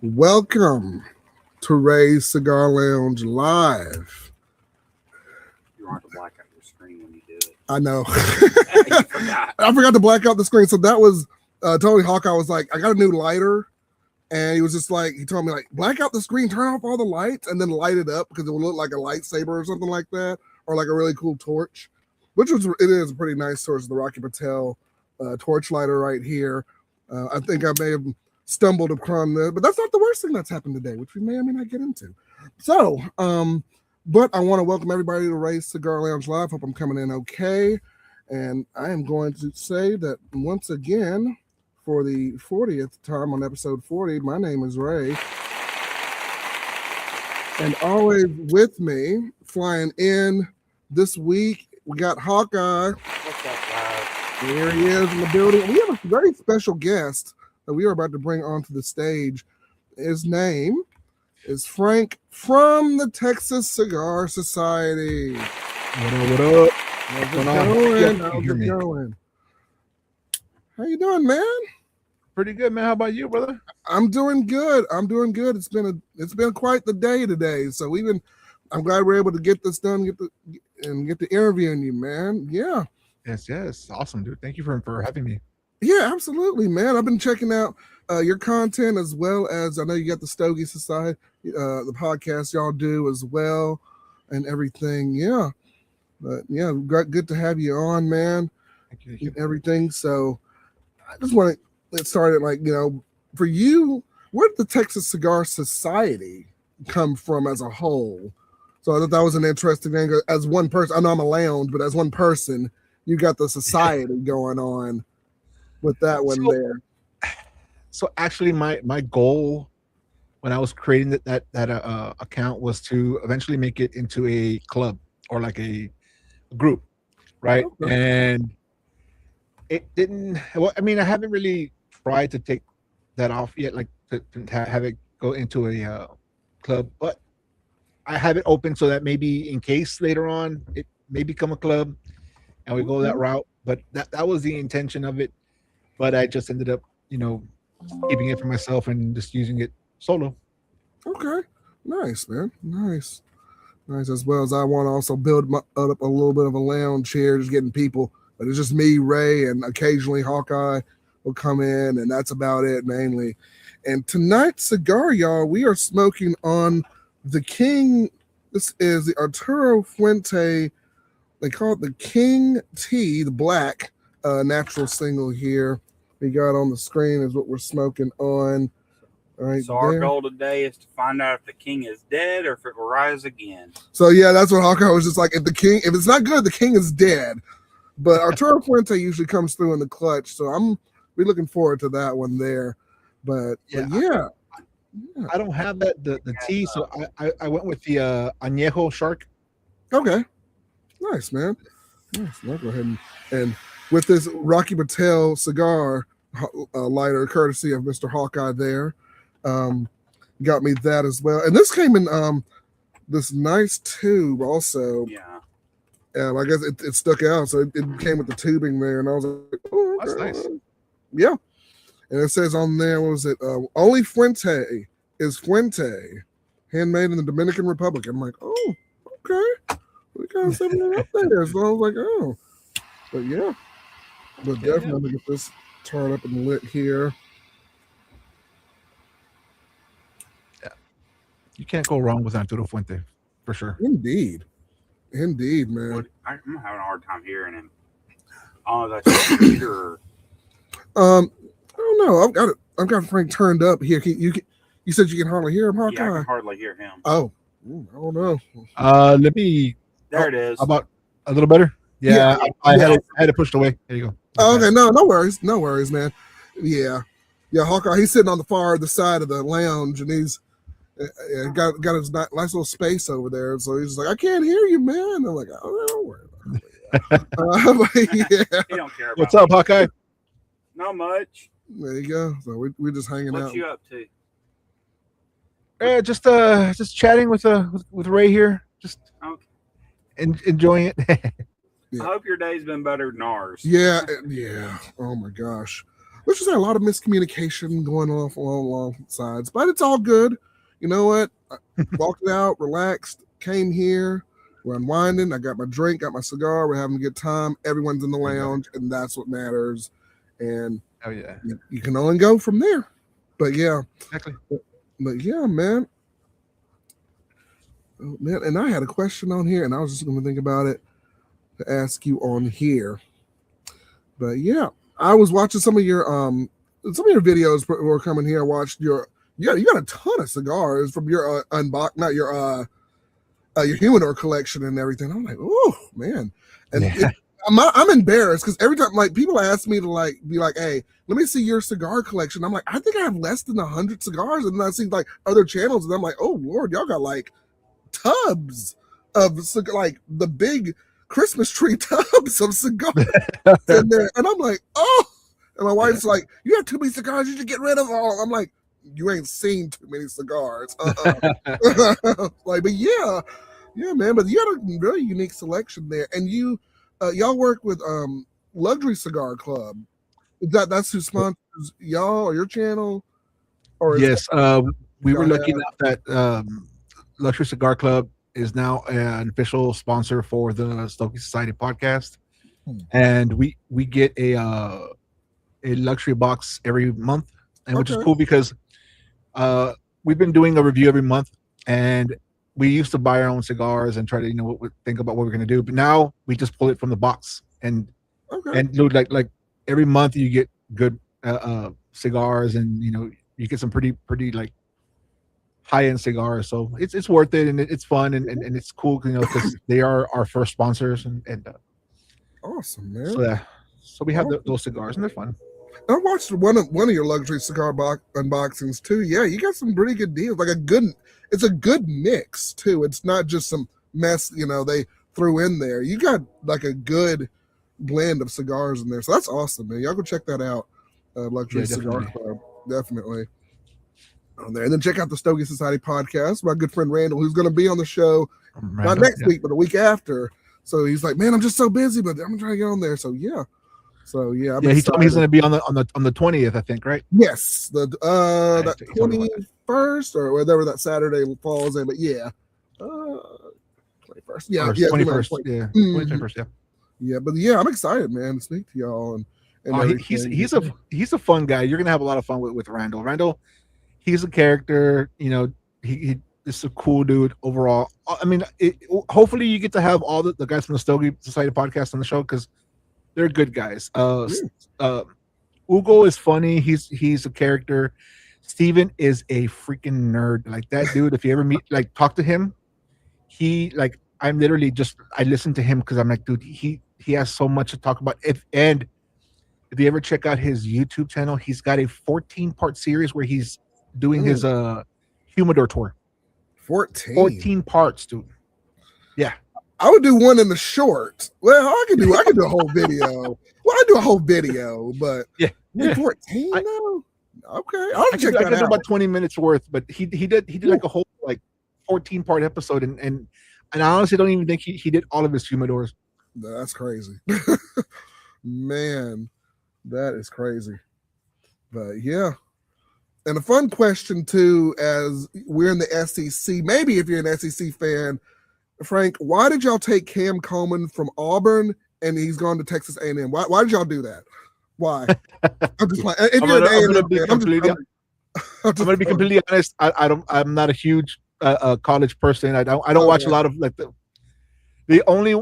Welcome to Ray's Cigar Lounge Live. You want to black out your screen when you do it. I know. You forgot. I forgot to black out the screen. So that was totally Hawkeye was like, I got a new lighter. And he was just like, he told me, like, black out the screen, turn off all the lights, and then light it up because it will look like a lightsaber or something like that, or like a really cool torch, it is a pretty nice torch, the Rocky Patel torch lighter right here. I think I may have stumbled upon this, but that's not the worst thing that's happened today, which we may or may not get into. So, but I want to welcome everybody to Ray's Cigar Lounge Live. Hope I'm coming in okay. And I am going to say that once again, for the 40th time on episode 40, my name is Ray. And always with me, flying in this week, we got Hawkeye. What's up, guys? Here he is in the building. We have a very special guest that we are about to bring onto the stage. His name is Frank from the Texas Cigar Society. What up? What up? How's it going? How's it going? How you doing, man? Pretty good, man. How about you, brother? I'm doing good. It's been quite the day today. So I'm glad we're able to get this done, get to interviewing you, man. Yeah. Yes. Awesome, dude. Thank you for having me. Yeah, absolutely, man. I've been checking out your content as well as I know you got the Stogie Society, the podcast y'all do as well, and everything. Yeah, but yeah, good to have you on, man. Thank you. And everything. So I just want to get started. Like, for you, where did the Texas Cigar Society come from as a whole? So I thought that was an interesting thing. As one person, I know I'm a lounge, but as one person, you got the society going on with that one there. So actually, my goal when I was creating that account was to eventually make it into a club or like a group, right? Okay. And it didn't. Well, I mean, I haven't really tried to take that off yet, like to have it go into a club, but I have it open so that maybe in case later on it may become a club and we go that route. But that was the intention of it. But I just ended up, keeping it for myself and just using it solo. Okay. Nice, man. Nice. As well as I want to also build up a little bit of a lounge here, just getting people. But it's just me, Ray, and occasionally Hawkeye will come in, and that's about it mainly. And tonight's cigar, y'all, we are smoking on the King. This is the Arturo Fuente. They call it the King T, the black natural single here. We got on the screen is what we're smoking on. Right. So our goal today is to find out if the king is dead or if it will rise again. So yeah, that's what Hawkeye was just like. If it's not good, the king is dead. But Arturo Fuente usually comes through in the clutch, so we're looking forward to that one there. But yeah. I don't have the tea, so I went with the Añejo Shark. Okay, nice, man. Nice. I'll go ahead and with this Rocky Patel cigar lighter, courtesy of Mr. Hawkeye there, got me that as well. And this came in this nice tube also. Yeah. I guess it stuck out, so it came with the tubing there, and I was like, "Oh, that's nice." Yeah, and it says on there, what was it? Only Fuente is Fuente, handmade in the Dominican Republic. I'm like, oh, okay, we got something up there. So I was like, oh, but yeah, but definitely get this turned up and lit here. Yeah, you can't go wrong with Arturo Fuente, for sure. Indeed, man. I'm having a hard time hearing him. Oh, that's your computer. I don't know. I've got Frank turned up here. You said you can hardly hear him, Hawkeye? Yeah, I can hardly hear him. Oh, I don't know. Let me. There it is. How about a little better? Yeah, I had it pushed away. There you go. Oh, okay, no worries, man. Yeah, Hawkeye. He's sitting on the far other side of the lounge, and he's got his nice little space over there. So he's like, I can't hear you, man. I'm like, oh, don't worry about it. Yeah. He don't care about What's up, Hawkeye? Not much. There you go. So we're just hanging out. What you up to? Just chatting with Ray here. Just enjoying it. I hope your day's been better than ours. Yeah. Oh my gosh. let's just say a lot of miscommunication going on along sides, but it's all good. You know what? I walked out, relaxed, came here. We're unwinding. I got my drink, got my cigar. We're having a good time. Everyone's in the lounge, and that's what matters. And Oh yeah, you can only go from there. But yeah, exactly. but yeah, man. Oh, man, and I had a question on here, and I was just going to think about it to ask you on here. But yeah, I was watching some of your videos were coming here. I watched you got a ton of cigars from your not your humidor collection and everything. I'm like, oh man, and Yeah. I'm embarrassed because every time like people ask me to be like, hey, let me see your cigar collection. I'm like, I think I have less than 100 cigars, and then I see like other channels, and I'm like, oh Lord, y'all got like tubs of like the big Christmas tree tubs of cigars in there, and I'm like, oh, and my wife's like, you have too many cigars, you should get rid of all. I'm like, you ain't seen too many cigars. Like, but yeah, man, but you had a very unique selection there, and y'all work with Luxury Cigar Club. That's who sponsors y'all or your channel? Or yes, we were lucky enough that Luxury Cigar Club is now an official sponsor for the Stogie Society podcast, and we get a luxury box every month, and which is cool because we've been doing a review every month, and we used to buy our own cigars and try to think about what we're gonna do, but now we just pull it from the box and do like every month you get good cigars, and you get some pretty like high-end cigars, so it's worth it, and it's fun, and it's cool, because they are our first sponsors, and awesome, man. So we have those cigars, and they're fun. I watched one of your luxury cigar unboxings too. Yeah, you got some pretty good deals. It's a good mix too. It's not just some mess they threw in there. You got like a good blend of cigars in there, so that's awesome, man. Y'all go check that out. Luxury Cigar Club, definitely. On there, and then check out the Stogie Society podcast. My good friend Randall, who's going to be on the show not next week, but the week after. So he's like, "Man, I'm just so busy, but I'm trying to get on there." So yeah. He told me he's going to be on the 20th, I think, right? Yes, that 21st or whatever that Saturday falls in. But yeah, 21st. Yeah, 21st. Yeah, 21st. Yeah. Yeah, but yeah, I'm excited, man, to speak to y'all and he's a fun guy. You're gonna have a lot of fun with Randall. Randall, he's a character. He is a cool dude overall. I mean, hopefully you get to have all the guys from the Stogie Society podcast on the show because they're good guys. Ugo is funny. He's a character. Steven is a freaking nerd. Like that dude. If you ever talk to him, I'm literally I listen to him because I'm like, dude, he has so much to talk about. If you ever check out his YouTube channel, he's got a 14-part series where he's doing his humidor tour. 14 parts, dude. Yeah. I would do one in the short. Well, I could do a whole video. Well, I do a whole video, but 14 though. Okay, I'll check that out. I about 20 minutes worth, but he did like a whole 14-part episode, and I honestly don't even think he did all of his humidors. That's crazy. Man, that is crazy. But yeah. And a fun question too, as we're in the SEC, maybe if you're an SEC fan, Frank, why did y'all take Cam Coleman from Auburn and he's gone to Texas A&M? Why did y'all do that? Why? I'm just playing. If you're an A&M fan, I'm going to be completely honest. I'm not a huge college person. I don't watch a lot of the only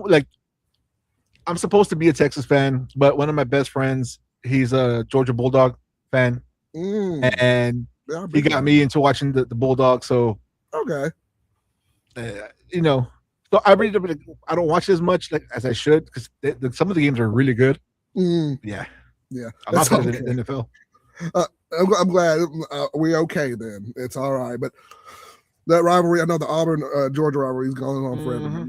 I'm supposed to be a Texas fan, but one of my best friends, he's a Georgia Bulldog fan, and he got me into watching the Bulldogs. So okay, so I don't watch as much as I should because some of the games are really good. Yeah, I'm not better than the NFL. I'm glad we're okay then. It's all right, but that rivalry, I know the Auburn Georgia rivalry is going on forever.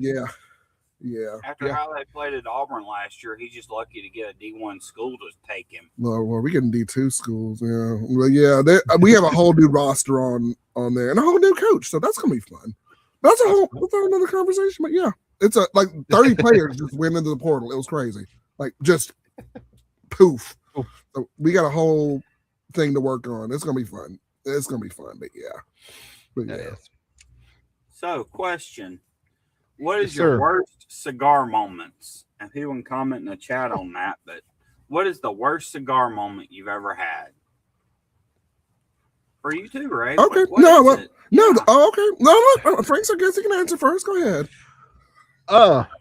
Yeah. After how they played at Auburn last year, he's just lucky to get a D1 school to take him. Well, we're getting D2 schools. Yeah. Well, yeah. We have a whole new roster on there and a whole new coach, so that's gonna be fun. That's another conversation. But yeah, it's 30 players just went into the portal. It was crazy. Just poof. Cool. So we got a whole thing to work on. It's gonna be fun. It's gonna be fun, but yeah. So, question: what is Yes, your sir. worst cigar moments? And people can comment in the chat on that. But what is the worst cigar moment you've ever had? For you too, Ray. Okay. What No, is well, it? no. Yeah. Oh, okay. No. Frank's, I guess he can answer first. Go ahead.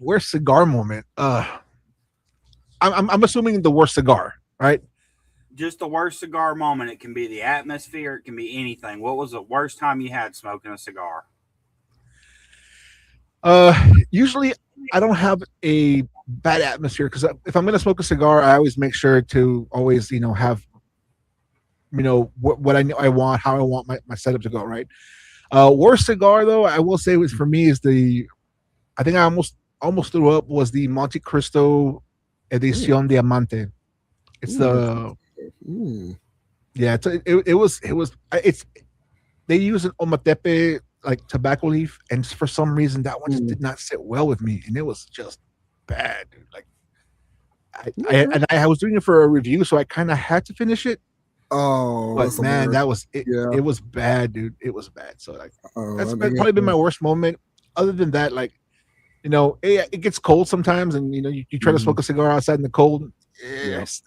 Worst cigar moment. I'm assuming the worst cigar, right? Just the worst cigar moment. It can be the atmosphere. It can be anything. What was the worst time you had smoking a cigar? Usually I don't have a bad atmosphere because if I'm gonna smoke a cigar, I always make sure to always, have, what I want, how I want my setup to go, right? Worst cigar though, I will say was for me is I think I almost threw up was the Monte Cristo Edición Diamante. It's they use an Ometepe like tobacco leaf, and for some reason that one just did not sit well with me, and it was just bad, dude. Like I was doing it for a review, so I kind of had to finish it. Oh, but man, that was it. Yeah. It was bad, dude. It was bad. So like that's probably been my worst moment. Other than that, like it gets cold sometimes, and you try to smoke a cigar outside in the cold. Yes,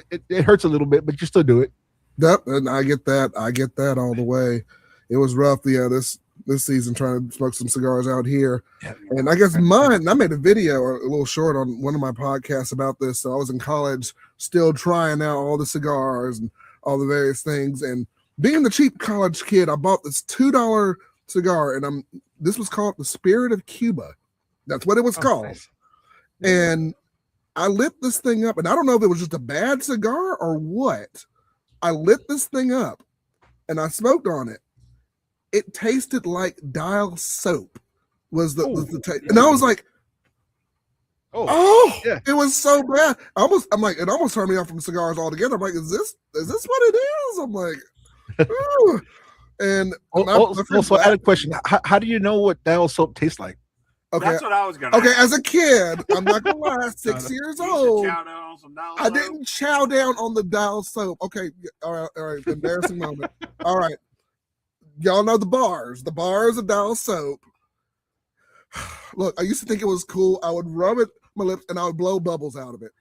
it hurts a little bit, but you still do it. Yep, and I get that all the way. It was rough, this season trying to smoke some cigars out here. Yeah. And I guess I made a video, a little short on one of my podcasts about this. So I was in college still trying out all the cigars and all the various things. And being the cheap college kid, I bought this $2 cigar, and this was called the Spirit of Cuba. That's what it was called. Nice. And I lit this thing up, and I don't know if it was just a bad cigar or what. I lit this thing up and I smoked on it. It tasted like dial soap was the taste. And I was like, it was so bad. It almost turned me off from cigars altogether. I'm like, is this what it is? I'm like, ooh. And also I had a question. How do you know what dial soap tastes like? Okay. That's what I was gonna ask. As a kid, I'm not gonna lie, 6 years old. I didn't chow down on the dial soap. Okay, all right, embarrassing moment. All right. Y'all know the bars of dial soap. Look, I used to think it was cool. I would rub it my lips and I would blow bubbles out of it.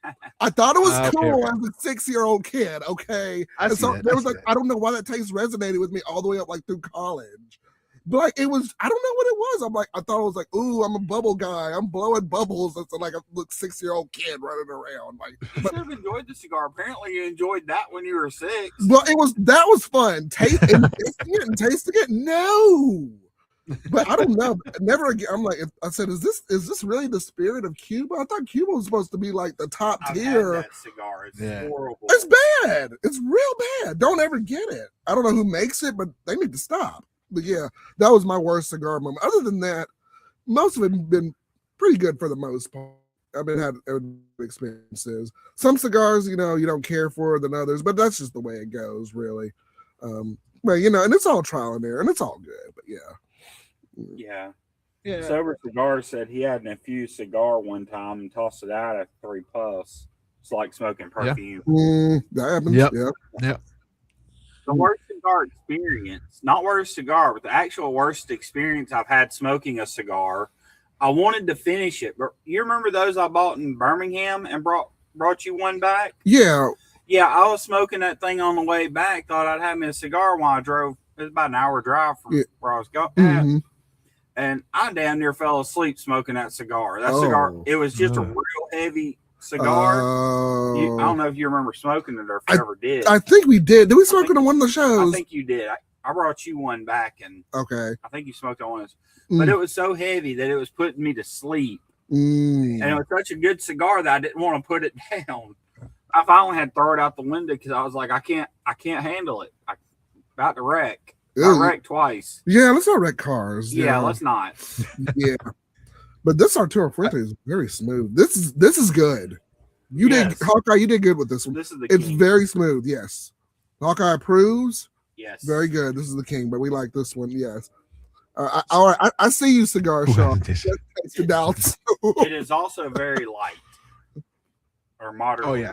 I thought it was cool as a 6-year-old kid. Okay. I don't know why that taste resonated with me all the way up like through college. But like it was, I don't know what it was. I'm like, I thought it was like, ooh, I'm a bubble guy. I'm blowing bubbles. It's like a 6-year-old kid running around. Like, you should have enjoyed the cigar. Apparently, you enjoyed that when you were 6. Well, that was fun. Tasting it. No, but I don't know. Never again. I'm like, I said, is this really the Spirit of Cuba? I thought Cuba was supposed to be like the top tier. That cigar. It's horrible. It's bad. It's real bad. Don't ever get it. I don't know who makes it, but they need to stop. But yeah, that was my worst cigar moment. Other than that, most of it have been pretty good for the most part. I've had experiences. Some cigars, you don't care for than others, but that's just the way it goes, really. But and it's all trial and error, and it's all good. But yeah. Sober Cigar said he had an infused cigar one time and tossed it out after 3 puffs. It's like smoking perfume. That happens. Yep. The worst cigar experience, not worst cigar, but the actual worst experience I've had smoking a cigar. I wanted to finish it, but you remember those I bought in Birmingham and brought you one back? Yeah. Yeah, I was smoking that thing on the way back. Thought I'd have me a cigar while I drove. It was about an hour drive from where I was going. Mm-hmm. And I damn near fell asleep smoking that cigar. Cigar, it was just a real heavy cigar. I don't know if you remember smoking it or if you ever did. I think we did. Did we smoke it on one of the shows? I think you did. I brought you one back, and I think you smoked on one of those. But it was so heavy that it was putting me to sleep. And it was such a good cigar that I didn't want to put it down. I finally had to throw it out the window because I was like, I can't handle it. I'm about to wreck. I wrecked twice. Yeah, let's not wreck cars. Yeah, let's not. Yeah. But this Arturo Fuente is very smooth. This is good. Hawkeye, you did good with this one. This is it's king. Very smooth, yes. Hawkeye approves. Yes. Very good. This is the king, but we like this one, yes. All right, I see you, Cigar Shop. It is also very light or moderate. Oh, yeah.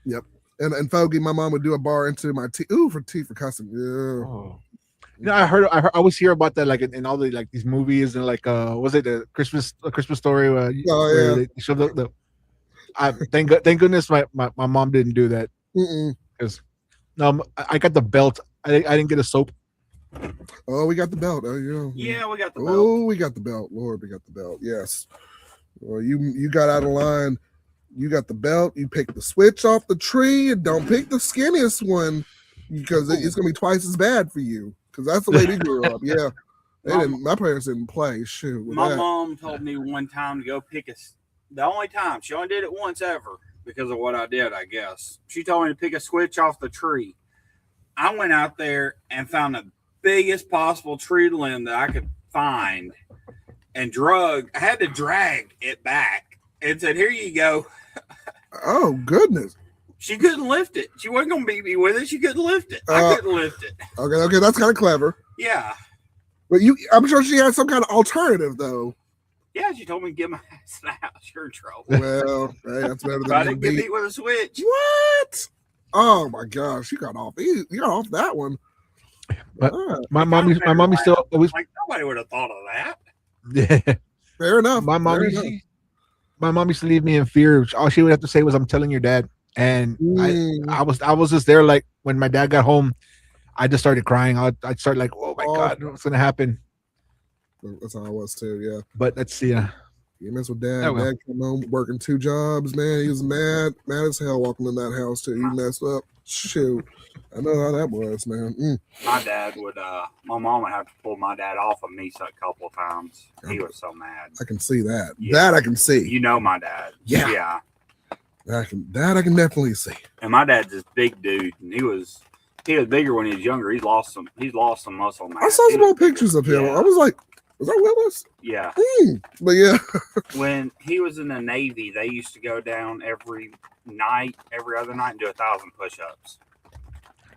Yep. And Fogey, my mom would do a bar into my tea. Ooh, for tea for cussing. Yeah. Oh. You know, I always hear about that, like in all the like these movies and like was it a Christmas Story? Where they show the thank goodness my mom didn't do that because no, I got the belt. I didn't get a soap. Oh, we got the belt. Oh yeah. Yeah, we got the belt. Oh, we got the belt. Lord, we got the belt. Yes. Well, you got out of line. You got the belt. You pick the switch off the tree, and don't pick the skinniest one because it's gonna be twice as bad for you. Because that's the way we grew up. Yeah, my parents didn't play. Shoot. My mom told me one time to go pick the only time she only did it once ever because of what I did. I guess she told me to pick a switch off the tree. I went out there and found the biggest possible tree limb that I could find, and I had to drag it back and said, "Here you go." Oh goodness! She couldn't lift it. She wasn't going to beat me with it. She couldn't lift it. I couldn't lift it. Okay, that's kind of clever. Yeah, but I'm sure she had some kind of alternative though. Yeah, she told me to get my ass in the house. You're in trouble. Well, hey, that's better than I didn't get beat with a switch. What? Oh my gosh, you got off. You got off that one. But my mommy still always like nobody would have thought of that. Yeah, fair enough. My mom used to leave me in fear. All she would have to say was, "I'm telling your dad." And I was just there. Like when my dad got home, I just started crying. I'd start like, "Oh my God, what's gonna happen?" That's how I was too. Yeah. But let's see. You mess with dad. Dad came home working 2 jobs. Man, he was mad as hell walking in that house too. You messed up. Shoot. I know how that was, man. My dad would, my mom would have to pull my dad off of me a couple of times. He was so mad. I can see that. Yeah. That I can see. You know my dad. Yeah. I can definitely see. And my dad's this big dude, and he was bigger when he was younger. He's lost some muscle mass. I saw some old pictures of him. Yeah. I was like, was that Willis? Yeah. But yeah. When he was in the Navy, they used to go down every other night, and do 1,000 push-ups.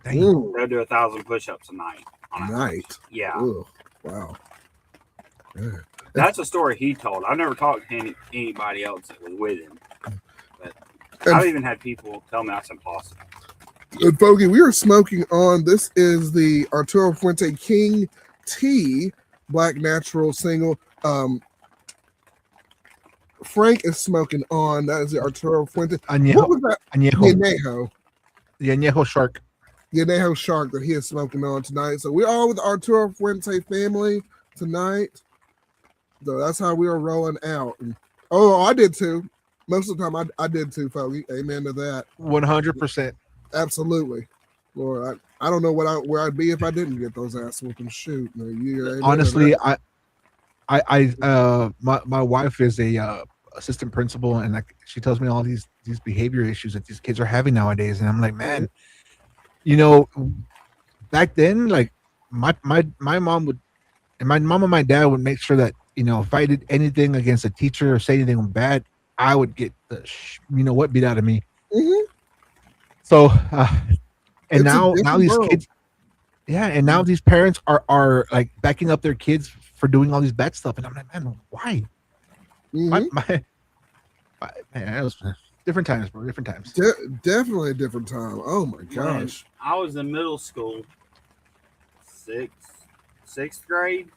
They'll do 1,000 push-ups a night. Yeah. Ugh. Wow. Yeah. That's a story he told. I never talked to anybody else that was with him. But I've even had people tell me that's impossible. And Fogey, we are smoking on. This is the Arturo Fuente King Tea Black Natural Single. Frank is smoking on. That is the Arturo Fuente. Añejo. What was that? Añejo. The Añejo Shark. The Añejo Shark that he is smoking on tonight. So we're all with the Arturo Fuente family tonight. So that's how we are rolling out. And, I did too. Most of the time I did too, Fogey. Amen to that. 100%. Absolutely. Lord, I don't know where I'd be if I didn't get those ass whoopings. Shoot. Honestly, my wife is a assistant principal, and she tells me all these behavior issues that these kids are having nowadays, and I'm like, man, back then, like my mom would, and my mom and my dad would make sure that if I did anything against a teacher or say anything bad, I would get the beat out of me. Mm-hmm. So, and now these kids, and now these parents are like backing up their kids for doing all these bad stuff, and I'm like, man, why? Mm-hmm. Man, it was different times, bro. Different times. Definitely a different time. Oh my gosh! When I was in middle school, sixth grade.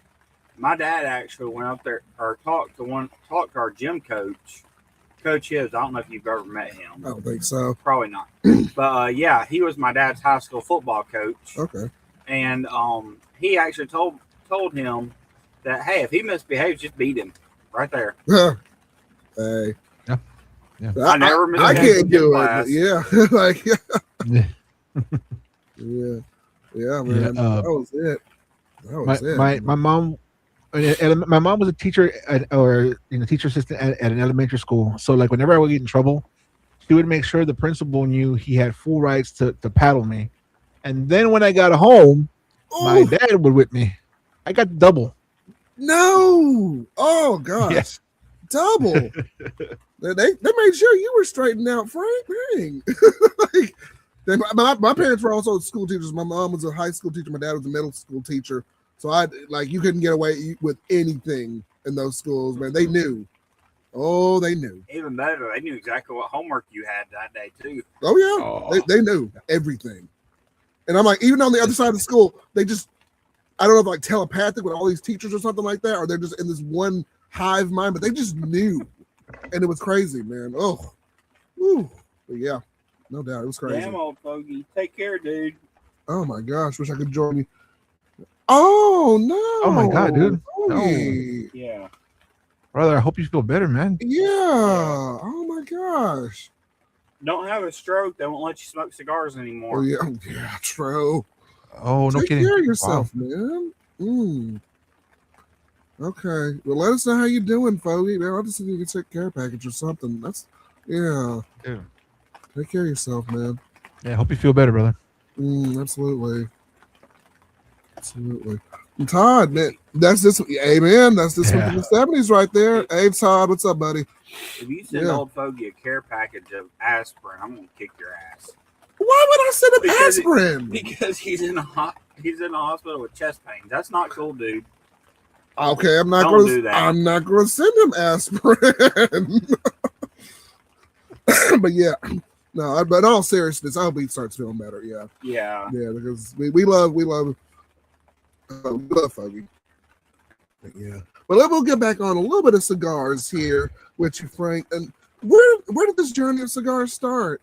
My dad actually went up there or talked to our gym coach. Coach Hibbs. I don't know if you've ever met him. I don't think so. Probably not. But he was my dad's high school football coach. Okay. And he actually told him that, hey, if he misbehaves, just beat him right there. Hey. Yeah. I can't do it. Yeah. Like. Yeah. Yeah, man. That was it. My mom. My mom was a teacher teacher assistant at an elementary school. So like whenever I would get in trouble, she would make sure the principal knew he had full rights to paddle me. And then when I got home, my dad would whip me. I got double. No. Oh gosh. Yes. Double. They made sure you were straightened out, Frank. Dang. My parents were also school teachers. My mom was a high school teacher. My dad was a middle school teacher. So you couldn't get away with anything in those schools, man. They knew. Oh, they knew. Even better, they knew exactly what homework you had that day too. Oh yeah, They knew everything. And I'm like, even on the other side of the school, they just, I don't know if like telepathic with all these teachers or something like that, or they're just in this one hive mind, but they just knew. And it was crazy, man. Oh, woo. But yeah, no doubt. It was crazy. Damn, old fogey. Take care, dude. Oh my gosh. Wish I could join you. Oh, no. Oh my God, dude. No. Yeah. Brother, I hope you feel better, man. Yeah. Oh my gosh. Don't have a stroke. They won't let you smoke cigars anymore. Oh, yeah. Yeah, true. Oh, no Take kidding. care of yourself, man. Okay. Well, let us know how you're doing, Fogey. Man, I'll just see if you can take care package or something. That's, yeah. Take care of yourself, man. Yeah, hope you feel better, brother. Absolutely. Absolutely. And Todd, man, that's this. Amen. That's this one from the 70s right there. Hey, Todd, what's up, buddy? If you send old Fogey a care package of aspirin, I'm gonna kick your ass. Why would I send him aspirin? Because he's in a hospital with chest pain. That's not cool, dude. Okay, I'm not going to send him aspirin. But yeah, no. But in all seriousness, I hope he starts feeling better. Yeah. Yeah. Because we love Fogey. Yeah. But we'll get back on a little bit of cigars here with you, Frank. And where did this journey of cigars start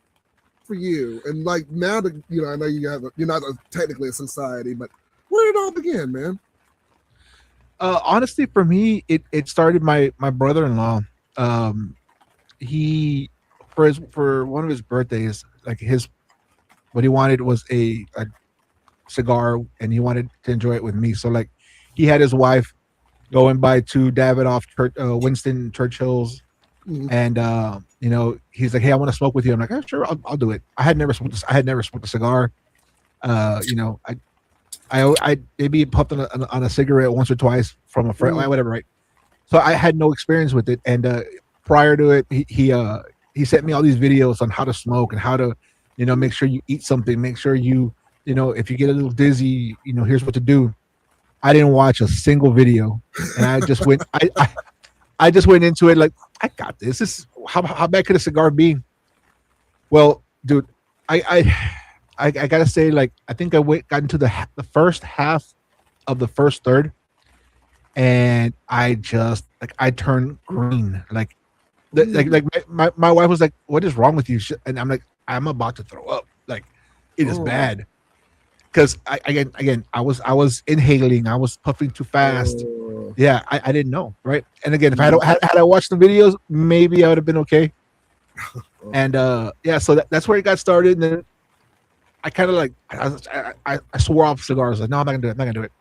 for you? And like now that I know you're not technically a society, but where did it all begin, man? Honestly, for me, it started my brother-in-law. He for one of his birthdays, like what he wanted was a cigar, and he wanted to enjoy it with me. So like, he had his wife going by to Davidoff Winston Churchill's, and he's like, "Hey, I want to smoke with you." I'm like, "Oh, sure, I'll do it." I had never smoked a cigar. I maybe puffed on a cigarette once or twice from a friend, whatever, right? So I had no experience with it, and prior to it, he sent me all these videos on how to smoke and how to, make sure you eat something, make sure you, if you get a little dizzy, here's what to do. I didn't watch a single video, and I just went, I just went into it like, I got this. This how bad could a cigar be? Well, dude, I gotta say, like, I think I got into the first half of the first third, and I just I turned green. Like my wife was like, "What is wrong with you?" And I'm like, "I'm about to throw up. Like, it is bad." Because I was inhaling, I was puffing too fast. Yeah, I didn't know, right? And again, if had I watched the videos, maybe I would have been okay. And so that's where it got started. And then I kind of like I swore off cigars. Like, no, I'm not gonna do it.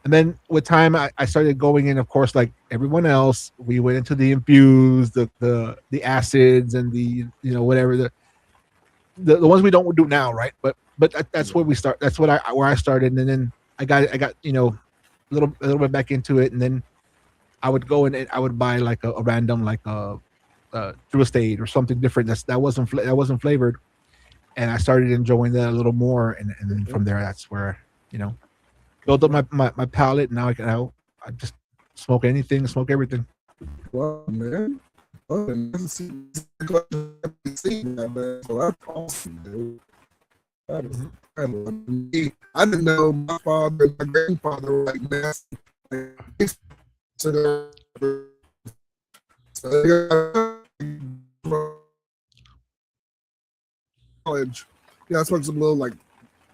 And then with time, I started going in. Of course, like everyone else, we went into the infused, the acids, and the whatever the ones we don't do now, right? But that's where we start. That's where I started, and then I got a little bit back into it, and then I would go and I would buy like a random like True Estate or something different that wasn't flavored. And I started enjoying that a little more, and then from there, that's where built up my palate. And now I just smoke anything, smoke everything. Wow, man! Oh, so that's awesome, dude. That is incredible. I didn't know my father and my grandfather were like massive. College. Yeah, I smoked some little like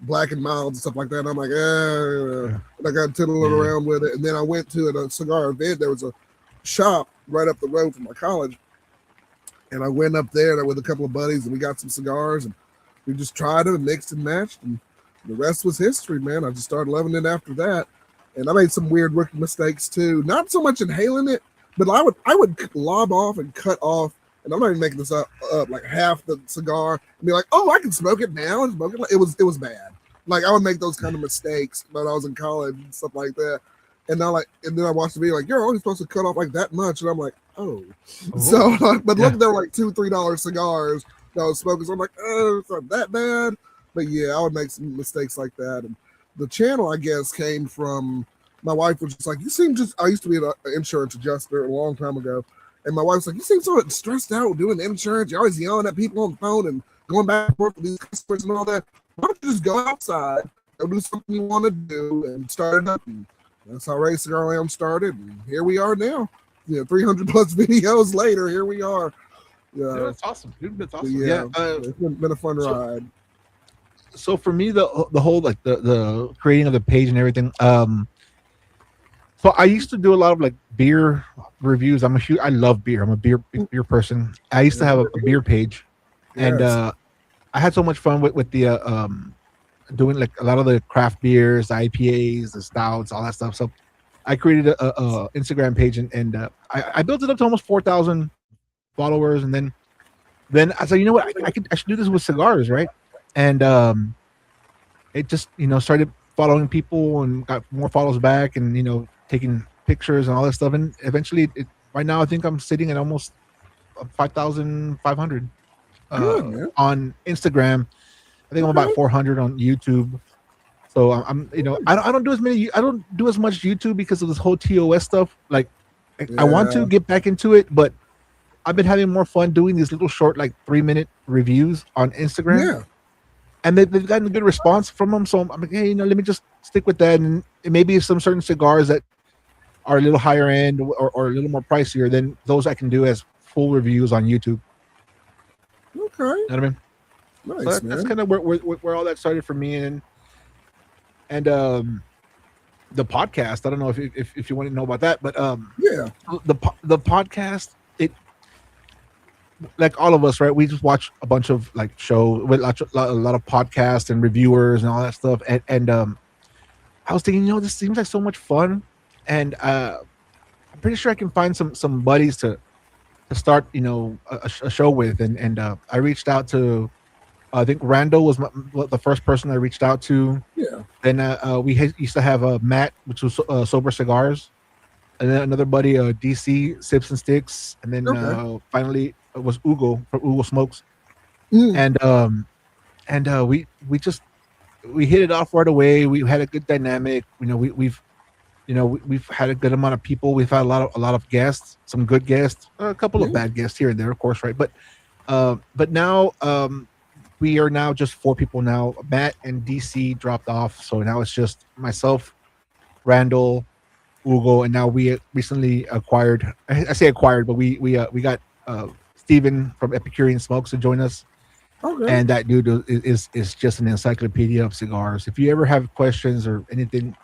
Black and Milds and stuff like that. And I'm like, and I got tiddling around with it. And then I went to a cigar event. There was a shop right up the road from my college. And I went up there with a couple of buddies, and we got some cigars, and we just tried them and mixed and matched. And the rest was history, man. I just started loving it after that. And I made some weird rookie mistakes too. Not so much inhaling it, but I would lob off and cut off. And I'm not even making this up like half the cigar and be like, oh, I can smoke it now and smoke it. It was bad. Like I would make those kind of mistakes when I was in college and stuff like that. And then I watched the video like, you're only supposed to cut off like that much. And I'm like, oh. So, but look, they were like $2-3 cigars that I was smoking. So I'm like, oh, it's not that bad. But yeah, I would make some mistakes like that. And the channel, I guess, came from my wife was just like, I used to be an insurance adjuster a long time ago. And my wife's like, you seem so stressed out doing insurance. You're always yelling at people on the phone and going back and forth with these customers and all that. Why don't you just go outside, go do something you want to do, and start it up? And that's how Race Cigar Lounge started. And here we are now. 300 plus videos later, here we are. Yeah, that's awesome, dude. That's awesome. Yeah, it's been a fun ride. So for me, the whole like the creating of the page and everything. So I used to do a lot of like beer reviews. I love beer. I'm a beer person. I used to have a beer page, and I had so much fun with the doing like a lot of the craft beers, the IPAs, the stouts, all that stuff. So I created a Instagram page, and I built it up to almost 4,000 followers, and then I said, you know what, I should do this with cigars, right? And it just started following people and got more follows back, and taking pictures and all that stuff, and eventually right now I think I'm sitting at almost 5,500 on Instagram. I think I'm about 400 on YouTube. So I'm I don't do as much YouTube because of this whole TOS stuff. Like I want to get back into it, but I've been having more fun doing these little short, like 3-minute reviews on Instagram. Yeah. And they've gotten a good response from them. So I'm like, hey, let me just stick with that. And maybe some certain cigars that are a little higher end or a little more pricier, then those I can do as full reviews on YouTube. Okay. You know what I mean? Nice, so that's kind of where all that started for me. And the podcast, I don't know if you want to know about that, but the podcast, it, like all of us, right? We just watch a bunch of like shows with a lot of podcasts and reviewers and all that stuff. And I was thinking, this seems like so much fun, and I'm pretty sure I can find some buddies to start, a show with. And I reached out to, I think Randall was the first person I reached out to. Yeah. And we used to have Matt, which was Sober Cigars, and then another buddy, DC Sips and Sticks, and then finally it was Ugo from Ugo Smokes. And we hit it off right away. We had a good dynamic. We've had a good amount of people. We've had a lot of guests, some good guests, a couple of bad guests here and there, of course, right? But now we are now just 4 people now. Matt and DC dropped off, so now it's just myself, Randall, Ugo, and now we recently acquired. I say acquired, but we got Steven from Epicurean Smokes to join us. Okay. And that dude is just an encyclopedia of cigars. If you ever have questions or anything,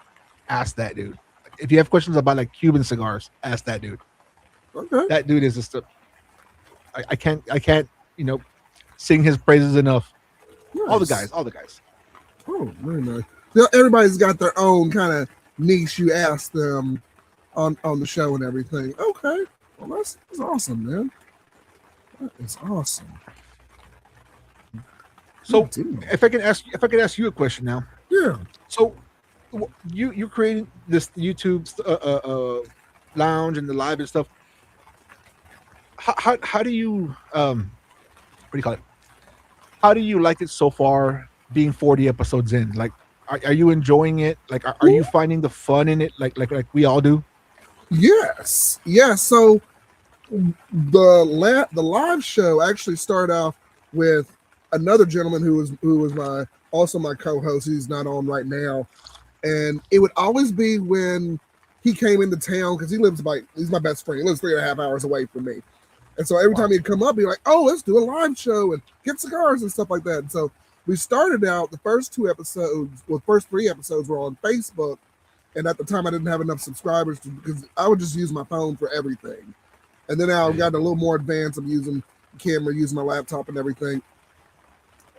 ask that dude. If you have questions about like Cuban cigars, ask that dude. Okay. That dude is just I can't sing his praises enough. Nice. All the guys. Oh, very nice. Everybody's got their own kind of niche. You ask them on the show and everything. Okay. Well, that's awesome, man. That is awesome. So if I can ask you a question now. Yeah. So you created this YouTube lounge and the live and stuff. How do you what do you call it? How do you like it so far, being 40 episodes in? Like, are you enjoying it? Like, are you finding the fun in it? Like we all do? Yes. Yeah. So the live show actually started off with another gentleman who was my co-host. He's not on right now, and it would always be when he came into town, because he's my best friend. He lives 3.5 hours away from me. And so every time he'd come up, he'd be like, oh, let's do a live show and get cigars and stuff like that. And so we started out, the first 3 episodes were on Facebook. And at the time, I didn't have enough subscribers because I would just use my phone for everything. And then now I've gotten a little more advanced. I'm using the camera, using my laptop and everything.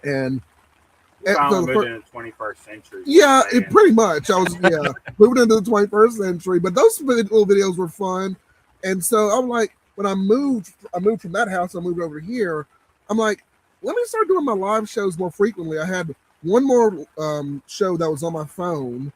And so moved into the 21st century. Yeah, pretty much. I was moving into the 21st century. But those little videos were fun. And so I'm like, when I moved from that house, I moved over here. I'm like, let me start doing my live shows more frequently. I had one more show that was on my phone,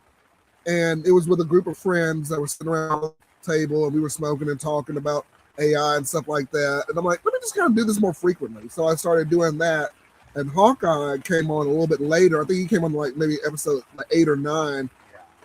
and it was with a group of friends that were sitting around the table, and we were smoking and talking about AI and stuff like that. And I'm like, let me just kind of do this more frequently. So I started doing that. And Hawkeye came on a little bit later. I think he came on like maybe episode 8 or 9,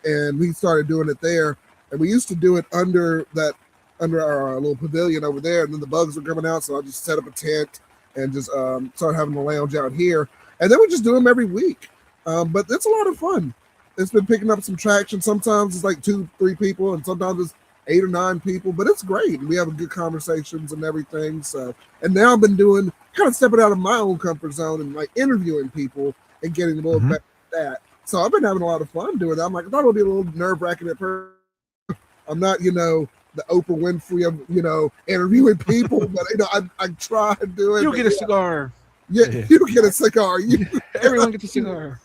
and we started doing it there. And we used to do it under that under our little pavilion over there, and then the bugs were coming out, so I just set up a tent and just started having the lounge out here, and then we just do them every week. But it's a lot of fun. It's been picking up some traction. Sometimes it's like 2-3 people, and sometimes it's 8 or 9 people, but it's great. We have good conversations and everything. So, and now I've been doing kind of stepping out of my own comfort zone and like interviewing people and getting a little better at that. So I've been having a lot of fun doing that. I'm like, I thought it would be a little nerve wracking at first. I'm not, the Oprah Winfrey of, interviewing people, but I try to do it. You'll get a cigar. Yeah, you get a cigar. Everyone gets a cigar.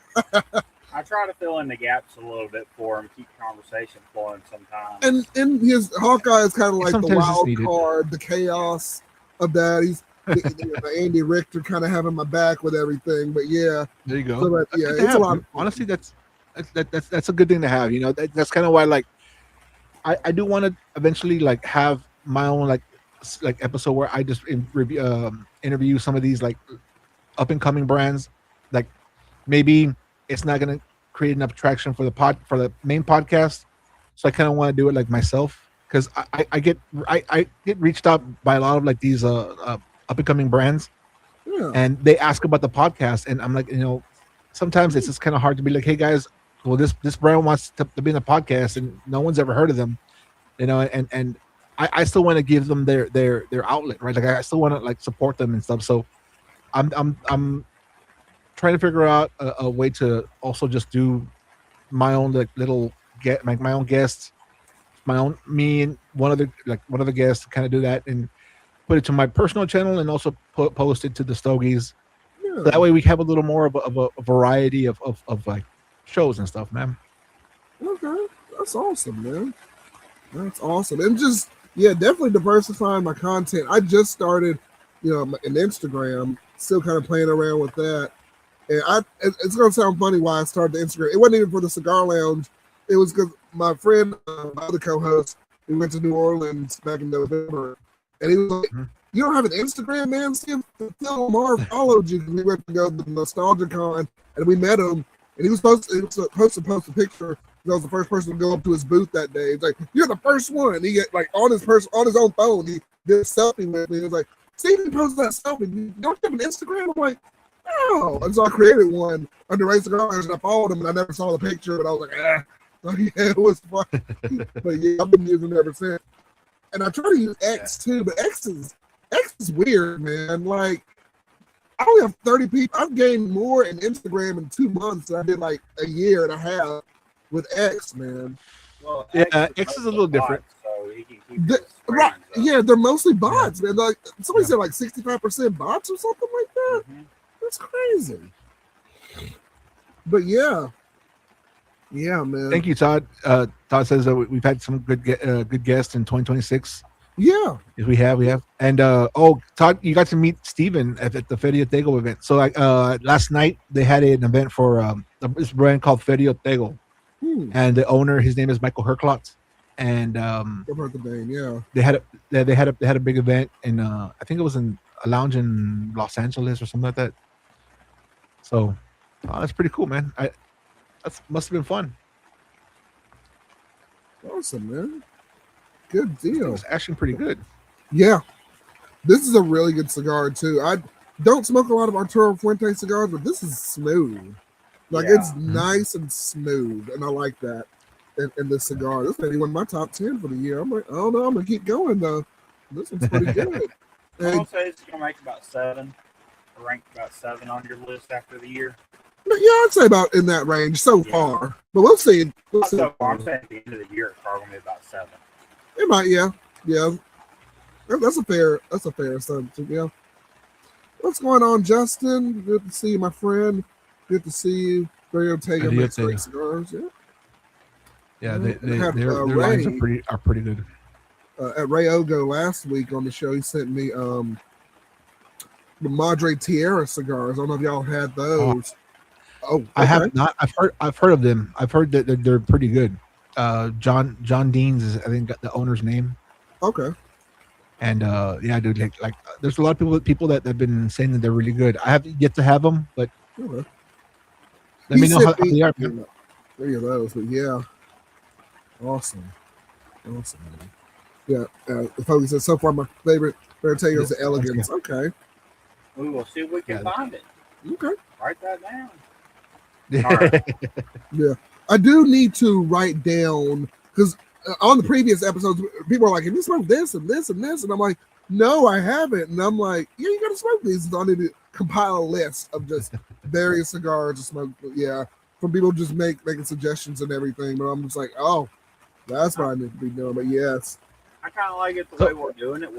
I try to fill in the gaps a little bit for him, keep conversation flowing sometimes. And his Hawkeye is kind of like Sometimes the wild card, the chaos of that. He's the Andy Richter kind of having my back with everything. But yeah, there you go. So that, yeah, it's a lot. Honestly, that's a good thing to have. That's kind of why I do want to eventually have my own like episode where I just interview some of these like up and coming brands. Like maybe it's not going to create enough traction for the main podcast, so I kind of want to do it like myself, because I get reached out by a lot of like these up and coming brands, and they ask about the podcast, and I'm like, sometimes it's just kind of hard to be like, hey guys, well this brand wants to be in the podcast and no one's ever heard of them, and I still want to give them their outlet, right? Like I still want to like support them and stuff. So I'm trying to figure out a way to also just do my own like little my own guests, me and one other guest, kind of do that and put it to my personal channel and also post it to the Stogies. So that way we have a little more of a variety of like shows and stuff, man. Okay, that's awesome, man. That's awesome. And just definitely diversifying my content. I just started, an Instagram, still kind of playing around with that. And it's gonna sound funny why I started the Instagram. It wasn't even for the cigar lounge. It was because my friend, my other co-host, we went to New Orleans back in November, and he was like, "You don't have an Instagram, man? See if Phil Lamar followed you." We went to go to the Nostalgia Con, and we met him, and he was supposed to post a picture. I was the first person to go up to his booth that day. He's like, "You're the first one." He get like on his own phone. He did a selfie with me. He was like, "Steven posted that selfie. You don't have an Instagram?" I'm like, "Oh," and so I created one under Race Cigars, and I followed him, and I never saw the picture, but I was like, So yeah, it was fun. But yeah, I've been using it ever since. And I try to use X too, but X is weird, man. Like, I only have 30 people. I've gained more in Instagram in 2 months than I did like a year and a half with X, man. Well, X is a little different. So he can keep right. Yeah, they're mostly bots, man. Like somebody said like 65% bots or something like that. That's crazy. But yeah, man. Thank you, Todd. Todd says that we've had some good guests in 2026. Yeah, yes, we have. And Todd, you got to meet Steven at the Feria Tego event. So last night they had an event for this brand called Feria Tego, and the owner, his name is Michael Herklotz. And I've heard the name. Yeah, they had a big event, and I think it was in a lounge in Los Angeles or something like that. So that's pretty cool, man. That must have been fun. Awesome, man. Good deal. It was actually pretty good. Yeah, this is a really good cigar too. I don't smoke a lot of Arturo Fuente cigars, but this is smooth. Like it's nice and smooth, and I like that. In this cigar, this may be one of my top 10 for the year. I'm like, I don't know, I'm gonna keep going though. This one's pretty good. I'm gonna say it's gonna make about 7, rank about 7 on your list after the year. Yeah, I'd say about in that range so far, but we'll see. So far, I'm saying at the end of the year, it's probably gonna be about 7. It might, yeah. That's a fair assumption. Yeah. What's going on, Justin? Good to see you, my friend. Good to see you. Feria Tego makes great cigars. Yeah, their lines are pretty good. At Ray Ogo last week on the show, he sent me the Madre Tierra cigars. I don't know if y'all had those. Okay. I have not. I've heard of them. I've heard that they're pretty good. John Deans is, I think, the owner's name. Okay. And dude, like there's a lot of people that have been saying that they're really good. I have yet to have them, but let me know how they are. 3 of those, but yeah. Awesome, man. Yeah. Foggy says so far my favorite Veritago is the Elegance. Okay. We will see if we can find it. Okay. Write that down. Yeah, I do need to write down because on the previous episodes, people are like, "Have you smoked this and this and this?" And I'm like, "No, I haven't." And I'm like, "Yeah, you gotta smoke these." So I need to compile a list of just various cigars to smoke. Yeah, from people just making suggestions and everything. But I'm just like, "Oh, that's what I need to be doing." But yes, I kind of like it the way we're doing it.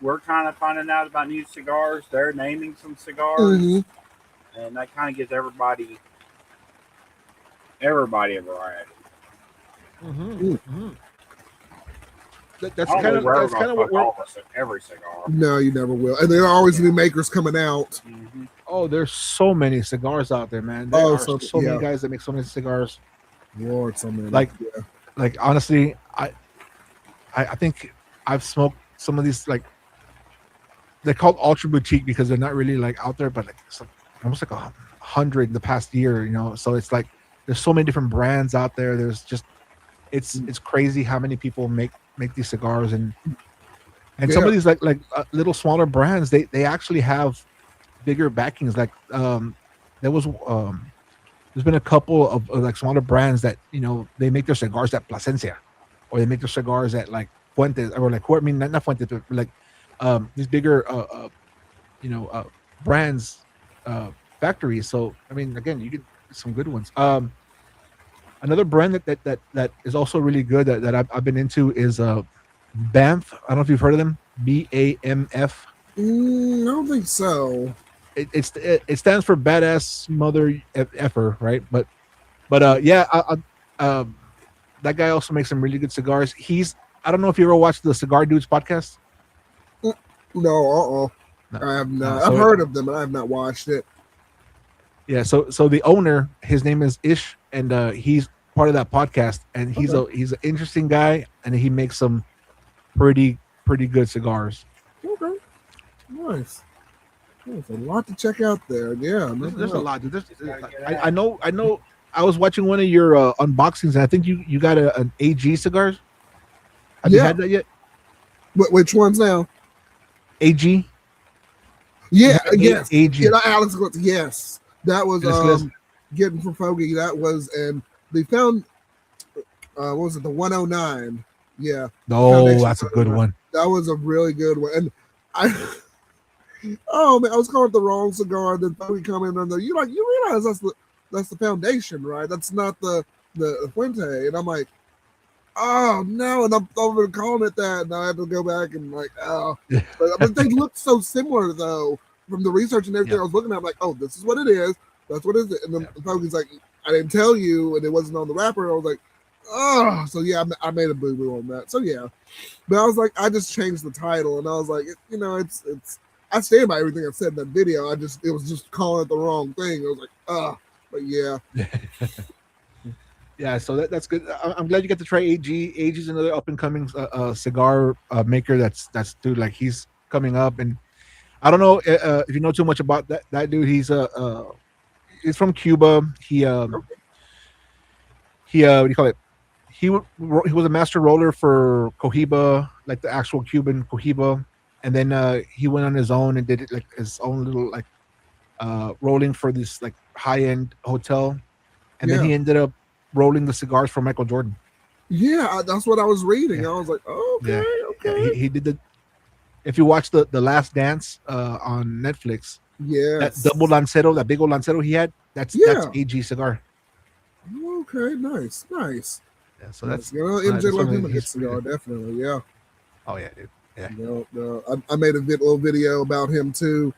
We're kind of finding out about new cigars. They're naming some cigars, and that kind of gives everybody a variety. That's kind of what we're every cigar. No, you never will, and there are always new makers coming out. Oh, there's so many cigars out there, man. There are so many guys that make so many cigars. Lord, so many. Like honestly, I think I've smoked some of these, like they're called ultra boutique because they're not really like out there, but like it's almost like 100 in the past year, you know. So it's like there's so many different brands out there. There's just it's crazy how many people make these cigars, and some of these like little smaller brands, they actually have bigger backings. Like there's been a couple of like smaller brands that, you know, they make their cigars at Plasencia, or they make their cigars at like Fuentes, or like, I mean, not Fuentes, but like these bigger brands, factories. So I mean, again, you get some good ones. Another brand that is also really good that I've been into is Banff. I don't know if you've heard of them. BAMF. I don't think so. It stands for Badass Mother Effer, right? But that guy also makes some really good cigars. I don't know if you ever watched the Cigar Dudes podcast. No, I have not. I've heard of them, but I have not watched it. Yeah, so the owner, his name is Ish, and he's part of that podcast, and he's an interesting guy, and he makes some pretty good cigars. Okay, nice. There's a lot to check out there. Yeah, there's a lot. I know. I was watching one of your unboxings, and I think you got an AG cigars. Have you had that yet? Which ones now? AG. Yeah, yes. AG. Yeah, Alex. Yes, that was getting from Fogey. That was, and they found what was it? The 109. Yeah. Oh, that's a good one. That was a really good one, and oh man, I was calling it the wrong cigar. Then Fogey commented on there. You realize that's the foundation, right? That's not the Fuente. And I'm like, oh no, and I'm over calling it that, and I had to go back and like, oh, but they look so similar though from the research and everything. I was looking at, I'm like, oh, this is what it is. That's what it is. And then Fogey's like, I didn't tell you, and it wasn't on the wrapper. And I was like, oh, so yeah, I made a boo boo on that. So yeah, but I was like, I just changed the title, and I was like, it's. I stand by everything I said in that video. It was just calling it the wrong thing. I was like, but yeah. Yeah, so that's good. I'm glad you got to try AG. AG is another up and coming cigar maker. That's dude, like he's coming up, and I don't know if you know too much about that dude. He's from Cuba. He what do you call it? He was a master roller for Cohiba, like the actual Cuban Cohiba. And then he went on his own and did it like his own little like rolling for this like high-end hotel. And then he ended up rolling the cigars for Michael Jordan. Yeah, that's what I was reading. Yeah. I was like, okay. Yeah, he did the. If you watch the Last Dance on Netflix, that double Lancero, that big old Lancero he had, that's AG cigar. Okay, nice. Yeah, so that's MJ loved him a good cigar, definitely. Yeah. Oh yeah, dude. Yeah. I made a little video about him too.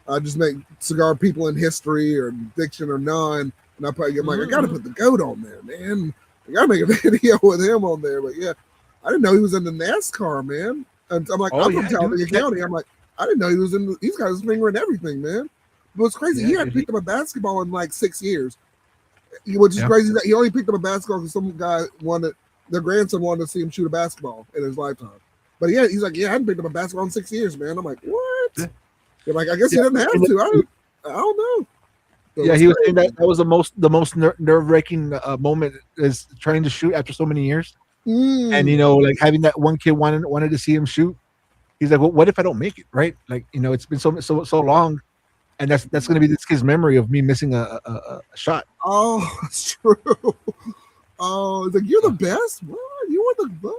I just make cigar people in history or fiction or none, and I probably get like, I gotta put the goat on there, man. I gotta make a video with him on there. But yeah, I didn't know he was in the NASCAR, man. And I'm like, I'm from Talladega County. I'm like, I didn't know he was in. He's got his finger in everything, man. But it's crazy. He hadn't picked up a basketball in like 6 years, which is crazy that he only picked up a basketball because some guy their grandson wanted to see him shoot a basketball in his lifetime. But yeah, he's like, I hadn't picked up a basketball in 6 years, man. I'm like, what? They're like, I guess he didn't have to. I don't know. So he was saying that was the most nerve-wracking moment is trying to shoot after so many years. And like having that one kid wanted to see him shoot. He's like, well, what if I don't make it? Right? Like, it's been so long, and that's going to be this kid's memory of me missing a shot. Oh, that's true. Oh, it's like, you're the best. What? You were the best.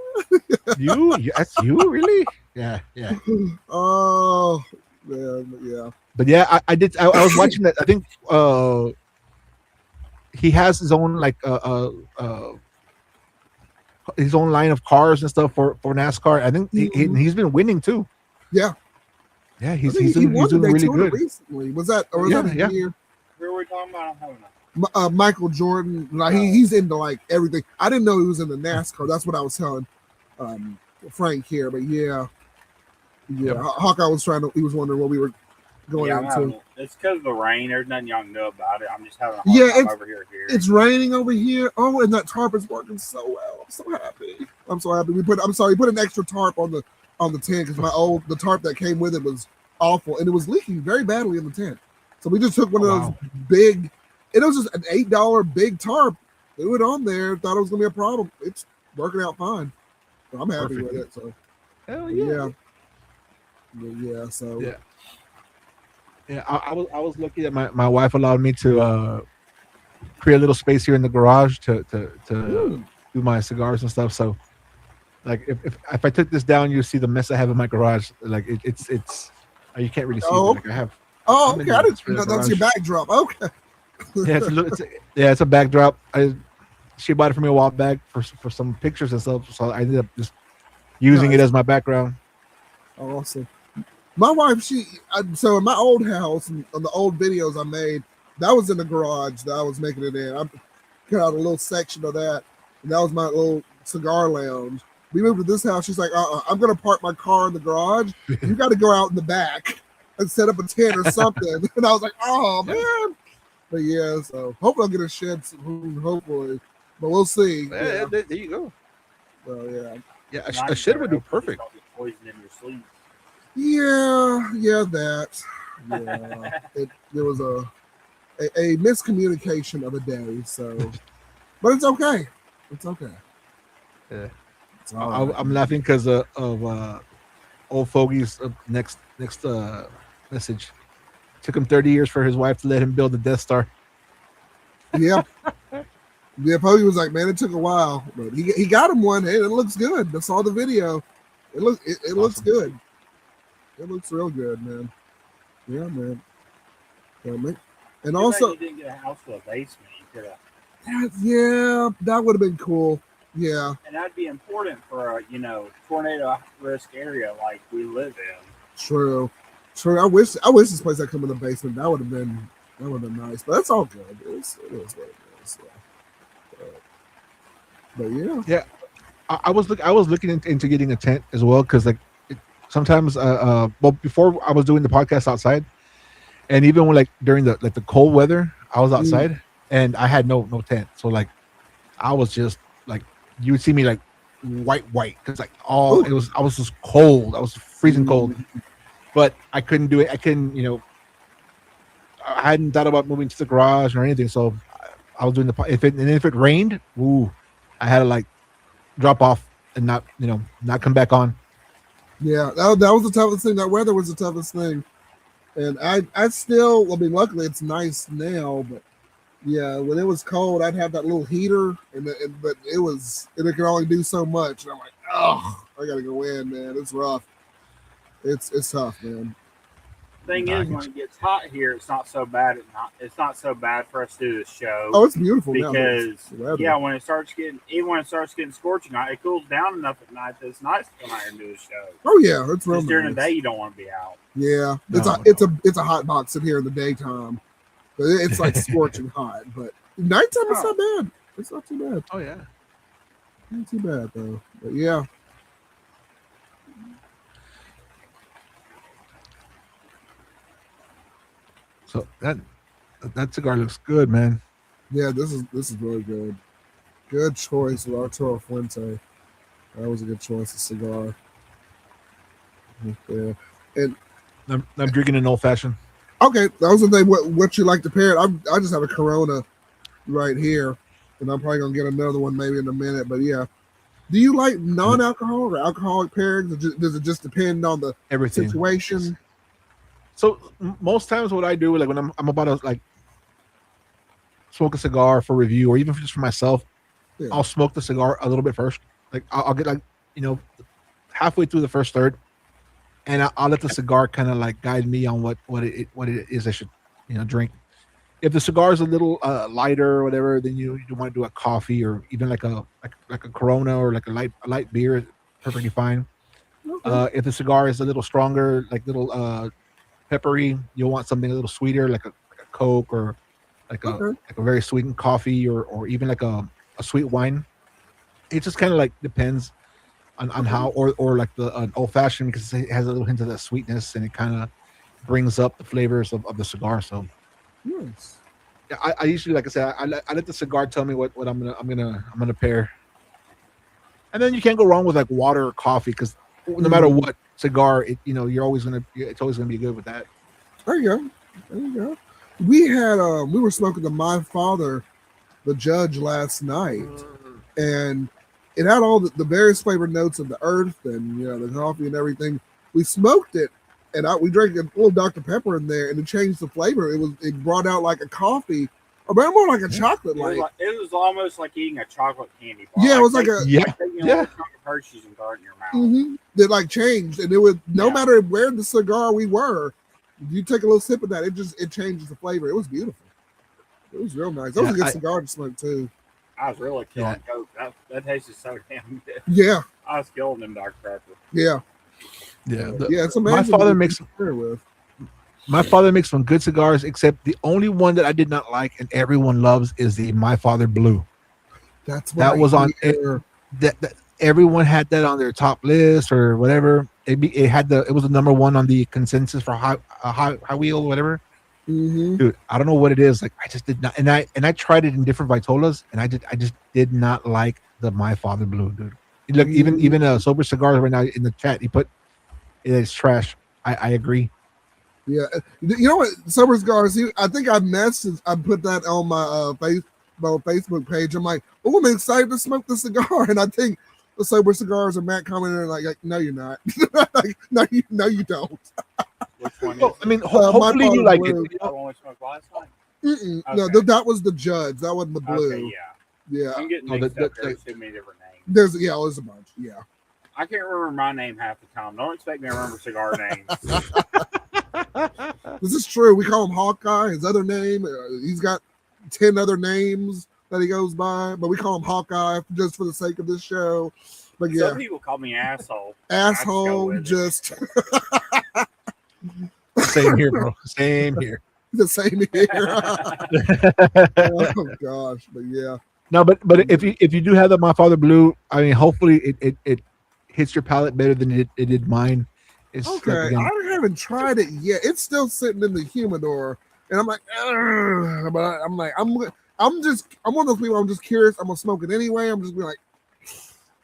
That's you, really? Yeah. Oh, man, yeah. But yeah, I did. I was watching that. I think he has his own his own line of cars and stuff for NASCAR. I think he's been winning too. Yeah. Yeah, he's doing really good. Recently. Was that a year? Who were we talking about? Michael Jordan. Like, he's into like everything. I didn't know he was into NASCAR. That's what I was telling Frank here. But yeah. Hawkeye was he was wondering what we were going into. It's because of the rain. There's nothing y'all can do about it. I'm just having a hard time over here. It's raining over here. Oh, and that tarp is working so well. I'm so happy. We put an extra tarp on the tent because the tarp that came with it was awful and it was leaking very badly in the tent. So we just took one of those big, and it was just an $8 big tarp, threw it on there, thought it was gonna be a problem. It's working out fine. So I'm happy with it. So hell yeah. Yeah. So yeah, I was lucky that my wife allowed me to create a little space here in the garage to do my cigars and stuff. So like if I took this down, you see the mess I have in my garage. Like it's you can't really see it. Like I have. Oh, okay. I didn't know that's your backdrop. Okay. It's a backdrop. She bought it for me a while back for some pictures and stuff. So I ended up just using it as my background. Awesome. My wife, so in my old house, and on the old videos I made, that was in the garage that I was making it in. I cut out a little section of that, and that was my little cigar lounge. We moved to this house. She's like, I'm going to park my car in the garage. You got to go out in the back and set up a tent or something. And I was like, oh, man. But yeah, so hopefully I'll get a shed soon, hopefully. But we'll see. Yeah. There you go. So, yeah. Yeah, a shed would be perfect. Poison in your sleep. Yeah, that. Yeah, there was a miscommunication of a day. So, but it's okay. It's okay. Yeah, I'm laughing because of old fogey's next message. Took him 30 years for his wife to let him build the Death Star. Yeah. Yeah, Fogey was like, man, it took a while, but he got him one, and it looks good. I saw the video. It looks good. It looks real good, man. Yeah, man. And also, you didn't get a house with a basement. You could have. Yeah, that would have been cool. Yeah, and that'd be important for a tornado risk area like we live in. True. I wish this place had come in the basement. That would have been nice. But that's all good. It is what it is. But yeah. I was looking into getting a tent as well because sometimes before I was doing the podcast outside, and even when during the cold weather, I was outside and I had no tent. So I was just you would see me white because I was just cold. I was freezing cold, but I couldn't do it. I couldn't I hadn't thought about moving to the garage or anything. So I was doing if it rained, I had to drop off and not come back on. Yeah, that was the toughest thing. That weather was the toughest thing. And I still, luckily it's nice now, but yeah, when it was cold, I'd have that little heater, but it could only do so much. And I'm like, oh, I gotta go in, man. It's rough. It's tough, man. Thing is, when it gets hot here, it's not so bad. It's not so bad for us to do this show. Oh, it's beautiful because when it starts getting scorching hot, it cools down enough at night that it's nice to come out here and do the show. Oh yeah, it's real nice. During the day, you don't want to be out. Yeah, it's a hot box in here in the daytime, but it's scorching hot. But nighttime, it's not bad. It's not too bad. Oh yeah, not too bad though. But yeah. So that cigar looks good, man. Yeah, this is really good. Good choice with Arturo Fuente. That was a good choice of cigar. Yeah. And I'm drinking an old fashioned. Okay, that was the thing. What you like to pair it? I just have a Corona right here, and I'm probably gonna get another one maybe in a minute. But yeah, Do you like non-alcoholic or alcoholic pairings? Does it just depend on the situation? So most times, what I do, like when I'm about to like smoke a cigar for review, or even just for myself, I'll smoke the cigar a little bit first. Like I'll get like halfway through the first third, and I'll let the cigar kind of like guide me on what it is I should drink. If the cigar is a little lighter or whatever, then you want to do a coffee or even like a Corona or like a light beer, perfectly fine. Okay. If the cigar is a little stronger, like little peppery, you'll want something a little sweeter, like a Coke or like a very sweetened coffee or even like a sweet wine. It just kind of like depends on how or like an old fashioned, because it has a little hint of that sweetness and it kind of brings up the flavors of the cigar. So. Yes. Yeah, I usually, like I said, I let the cigar tell me what I'm gonna pair, and then you can't go wrong with like water or coffee, because no matter what cigar, it's always gonna be good with that. There you go. We had we were smoking the My Father, the Judge, last night, and it had all the various flavored notes of the earth and the coffee and everything. We smoked it. And we drank a little Dr. Pepper in there, and it changed the flavor. It brought out like a coffee, or more like a chocolate. It was almost like eating a chocolate candy bar. Yeah, it was like a Hershey's and throw it in your mouth. Mm-hmm. It like changed, and it was no matter where the cigar we were, you take a little sip of that, it changes the flavor. It was beautiful. It was real nice. That was a good cigar to smoke too. I was really killing Coke. That tasted so damn good. Yeah, I was killing them Dr. Pepper. Yeah. It's amazing. My father makes some good cigars, except the only one that I did not like and everyone loves is the My Father Blue. That was on that everyone had that on their top list or whatever. It was the number one on the consensus for high wheel or whatever. Mm-hmm. Dude, I don't know what it is. Like I just did not, and I tried it in different Vitolas, and I just did not like the My Father Blue, dude. Look, even Sober Cigars right now in the chat, he put. It's trash. I agree. Yeah, you know what? Sober Cigars. I think I put that on my Facebook page. I'm like, I'm excited to smoke the cigar, and I think the Sober Cigars and Matt commented like, no, you're not. Like, no, you don't. Which one? I mean, hopefully you like it. Okay. No, that was the Judge. That wasn't the Blue. Okay, yeah. I'm getting mixed up. There's too many different names. There's a bunch. Yeah. I can't remember my name half the time. Don't expect me to remember cigar names. This is true. We call him Hawkeye. His other name, he's got 10 other names that he goes by, but we call him Hawkeye just for the sake of this show. But yeah, some people call me asshole. Asshole, just same here, bro. Same here. The same here. Oh gosh, but yeah. No, but if you do have the My Father Blue, I mean, hopefully it hits your palate better than it did mine. It's okay. I haven't tried it yet. It's still sitting in the humidor, and I'm like, but I'm one of those people. I'm just curious. I'm gonna smoke it anyway. I'm just be like,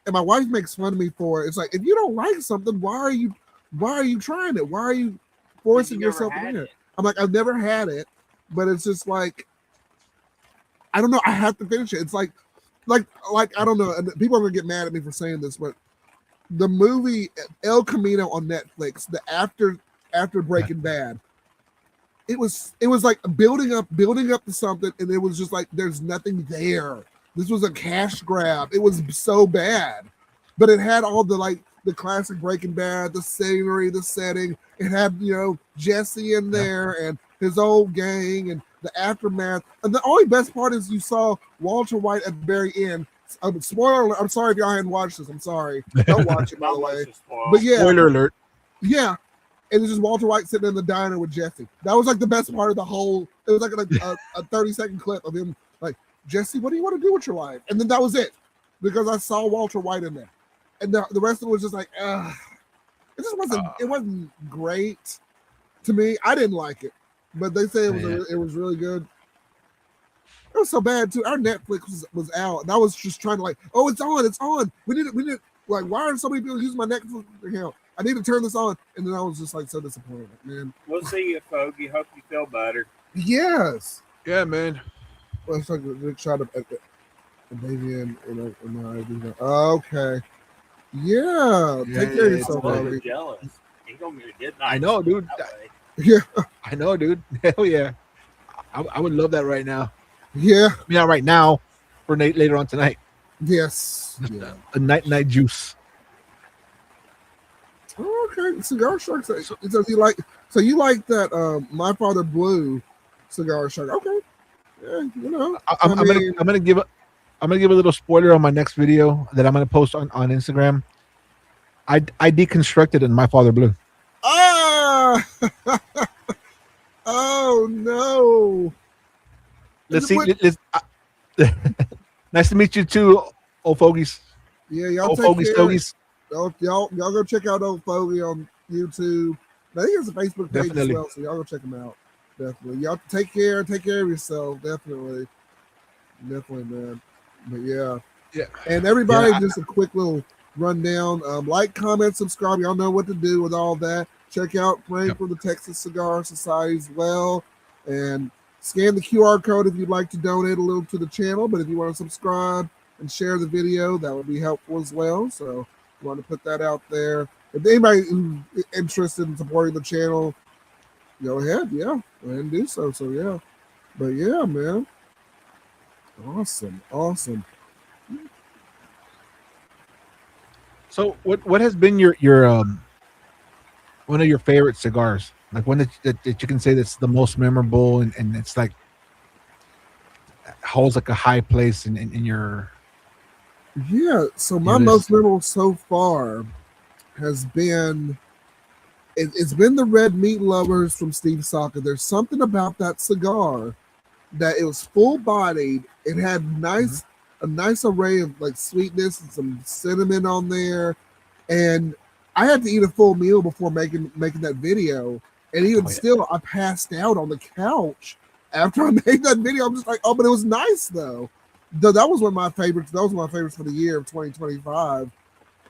and my wife makes fun of me for it. It's like, if you don't like something, why are you trying it? Why are you forcing yourself in it? I'm like, I've never had it, but it's just like, I don't know. I have to finish it. It's like I don't know. And people are gonna get mad at me for saying this, but the movie El Camino on Netflix, the after Breaking Bad, it was like building up to something, and it was just like there's nothing there. This was a cash grab. It was so bad, but it had all the classic Breaking Bad, the scenery, the setting. It had Jesse in there and his old gang and the aftermath. And the only best part is you saw Walter White at the very end. Spoiler alert. I'm sorry if y'all hadn't watched this. I'm sorry. Don't watch it, by the way. But yeah. Spoiler alert. Yeah. And it's just Walter White sitting in the diner with Jesse. That was like the best part of the whole. It was like a 30-second clip of him like, Jesse, what do you want to do with your life? And then that was it. Because I saw Walter White in there. And the rest of it was just like, it just wasn't. It wasn't great to me. I didn't like it, but they say it was really good. It was so bad too. Our Netflix was out, and I was just trying to it's on. We need like, why are so many people using my Netflix account? I need to turn this on, and then I was just like so disappointed, man. We'll see you, Foggy. Hope you feel better. Yes. Yeah, man. Let's take a good shot of Okay. Yeah. Take care of yourself, buddy. Jealous. He's gonna be a good night. I know, dude. Yeah. I know, dude. Hell yeah. I would love that right now. Yeah. I mean, not right now, for later on tonight. Yes. Yeah. A night juice. Okay, Cigar Shark. So you like that My Father Blue Cigar Shark? Okay, yeah, I'm gonna give a little spoiler on my next video that I'm gonna post on Instagram. I deconstructed in My Father Blue. Ah, oh no. Let's see. Nice to meet you too, old fogies. Yeah, y'all old take fogies, care. Stogies. Y'all go check out Old Fogey on YouTube. I think it's a Facebook page as well, so y'all go check them out. Definitely. Y'all take care of yourself. Definitely, man. But yeah. And everybody, just a quick little rundown. Like, comment, subscribe. Y'all know what to do with all that. Check out Frank from the Texas Cigar Society as well, and scan the QR code if you'd like to donate a little to the channel. But if you want to subscribe and share the video, that would be helpful as well. So want to put that out there. If anybody is interested in supporting the channel, go ahead. Yeah, go ahead and do so. So yeah, but yeah, man, awesome. So what has been your one of your favorite cigars? Like one that you can say that's the most memorable and it's like holds like a high place in your. Yeah, so my most memorable so far has been it's been the Red Meat Lovers from Steve Saka. There's something about that cigar that it was full bodied. It had a nice array of like sweetness and some cinnamon on there. And I had to eat a full meal before making that video. And even still, I passed out on the couch after I made that video. I'm just like, oh, but it was nice though. That was one of my favorites. That was my favorites for the year of 2025.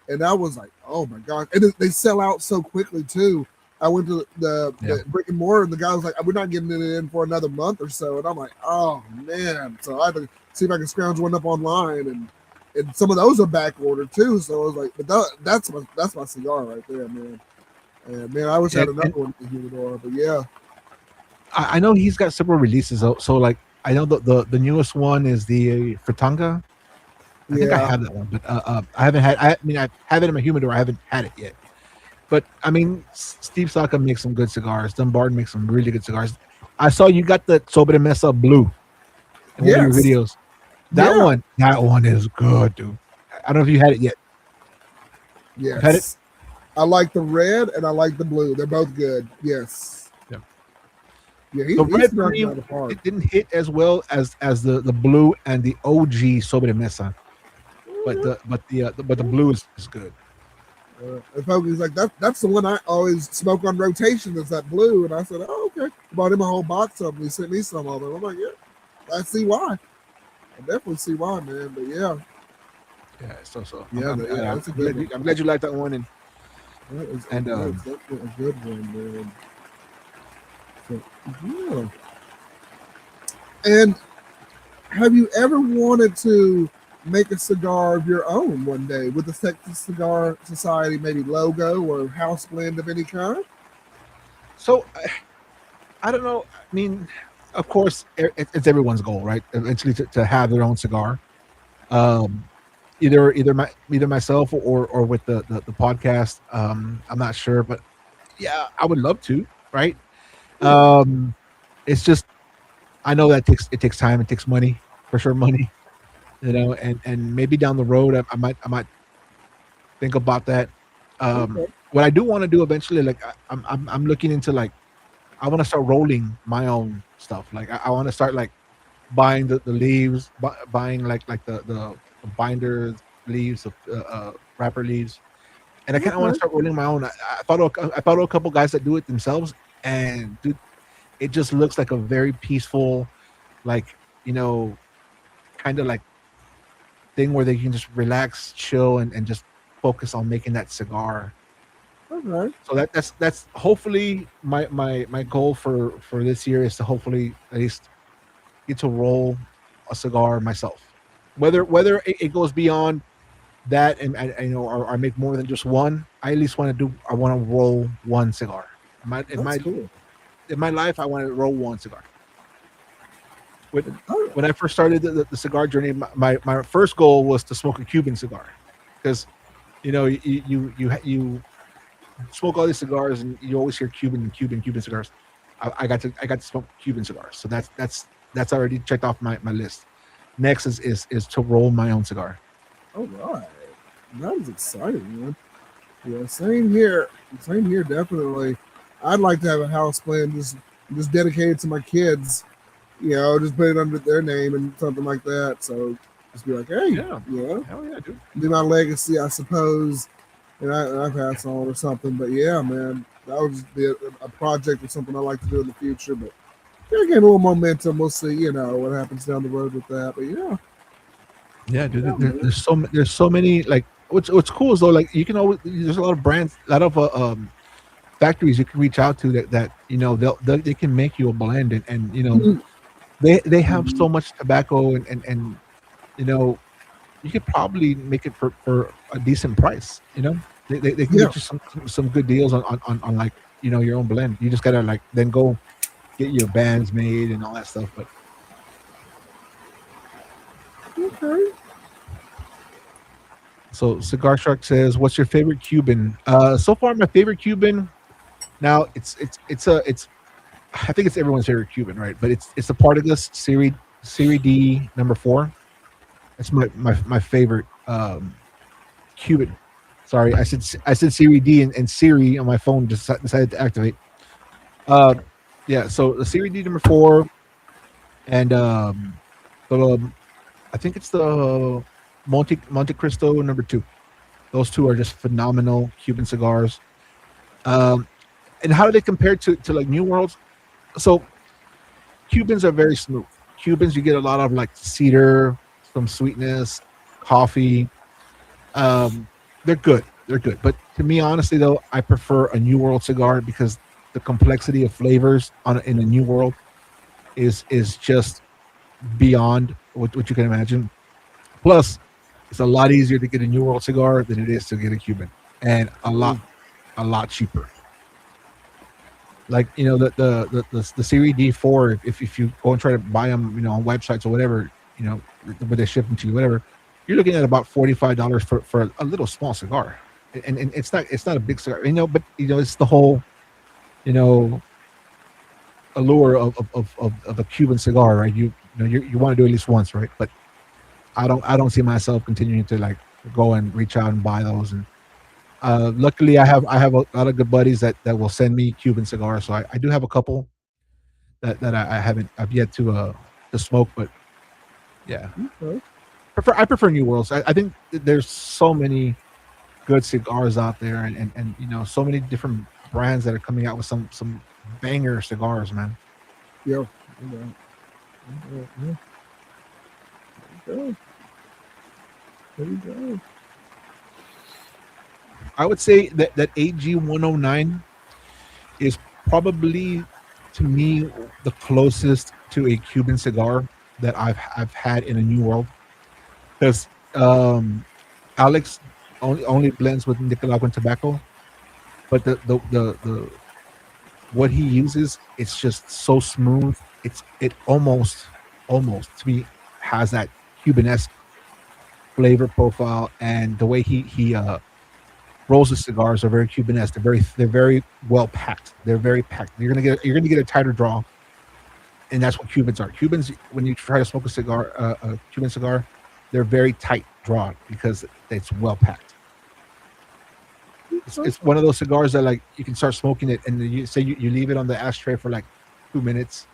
And I was like, oh my God. And they sell out so quickly too. I went to the brick and mortar and the guy was like, we're not getting it in for another month or so. And I'm like, oh man. So I had to see if I can scrounge one up online, and some of those are back ordered too. So I was like, but that's my cigar right there, man. And man, I wish I had another one in the humidor, but yeah. I know he's got several releases. So like, I know the newest one is the Fritanga. I think I have that one, but I haven't had. I have it in my humidor. I haven't had it yet. But I mean, Steve Saka makes some good cigars. Dunbarton makes some really good cigars. I saw you got the Sobremesa Blue in one of your videos. That one is good, dude. I don't know if you had it yet. Yes. Had it? I like the red and I like the blue. They're both good. Yes. Yeah, the red cream, it didn't hit as well as the blue and the OG Sobremesa, but the blue is good. And folks was like, that's the one I always smoke on rotation. Is that blue? And I said, oh okay. Bought him a whole box of them. He sent me some of them. I'm like, yeah, I see why. I definitely see why, man. But yeah. Yeah, I'm glad you like that one, and it's a good one, man. So, yeah. And have you ever wanted to make a cigar of your own one day with the Texas Cigar Society, maybe logo or house blend of any kind? So, I don't know. I mean, of course, it's everyone's goal, right? Eventually, to have their own cigar. Either myself or with the podcast. I'm not sure, but yeah, I would love to, right? It's just, I know that it takes time, it takes money, for sure, money, and maybe down the road I might think about that. What I do want to do eventually, like I'm looking into, like, I want to start rolling my own stuff. Like I want to start like buying the leaves, buying like the binder leaves, wrapper leaves, and I kind of want to start rolling my own. I follow a couple guys that do it themselves, and dude, it just looks like a very peaceful, like, kind of like thing where they can just relax, chill, and just focus on making that cigar. Okay. So that's hopefully my goal for this year is to hopefully at least get to roll a cigar myself. Whether it goes beyond that, and or I make more than just one. I at least want to do. I want to roll one cigar. That's cool. In my life, I want to roll one cigar. When I first started the cigar journey, my first goal was to smoke a Cuban cigar, because you smoke all these cigars and you always hear Cuban cigars. I got to smoke Cuban cigars, so that's already checked off my list. Next is to roll my own cigar. All right, that was exciting, man. Yeah, same here. Same here, definitely. I'd like to have a house plan just dedicated to my kids. Just put it under their name and something like that. So just be like, hey, hell yeah, dude. Be my legacy, I suppose, and I pass on or something. But yeah, man, that would just be a project or something I like to do in the future. But gain a little momentum. We'll see, what happens down the road with that. But yeah, dude. There's so many, like what's cool is though, like you can always, there's a lot of brands, a lot of factories you can reach out to that they can make you a blend, and they have so much tobacco, and you could probably make it for a decent price. They can get you some good deals on like your own blend. You just gotta like then go get your bands made and all that stuff. But okay. So Cigar Shark says, "What's your favorite Cuban?" So far, my favorite Cuban. Now it's I think it's everyone's favorite Cuban, right? But it's a part of this Serie D number 4. It's my favorite Cuban. Sorry, I said Serie D and Siri on my phone just decided to activate. Yeah, so the Serie D number 4, and I think it's the Monte Cristo number 2. Those two are just phenomenal Cuban cigars. And how do they compare to like New Worlds? So Cubans are very smooth. Cubans, you get a lot of like cedar, some sweetness, coffee. They're good. But to me, honestly, though, I prefer a New World cigar because the complexity of flavors in a New World is just beyond what you can imagine. Plus, it's a lot easier to get a New World cigar than it is to get a Cuban, and a lot cheaper. Like the Serie D4, if you go and try to buy them, on websites or whatever, where they ship them to you, whatever, you're looking at about $45 for a little small cigar, and it's not a big cigar, but it's the whole, allure of a Cuban cigar, right? You want to do at least once, right? But I don't see myself continuing to like go and reach out and buy those. And luckily, I have a lot of good buddies that will send me Cuban cigars. So I do have a couple that I've yet to smoke, but yeah, okay. I prefer New Worlds. I think there's so many good cigars out there, and so many different brands that are coming out with some banger cigars, man. Yeah. There you go. I would say that AG 109 is probably, to me, the closest to a Cuban cigar that I've had in a New World, because Alex only blends with Nicaraguan tobacco, but the what he uses, it's just so smooth. It almost to me has that Cubanesque flavor profile, and the way he rolls the cigars are very Cubanesque. They're very well packed. They're very packed. You're gonna get a tighter draw, and that's what Cubans are. Cubans, when you try to smoke a Cuban cigar, they're very tight drawn because it's well packed. It's one of those cigars that like you can start smoking it, and you say you leave it on the ashtray for like 2 minutes.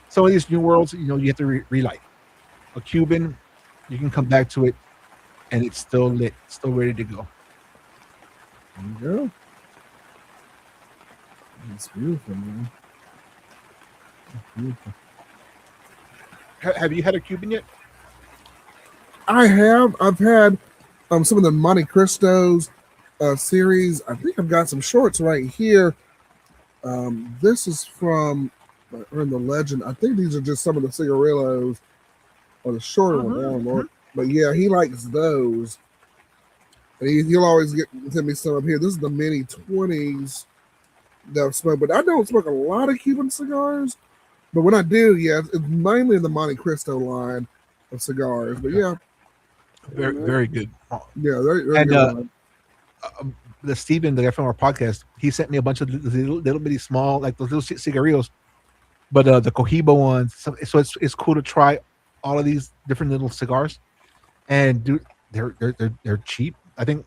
Some of these New Worlds, you have to relight. A Cuban, you can come back to it, and it's still lit, still ready to go. There you go. It's beautiful, man. It's beautiful. Have you had a Cuban yet? I have. I've had some of the Monte Cristos series. I think I've got some shorts right here. This is from or in the Legend. I think these are just some of the cigarillos or the shorter one. But yeah, he likes those. And he'll always send me some up here. This is the mini 20s that I've smoked, but I don't smoke a lot of Cuban cigars. But when I do, yeah, it's mainly in the Monte Cristo line of cigars. But yeah, very good. Yeah, they're and good. The Steven, the guy from our podcast, he sent me a bunch of little bitty small, like those little cigarillos, but the Cohiba ones. So it's cool to try all of these different little cigars, and dude, they're cheap. I think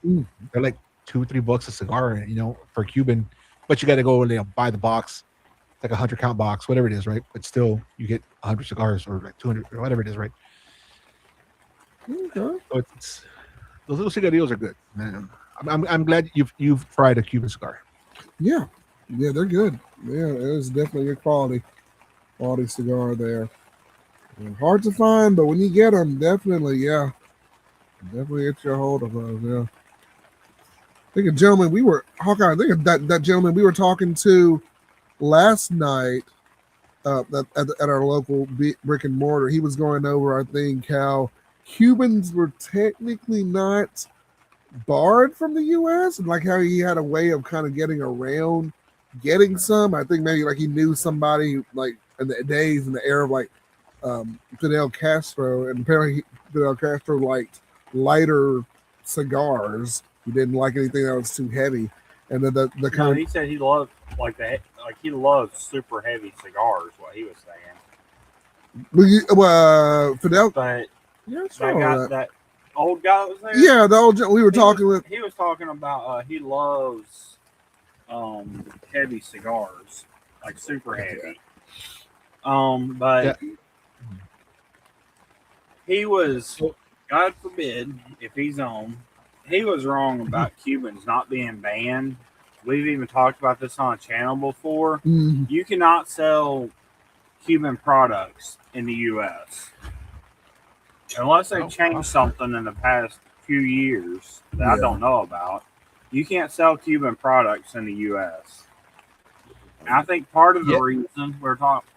they're like $2-3 a cigar, for Cuban. But you got to go buy the box, like 100 count box, whatever it is, right? But still, you get 100 cigars or like 200 or whatever it is, right? Okay. So it's those little cigarillos are good, man. I'm glad you've tried a Cuban cigar. Yeah, they're good. Yeah, it is definitely a quality cigar there. Hard to find, but when you get them, definitely get your hold of those. Yeah. I think a gentleman Hawkeye. I think that gentleman we were talking to last night at our local brick and mortar. He was going over, I think, how Cubans were technically not barred from the U.S. and like how he had a way of kind of getting around getting some. I think maybe like he knew somebody like in the days in the era of like Fidel Castro, and apparently Fidel Castro liked lighter cigars. He didn't like anything that was too heavy. And then the kind he said he loved he loves super heavy cigars. What he was saying. Fidel. But that old guy that was there. Yeah, the old we were talking with. He was talking about he loves heavy cigars, like super heavy. But he was, God forbid, if he's on, he was wrong about Cubans not being banned. We've even talked about this on a channel before. Mm-hmm. You cannot sell Cuban products in the U.S. unless they've changed something in the past few years that I don't know about. You can't sell Cuban products in the U.S. And I think part of the reason we were talking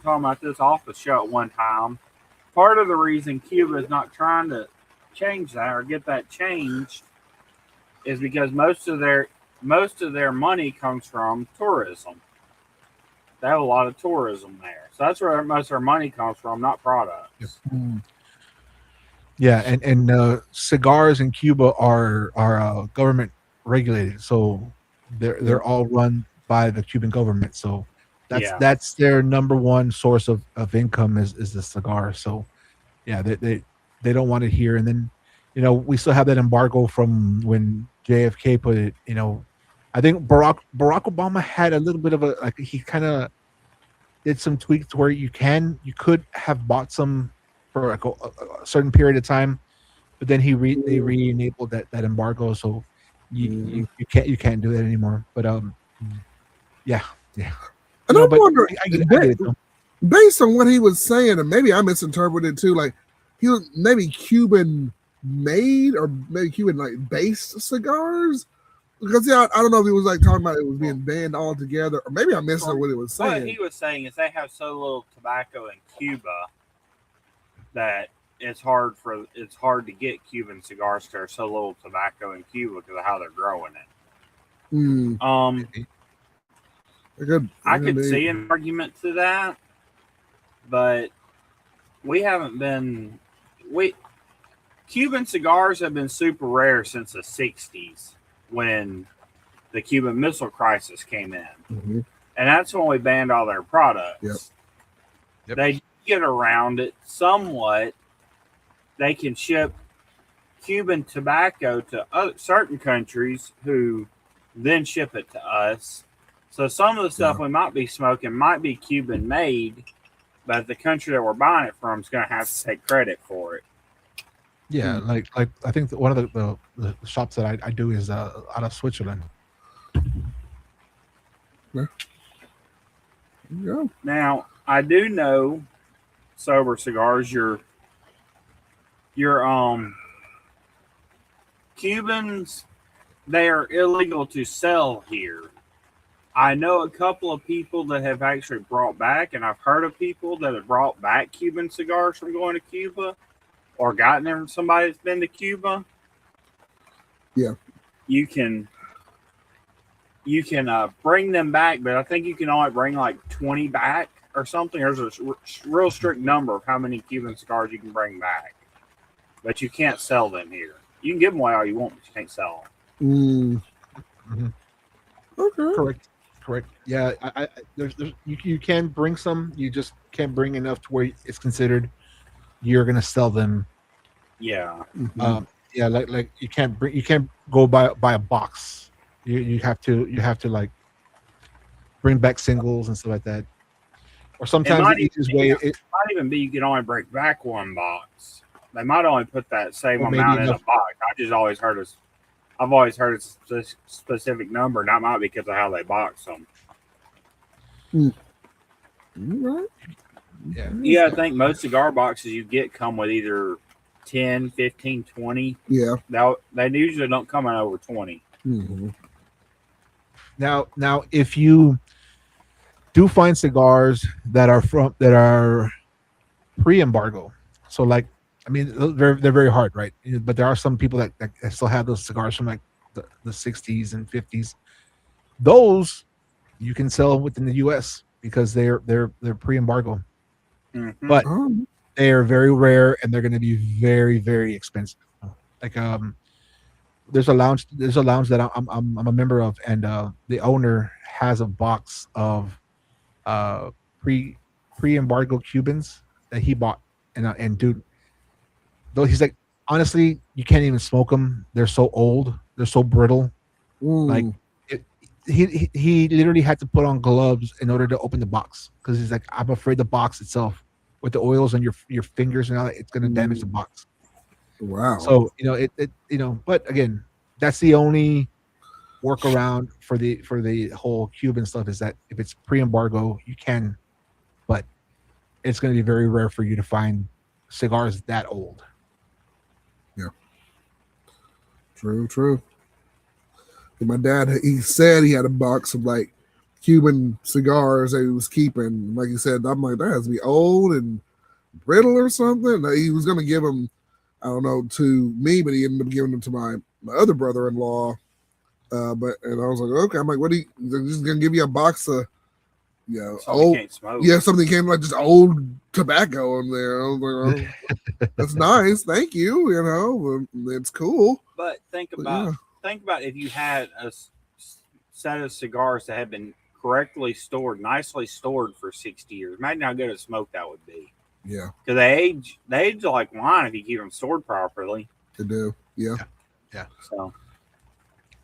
about this off the show at one time. Part of the reason Cuba is not trying to change that or get that changed is because most of their money comes from tourism. They have a lot of tourism there, so that's where most of their money comes from, not products. Yeah, and cigars in Cuba are government regulated, so they're all run by the Cuban government. So that's their number one source of income is the cigar. So yeah, they don't want it here. And then we still have that embargo from when JFK put it. I think Barack Obama had a little bit of he kind of did some tweaks where you could have bought some for like a certain period of time, but then they re-enabled that embargo, so you can't do that anymore. But yeah. And I'm wondering, based on what he was saying, and maybe I misinterpreted too, like he was maybe Cuban made or maybe Cuban like based cigars. Because I don't know if he was like talking about it was being banned altogether, or maybe I missed what he was saying. What he was saying is they have so little tobacco in Cuba that it's hard to get Cuban cigars because there's so little tobacco in Cuba because of how they're growing it. I could see an argument to that, but Cuban cigars have been super rare since the 60s. When the Cuban Missile Crisis came in. Mm-hmm. And that's when we banned all their products. Yep. They get around it somewhat. They can ship Cuban tobacco to certain countries who then ship it to us. So some of the stuff we might be smoking might be Cuban made, but the country that we're buying it from is going to have to take credit for it. Yeah, like I think that one of the shops that I do is out of Switzerland. Yeah. Now I do know sober cigars. Your Cubans, they are illegal to sell here. I know a couple of people that have actually brought back, and I've heard of people that have brought back Cuban cigars from going to Cuba. or gotten there from somebody that's been to Cuba, yeah, you can bring them back, but I think you can only bring like 20 back or something. There's a real strict number of how many Cuban cigars you can bring back, but you can't sell them here. You can give them away all you want, but you can't sell them. Mm-hmm. Okay. Correct. Yeah, there's you can bring some. You just can't bring enough to where it's considered you're gonna sell them. Yeah. Yeah, like you can't go buy a box. You have to like bring back singles and stuff like that. Or sometimes the easiest way it might even be you can only bring back one box. They might only put that same amount in a box. I've always heard a specific number, and that might be because of how they box them. Right. Yeah, I think most cigar boxes you get come with either 10, 15, 20. Yeah. They usually don't come in over 20. Mm-hmm. Now, if you do find cigars that are pre-embargo, so like, I mean, they're very hard, right? But there are some people that still have those cigars from like the 60s and 50s. Those you can sell within the U.S. because they're pre-embargo, but they are very rare and they're going to be very, very expensive. Like there's a lounge that I'm a member of, and the owner has a box of pre-embargo Cubans that he bought, and dude, though he's like, honestly, you can't even smoke them. They're so old, they're so brittle. Like he literally had to put on gloves in order to open the box because he's like, I'm afraid the box itself with the oils on your fingers and all that, it's going to damage the box. Wow. So but again, that's the only workaround for the whole Cuban stuff is that if it's pre-embargo, you can, but it's going to be very rare for you to find cigars that old. Yeah. True. And my dad, he said he had a box of like Cuban cigars that he was keeping. Like he said, I'm like, that has to be old and brittle or something. He was going to give them, I don't know, to me, but he ended up giving them to my other brother-in-law. And I was like, okay. I'm like, what are you just going to give you a box of, old, something came like just old tobacco in there. I was like, oh, that's nice. Thank you. It's cool. But think about if you had a set of cigars that had been correctly stored, nicely stored for 60 years. Imagine how good a smoke that would be. Yeah. Because they age like wine if you keep them stored properly. They do. Yeah. So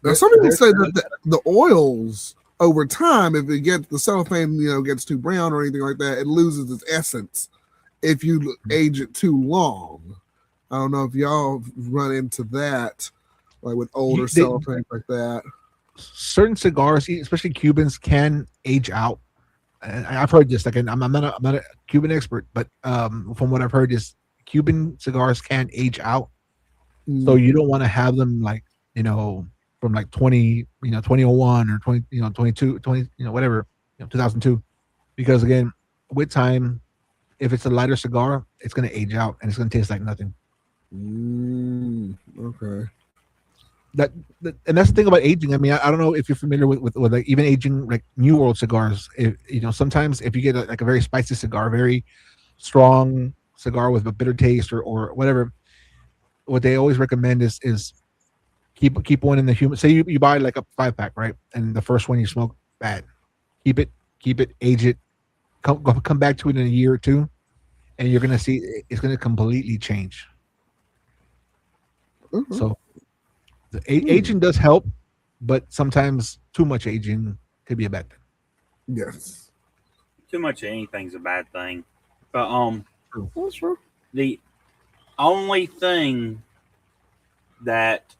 now some people say that the oils over time, if it gets the cellophane, gets too brown or anything like that, it loses its essence if you age it too long. I don't know if y'all run into that, like with older cellophane like that. Certain cigars, especially Cubans, can age out. And I've heard this. Like, I'm not a Cuban expert, but from what I've heard, is Cuban cigars can age out. So you don't want to have them like from like 2001 or 22, whatever, 2002, because again, with time, if it's a lighter cigar, it's going to age out and it's going to taste like nothing. Okay. And that's the thing about aging. I mean, I don't know if you're familiar with like even aging like New World cigars. Sometimes if you get like a very spicy cigar, very strong cigar with a bitter taste or whatever, what they always recommend is keep one in the humid. Say you buy like a 5-pack, right? And the first one you smoke bad. Keep it, age it, come back to it in a year or two, and you're gonna see it's gonna completely change. So the aging does help, but sometimes too much aging could be a bad thing. Yes. Too much of anything's a bad thing. But that's true. The only thing that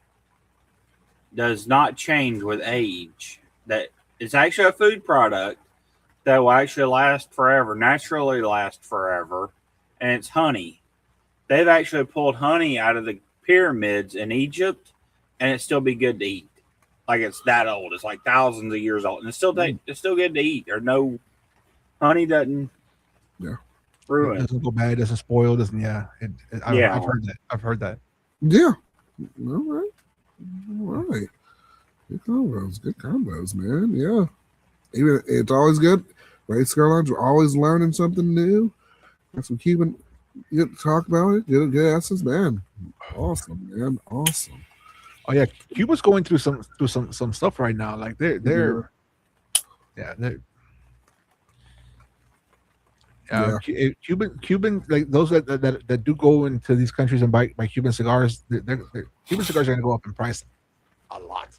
does not change with age, that is actually a food product that will actually last forever, naturally last forever, and it's honey. They've actually pulled honey out of the pyramids in Egypt, and it still be good to eat. Like it's that old. It's like thousands of years old, and it's still good to eat. There's no honey doesn't. Yeah. ruined. It doesn't go bad. It doesn't spoil. Doesn't I've heard that. Yeah. All right. Good combos, man. Yeah. Even it's always good. Right, Cigar Lounge, we're always learning something new. Got some Cuban. You get to talk about it. Good essence, man. Awesome, man. Awesome. Oh yeah, Cuba's going through some stuff right now. Like they're Cuban like those that do go into these countries and buy Cuban cigars. Cuban cigars are going to go up in price a lot.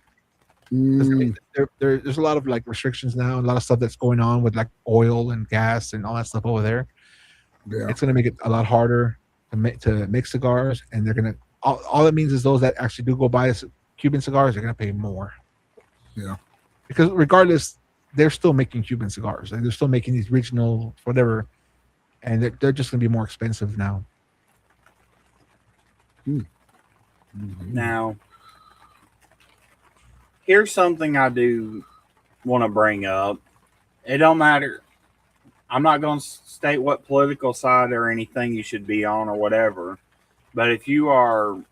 There's a lot of like restrictions now, and a lot of stuff that's going on with like oil and gas and all that stuff over there. Yeah. It's going to make it a lot harder to make cigars, and they're going to all it means is those that actually do go buy Cuban cigars are going to pay more. Yeah, because regardless, they're still making Cuban cigars, and they're still making these regional whatever, and they're just going to be more expensive now. Now, here's something I do want to bring up. It don't matter. I'm not going to state what political side or anything you should be on or whatever. But if you are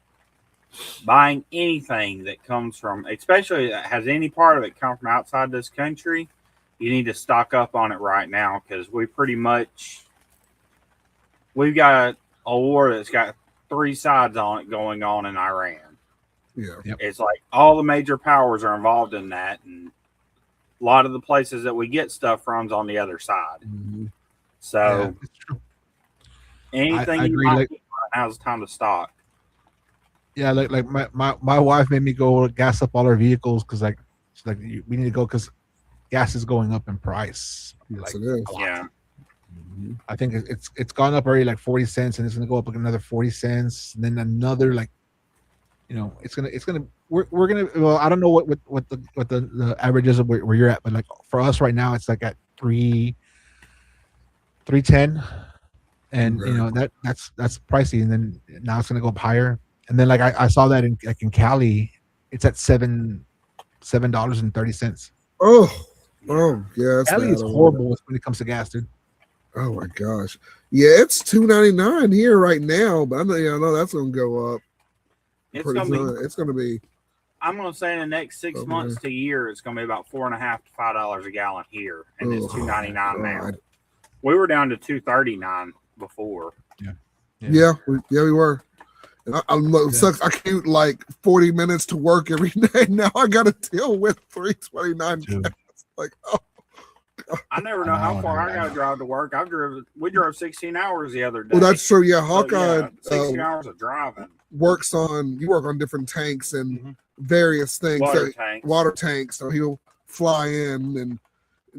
buying anything that comes from, especially that has any part of it come from outside this country, you need to stock up on it right now, because we've got a war that's got 3 sides on it going on in Iran. Yeah. Yep. It's like all the major powers are involved in that, and a lot of the places that we get stuff from is on the other side. Mm-hmm. So anything you might get right now is time to stock. Yeah, like my wife made me go gas up all our vehicles because she's like we need to go because gas is going up in price. Yes, it is. Yeah. Mm-hmm. I think it's gone up already like 40 cents, and it's gonna go up like another 40 cents, and then another like, it's gonna we're gonna, well, I don't know what the average is of where you're at, but like for us right now it's like at 310, and that's pricey, and then now it's gonna go up higher, and then like I saw that in Cali it's at $7.30. Oh yeah, Cali is horrible when it comes to gas, dude. Oh my gosh, yeah, it's $2.99 here right now, but I know that's gonna go up. It's gonna be. I'm gonna say in the next 6 months to a year, it's gonna be about $4.50 to $5 a gallon here, and it's $2.99 now. We were down to $2.39 before. Yeah, we were. And sucks. I commute like 40 minutes to work every day. Now I got to deal with $3.29. Like, oh. I never know how far I got to drive to work. We drove 16 hours the other day. Well, that's true. Yeah, Hawkeye. 16 hours of driving. You work on different tanks and various things. Water tanks. So he'll fly in and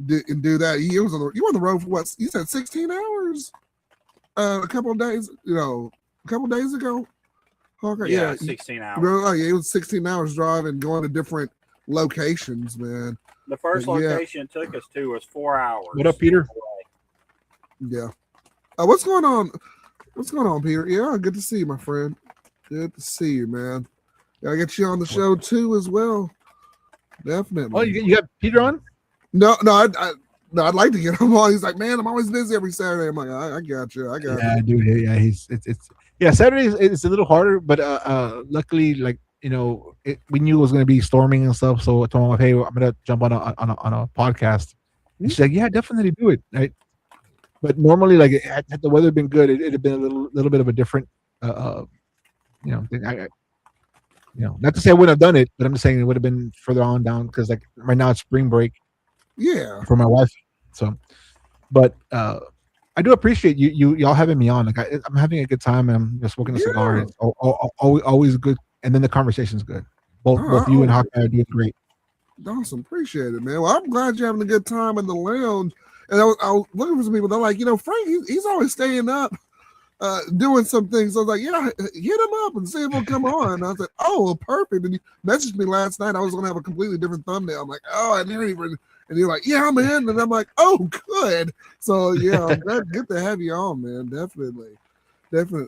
do that. You on the road for what? You said 16 hours? A couple of days ago. Hawkeye, yeah, 16 hours. It was 16 hours driving, going to different locations, man. The first location it took us to was 4 hours. What up, Peter? Yeah. What's going on? What's going on, Peter? Yeah, good to see you, my friend. Good to see you, man. Gotta get you on the show too, as well. Definitely. Oh, you got Peter on? No, I'd like to get him on. He's like, man, I'm always busy every Saturday. I'm like, I got you. Yeah, dude. Yeah, Saturdays it's a little harder, but luckily, like, we knew it was going to be storming and stuff. So I told my wife, hey, I'm going to jump on a podcast. And she's like, yeah, definitely do it. Right. But normally, like, had the weather been good, it'd have been a little bit of a different, thing. Not to say I wouldn't have done it, but I'm just saying it would have been further on down because like right now it's spring break. Yeah. For my wife. So, but I do appreciate y'all having me on. Like I'm having a good time, and I'm just smoking a cigar. It's always good, and then the conversation's good. Both you and Hawkeye are doing great. Awesome, appreciate it, man. Well, I'm glad you're having a good time in the lounge. And I was looking for some people. They're like, Frank, he's always staying up, doing some things. So I was like, yeah, hit him up and see if he'll come on. And I said, oh, well, perfect. And he messaged me last night. I was going to have a completely different thumbnail. I'm like, oh, I didn't even. And you're like, yeah, I'm in. And I'm like, oh, good. So, yeah, I'm good to have you on, man. Definitely.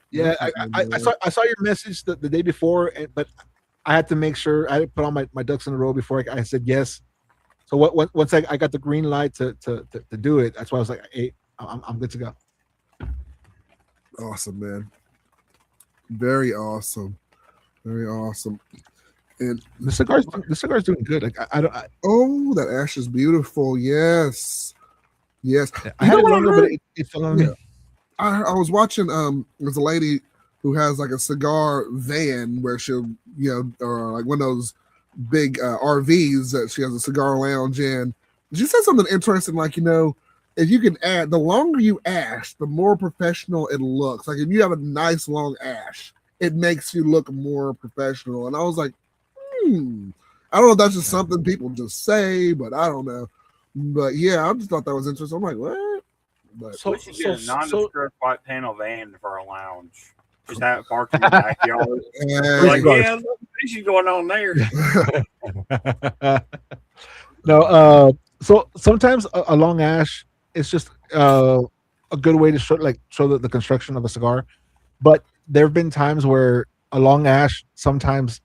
Yeah, I saw your message the day before, but I had to make sure I had to put all my ducks in a row before I said yes. So once I got the green light to do it, that's why I was like, hey, I'm good to go. Awesome, man. Very awesome. Very awesome. And the cigar's doing good. Like oh, that ash is beautiful. Yes. Yes. I had it longer, but it fell on me. I was watching there's a lady who has like a cigar van where she'll, or like one of those big RVs that she has a cigar lounge in. She said something interesting, like, if you can add, the longer you ash, the more professional it looks. Like if you have a nice long ash, it makes you look more professional. And I was like, I don't know if that's just something people just say, but I don't know. But yeah, I just thought that was interesting. I'm like, what? But we should get a nondescript white panel van for a lounge. Just have it parked in the backyard. We're like, yeah, there's fishing going on there. No, so sometimes a long ash is just a good way to show the construction of a cigar. But there have been times where a long ash sometimes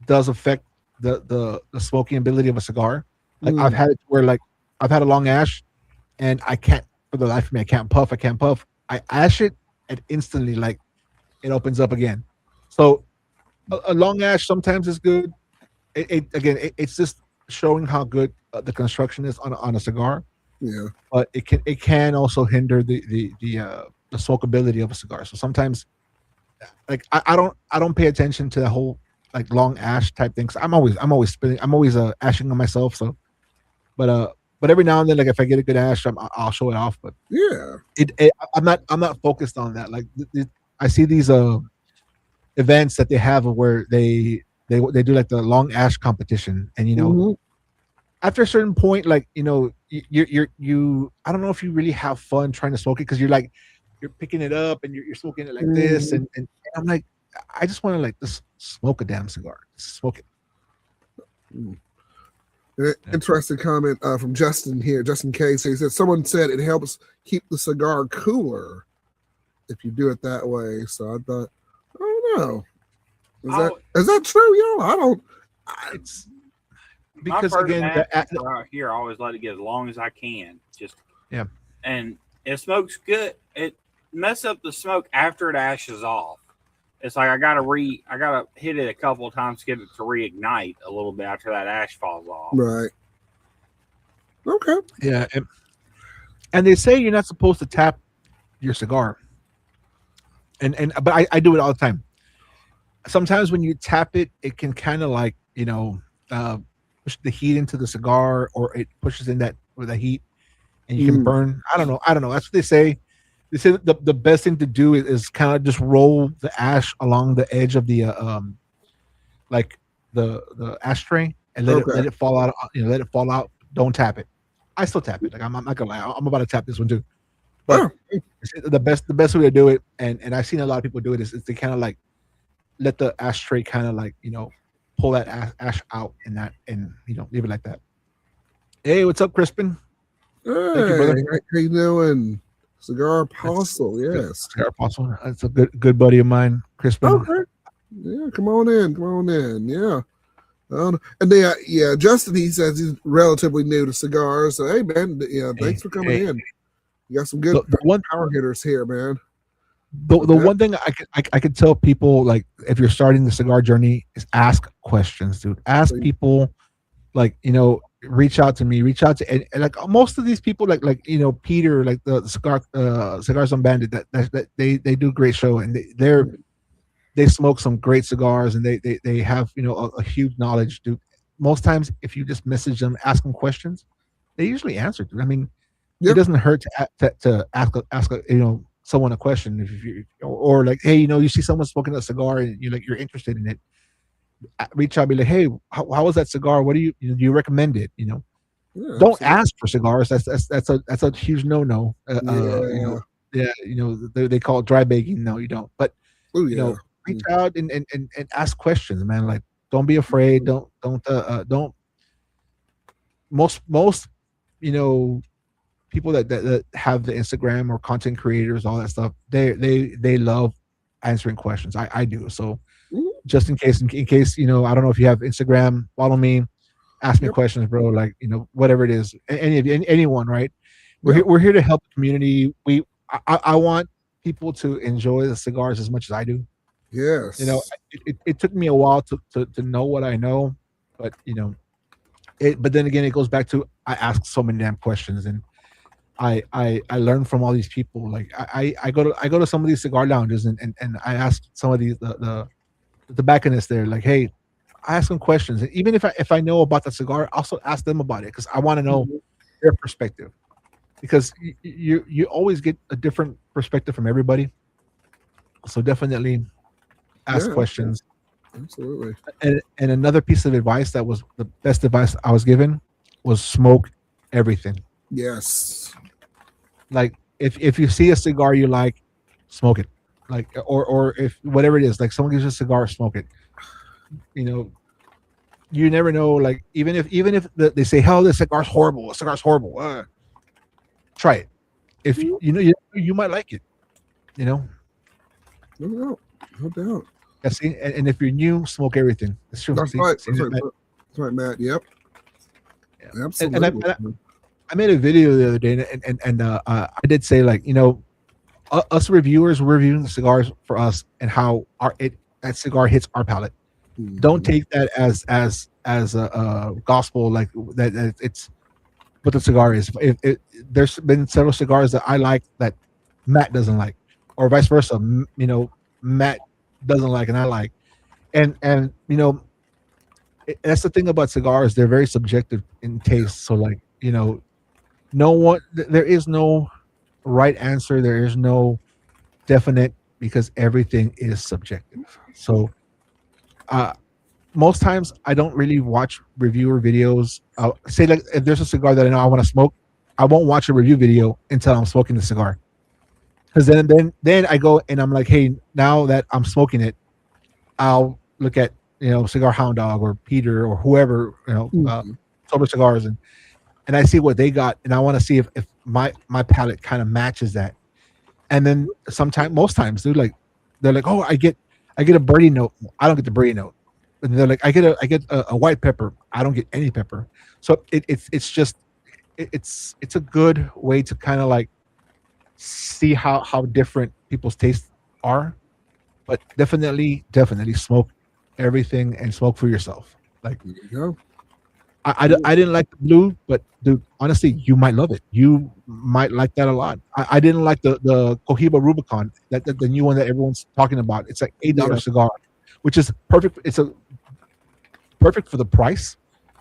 does affect the smoking ability of a cigar. Like I've had it where like I've had a long ash and I can't, for the life of me, I can't puff. I ash it and instantly like it opens up again. So a long ash sometimes is good. It's just showing how good the construction is on a cigar. Yeah, but it can also hinder the smokability of a cigar. So sometimes, like I don't pay attention to the whole like long ash type thing. 'Cause I'm always spinning. I'm always ashing on myself. So, but every now and then, like if I get a good ash, I'll show it off. But yeah, I'm not focused on that. Like I see these events that they have where they do like the long ash competition, and after a certain point, like you I don't know if you really have fun trying to smoke it because you're picking it up and you're smoking it like this, and I'm like, I just want to like just smoke a damn cigar, smoke it. Interesting comment from Justin here, Justin Case. He said someone said it helps keep the cigar cooler if you do it that way. So I thought, I don't know, is that true, y'all? I don't. It's because again, right here, I always let it get as long as I can. Just yeah, and it smokes good. It mess up the smoke after it ashes off. It's like I gotta hit it a couple of times to get it to reignite a little bit after that ash falls off. Right. Okay. Yeah, and they say you're not supposed to tap your cigar, but I do it all the time. Sometimes when you tap it, it can kind of like push the heat into the cigar, or it pushes in that with the heat, and you can burn. I don't know. That's what they say. They say that the best thing to do is kind of just roll the ash along the edge of the like the ashtray and let it fall out. Let it fall out. Don't tap it. I still tap it. Like I'm not gonna lie. I'm about to tap this one too. But the best way to do it, and I've seen a lot of people do it, is they kind of like let the ashtray kind of like pull that ash out and leave it like that. Hey, what's up, Crispin? Hey, thank you, brother. How you doing? Cigar Apostle, yes. Cigar Apostle. That's a good buddy of mine, Crispin. Okay. Yeah, come on in. Yeah. And then, Justin, he says he's relatively new to cigars. So, hey, man, thanks for coming in. You got some good power hitters here, man. The one thing I could tell people, like, if you're starting the cigar journey, is ask questions, dude. Ask people, like, reach out to me, and like most of these people, like Peter, like the Cigars Unbanded, that they do a great show, and they smoke some great cigars, and they have a huge knowledge, dude. Most times, if you just message them, ask them questions, they usually answer. I mean, it doesn't hurt to ask someone a question if you or like, hey, you see someone smoking a cigar and you're interested in it. Reach out, be like, hey, how was that cigar? What do you recommend it? Don't ask for cigars. That's a huge no. They call it dry baking. No, you don't. But reach out and ask questions, man. Like, don't be afraid. Don't. Most people that have the Instagram or content creators, all that stuff, they love answering questions. I do. So just in case, I don't know if you have Instagram, follow me, ask me questions, bro. Like, whatever it is, anyone, right? We're here to help the community. I want people to enjoy the cigars as much as I do. Yes. It took me a while to know what I know, but but then again, it goes back to I ask so many damn questions, and I learn from all these people. Like I go to some of these cigar lounges, and I ask some of these the tobacconists there, like, hey, I ask them questions, and even if I know about the cigar, I also ask them about it because I want to know their perspective. Because you always get a different perspective from everybody, so definitely ask questions. Absolutely. And another piece of advice that was the best advice I was given was smoke everything. Yes. Like if you see a cigar you like, smoke it. Like or if whatever it is, like someone gives you a cigar, smoke it. You never know. Like even if they say, "Hell, this cigar's horrible. The cigar's horrible." Try it. If you might like it. No doubt. No doubt. Yeah, see, and if you're new, smoke everything. That's true. That's right. That's right, Matt. Yep. Yeah. Absolutely. And I made a video the other day, and I did say, like, us reviewers, we're reviewing the cigars for us and how that cigar hits our palate. Mm-hmm. Don't take that as a gospel, like that it's what the cigar is. There's been several cigars that I like that Matt doesn't like, or vice versa. Matt doesn't like and I like, and that's the thing about cigars. They're very subjective in taste. So, like, there is no right answer. There is no definite, because everything is subjective. So most times I don't really watch reviewer videos. Say, like, if there's a cigar that I know I want to smoke, I won't watch a review video until I'm smoking the cigar. Because then I go and I'm like, hey, now that I'm smoking it, I'll look at Cigar Hound Dog or Peter or whoever, Sober Cigars, and I see what they got, and I want to see if my palate kind of matches that. And then most times they're like, oh, I get a birdie note. I don't get the birdie note. And they're like, I get a white pepper. I don't get any pepper. So it's just a good way to kind of like see how different people's tastes are. But definitely smoke everything and smoke for yourself. Like, there you go. I didn't like the blue, but dude, honestly, you might love it. You might like that a lot. I didn't like the Cohiba Rubicon, that the new one that everyone's talking about. It's like $8 cigar, which is perfect. It's perfect for the price,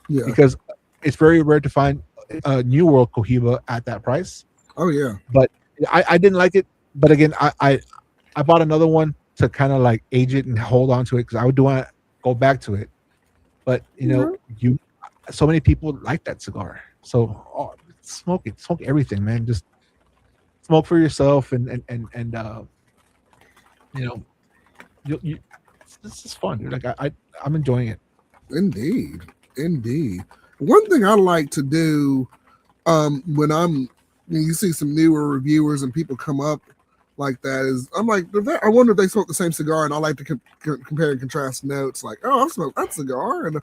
because it's very rare to find a New World Cohiba at that price. Oh yeah, but I didn't like it. But again, I bought another one to kind of like age it and hold on to it, because I would want to go back to it. But so many people like that cigar, so smoke it, smoke everything, man. Just smoke for yourself, and this is fun, dude. Like I'm enjoying it. Indeed. One thing I like to do when you see some newer reviewers and people come up like that is, I'm like, I wonder if they smoke the same cigar, and I like to compare and contrast notes. Like, oh, I've smoked that cigar, and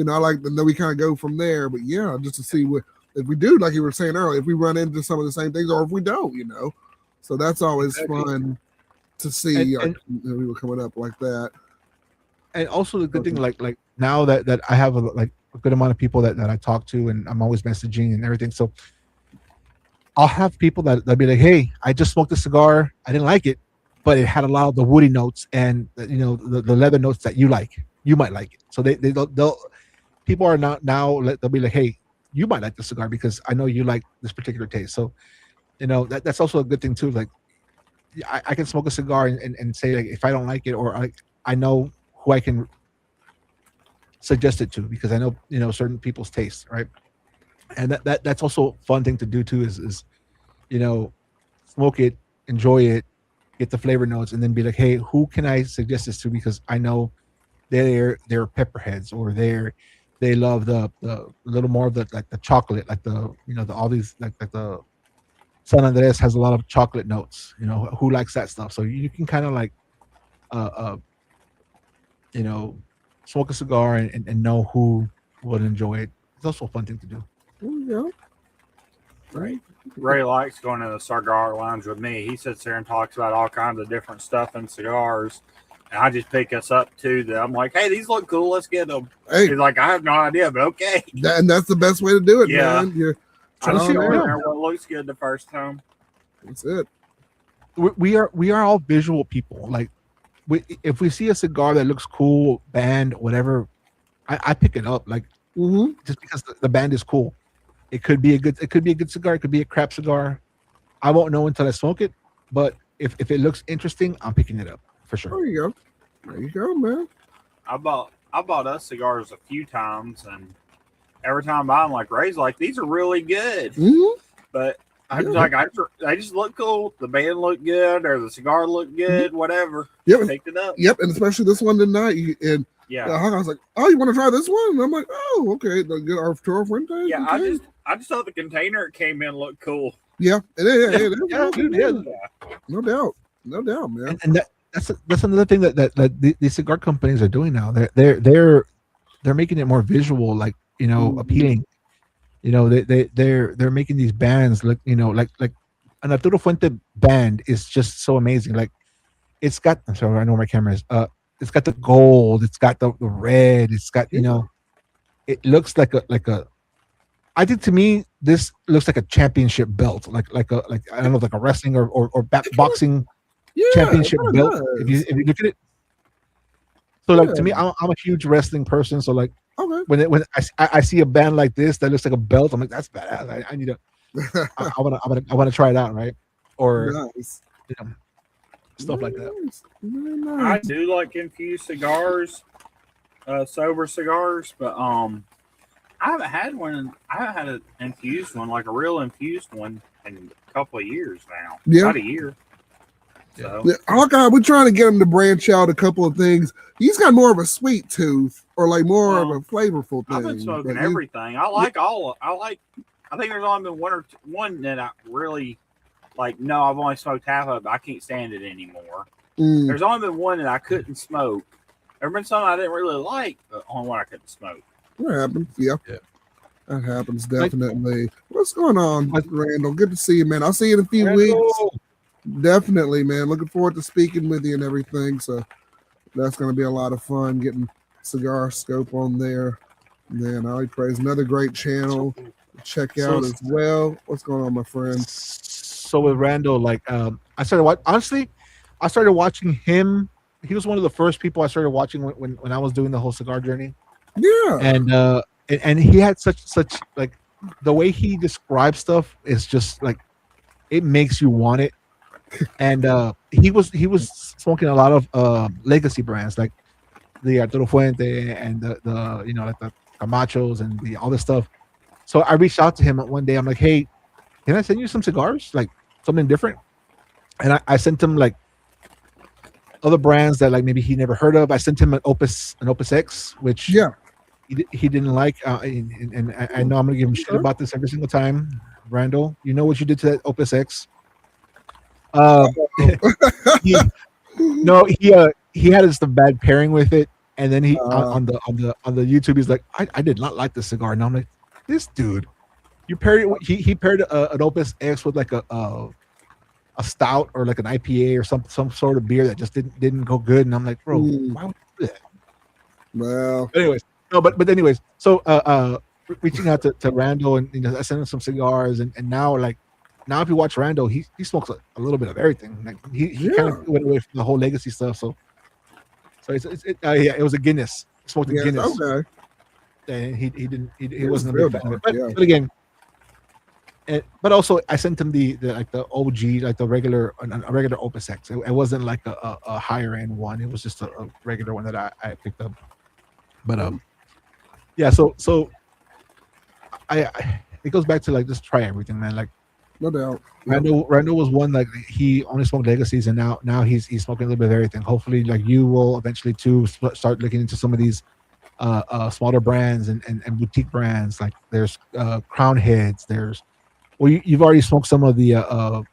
I like to know, we kind of go from there. But yeah, just to see if we do, like you were saying earlier, if we run into some of the same things, or if we don't, So that's always fun to see people coming up like that. And also the good thing, like now that I have a good amount of people that I talk to, and I'm always messaging and everything. So I'll have people that'll be like, hey, I just smoked a cigar. I didn't like it, but it had a lot of the woody notes and the leather notes that you like. You might like it. So they'll people are now they'll be like, hey, you might like the cigar because I know you like this particular taste. So that's also a good thing too. Like I can smoke a cigar and say, like, if I don't like it, or I know who I can suggest it to, because I know certain people's tastes, right? And that's also a fun thing to do too, is smoke it, enjoy it, get the flavor notes, and then be like, hey, who can I suggest this to? Because I know they're pepperheads, or they love the little more of the chocolate, like all these like the San Andres has a lot of chocolate notes. Who likes that stuff? So you can kind of like smoke a cigar and know who would enjoy it. It's also a fun thing to do. There you go. Right. Ray likes going to the cigar lounge with me. He sits there and talks about all kinds of different stuff in cigars. And I just pick us up too. That I'm like, hey, these look cool. Let's get them. Hey. He's like, I have no idea, but okay. And that's the best way to do it, man. You're I just remember what looks good the first time. That's it. We are all visual people. Like, if we see a cigar that looks cool, band, whatever, I pick it up. Like, just because the band is cool. It could be a good cigar. It could be a crap cigar. I won't know until I smoke it. But if it looks interesting, I'm picking it up for sure. There you go, man. I bought us cigars a few times, and every time I buy them, like Ray's like, these are really good. But I was like, they just look cool. The band looked good, or the cigar looked good, whatever. Yep. Picked it up. Yep, and especially this one tonight. And I was like, oh, you want to try this one? And I'm like, oh, okay. The good Arturo Fuente. Yeah, okay. I just thought the container it came in looked cool. Yeah, it is. No doubt, man. And that's another thing that these cigar companies are doing now. They're making it more visual, like, appealing. They're making these bands look, like an Arturo Fuente band is just so amazing. Like, it's got, I'm sorry, I know where my camera is. It's got the gold, it's got the red, it's got, it looks like a I think, to me, this looks like a championship belt, like I don't know, like a wrestling or boxing championship belt. If you look at it, so like, to me, I'm a huge wrestling person. So like, when I see a band like this that looks like a belt, I'm like, that's badass. I need to, I want to try it out, right? Or stuff like that. I do like infused cigars, sober cigars, but I haven't had one. I haven't had an infused one, like a real infused one, in a couple of years now. About a year. So. Hawkeye, we're trying to get him to branch out a couple of things. He's got more of a sweet tooth, or like more of a flavorful thing. I've been smoking everything. I like all. I think there's only been one that I really like. No, I've only smoked half of it. But I can't stand it anymore. There's only been one that I couldn't smoke. There's been some I didn't really like, but only one I couldn't smoke. That happens, that happens definitely. What's going on, Randall? Good to see you, man. I'll see you in a few weeks. Definitely, man. Looking forward to speaking with you and everything. So that's going to be a lot of fun getting Cigar Scope on there. Man, I praise another great channel to check out as well. What's going on, my friend? So with Randall, like, I started watching him. He was one of the first people I started watching when I was doing the whole cigar journey. Yeah, and he had such like, the way he describes stuff is just like, it makes you want it. And he was smoking a lot of legacy brands, like the Arturo Fuente and the like the Camachos and all this stuff. So I reached out to him one day. I'm like, hey, can I send you some cigars, like something different? And I sent him like other brands that like maybe he never heard of. I sent him an Opus X, which he didn't like, and I know I'm gonna give him shit about this every single time. Randall, you know what you did to that Opus X? He had just a bad pairing with it, and then he on the YouTube, he's like, I did not like the cigar. And I'm like, this dude, you paired it. He paired an Opus X with like a stout or like an IPA or some sort of beer that just didn't go good. And I'm like, bro, why would you do that? Well, anyways, no, but anyways, so reaching out to Randall, and I sent him some cigars, and now if you watch Randall, he smokes a little bit of everything. Like he kind of went away from the whole legacy stuff. So it was a Guinness. He smoked a Guinness. Okay. And he wasn't a big fan of it. But again. But also, I sent him the OG, like a regular Opus X. It wasn't like a higher end one. It was just a regular one that I picked up. But so it goes back to like, just try everything, man. Like, no doubt. Randall was one, like, he only smoked legacies, and now he's smoking a little bit of everything. Hopefully, like, you will eventually too start looking into some of these smaller brands and boutique brands. Like, there's Crown Heads. There's you've already smoked some of the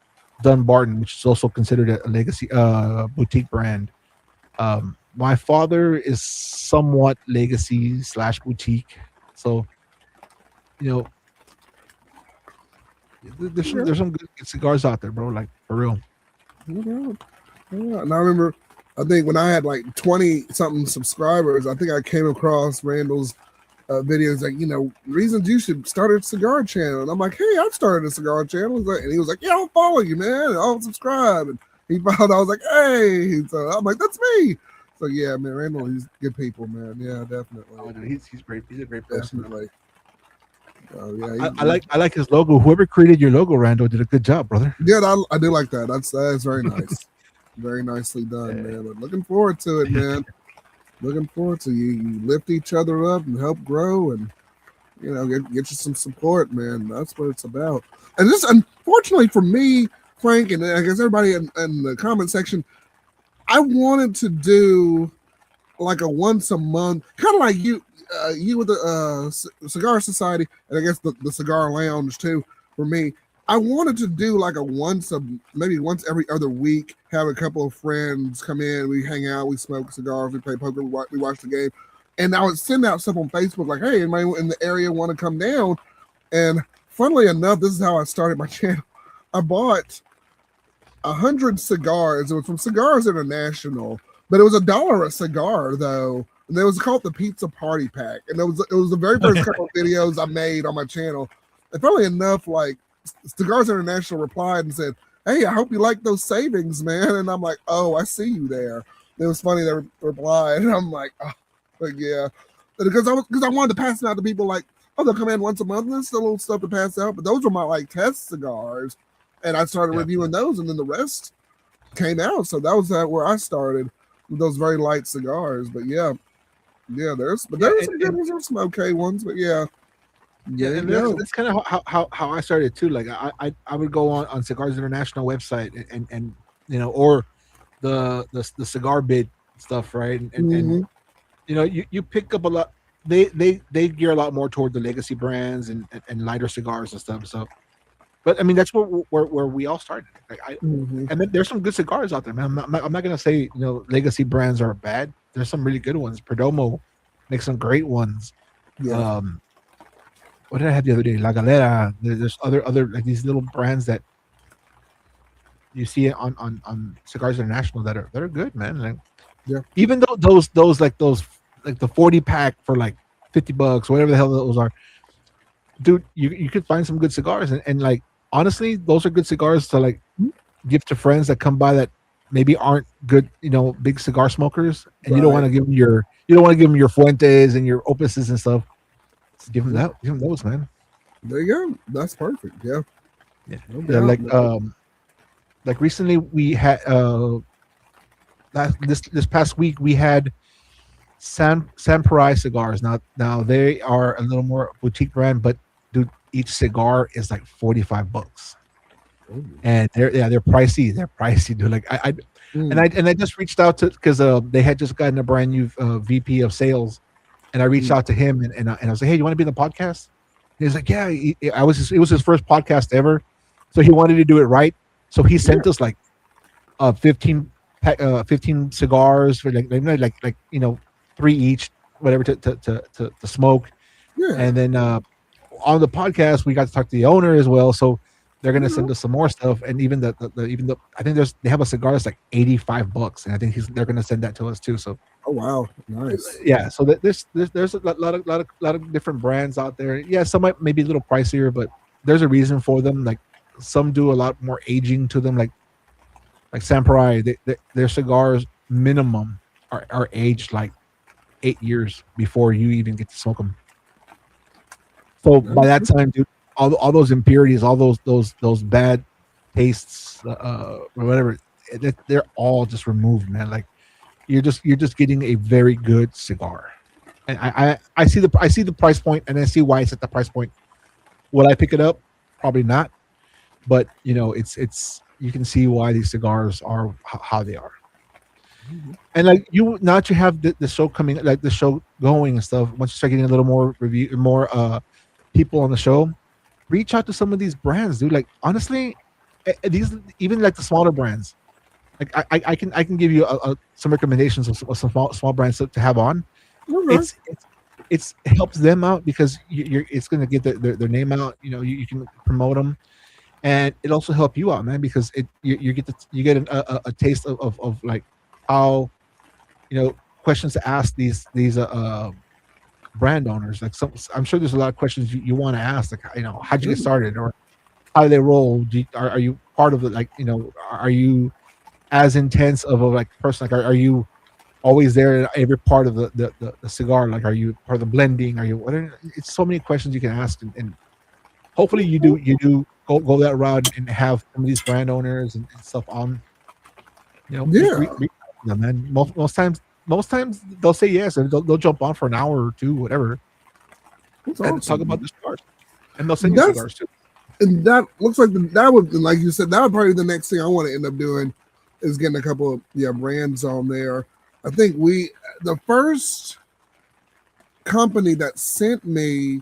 Dunbarton, which is also considered a legacy boutique brand. My father is somewhat legacy / boutique, so There's some good cigars out there, bro. Like for real. Yeah. And I remember, I think when I had like 20 something subscribers, I think I came across Randall's videos like, reasons you should start a cigar channel. And I'm like, hey, I've started a cigar channel. And he was like, yeah, I'll follow you, man. And I'll subscribe. And he followed, I was like, hey. So I'm like, that's me. So yeah, man, Randall, he's good people, man. Yeah, definitely. Oh, dude, he's great. He's a great person. Definitely. Oh yeah, I like his logo. Whoever created your logo, Randall, did a good job, brother. Yeah, I do like that. That's very nice. Very nicely done, man. But looking forward to it, man. Looking forward to you lift each other up and help grow, and get you some support, man. That's what it's about. And this, unfortunately for me, Frank, and I guess everybody in the comment section, I wanted to do like a once a month, kind of like you with the Cigar Society, and I guess the Cigar Lounge too. For me, I wanted to do like maybe once every other week, have a couple of friends come in, we hang out, we smoke cigars, we play poker, we watch the game, and I would send out stuff on Facebook like, hey, anybody in the area want to come down? And funnily enough, this is how I started my channel. I bought 100 cigars. It was from Cigars International, but it was $1 a cigar though. And it was called the Pizza Party Pack. And it was the very first couple of videos I made on my channel. And funnily enough, like Cigars International replied and said, hey, I hope you like those savings, man. And I'm like, oh, I see you there. And it was funny they replied. And I'm like, oh, but yeah. Because I wanted to pass it out to people like, oh, they'll come in once a month and there's still little stuff to pass out. But those were my like test cigars. And I started reviewing those, and then the rest came out. So that was where I started with those very light cigars. But there's some good ones, there's some okay ones. But and that's kind of how I started too. Like I would go on Cigars International website and or the cigar bid stuff, right? And you pick up a lot. They gear a lot more toward the legacy brands and lighter cigars and stuff. So. But I mean, that's where we all started. And then there's some good cigars out there, man. I'm not gonna say legacy brands are bad. There's some really good ones. Perdomo makes some great ones. Yeah. What did I have the other day? La Galera. There's other like these little brands that you see on Cigars International that are good, man. Like, even though those like the 40 pack for like $50, whatever the hell those are. Dude, you could find some good cigars and like honestly, those are good cigars to like give to friends that come by that maybe aren't good, big cigar smokers, and you don't want to give them your Fuentes and your Opuses and stuff. So give them those, man. There you go. That's perfect. Yeah. Like recently we had this past week we had Samurai cigars. Now they are a little more boutique brand, but dude, each cigar is like $45, and they're pricey. They're pricey, dude. Like I just reached out to because they had just gotten a brand new VP of sales, and I reached out to him and I was like, hey, you want to be in the podcast? And he was like, yeah. It was his first podcast ever, so he wanted to do it right. So he sent us like 15 cigars for like 3 each, whatever to smoke. Yeah. And then on the podcast we got to talk to the owner as well, so they're gonna send us some more stuff. And even the I think they have a cigar that's like $85, and I think they're gonna send that to us too. So oh wow, nice. Yeah, so there's a lot of different brands out there. Yeah, some might maybe a little pricier, but there's a reason for them. Like some do a lot more aging to them, like Samurai. Their cigars minimum are aged like 8 years before you even get to smoke them. So by that time, dude, all those impurities, all those bad tastes, or whatever, they're all just removed, man. Like you're just getting a very good cigar. And I see the price point, and I see why it's at the price point. Will I pick it up? Probably not. But it's you can see why these cigars are how they are. And like you have the show coming, like the show going and stuff. Once you start getting a little more more people on the show, reach out to some of these brands, dude. Like honestly, these even like the smaller brands. Like I can give you some recommendations of some small brands to have on. Mm-hmm. It helps them out because it's going to get their name out. You can promote them, and it also help you out, man, because you get a taste of like how, questions to ask these brand owners. Like I'm sure there's a lot of questions you want to ask, like, how'd you get started, or how do they roll? Are you part of it? Like, are you as intense of a like person? Like, are you always there at every part of the cigar? Like, are you part of the blending? Are you whatever? It's so many questions you can ask, and hopefully you do go that route and have some of these brand owners and stuff on. Them, man. Most times they'll say yes, and they'll jump on for an hour or two, whatever, That's and awesome, talk about the cigars, and they'll send you cigars too. And that looks like that would, like you said, that would probably be the next thing I want to end up doing is getting a couple of brands on there. I think the first company that sent me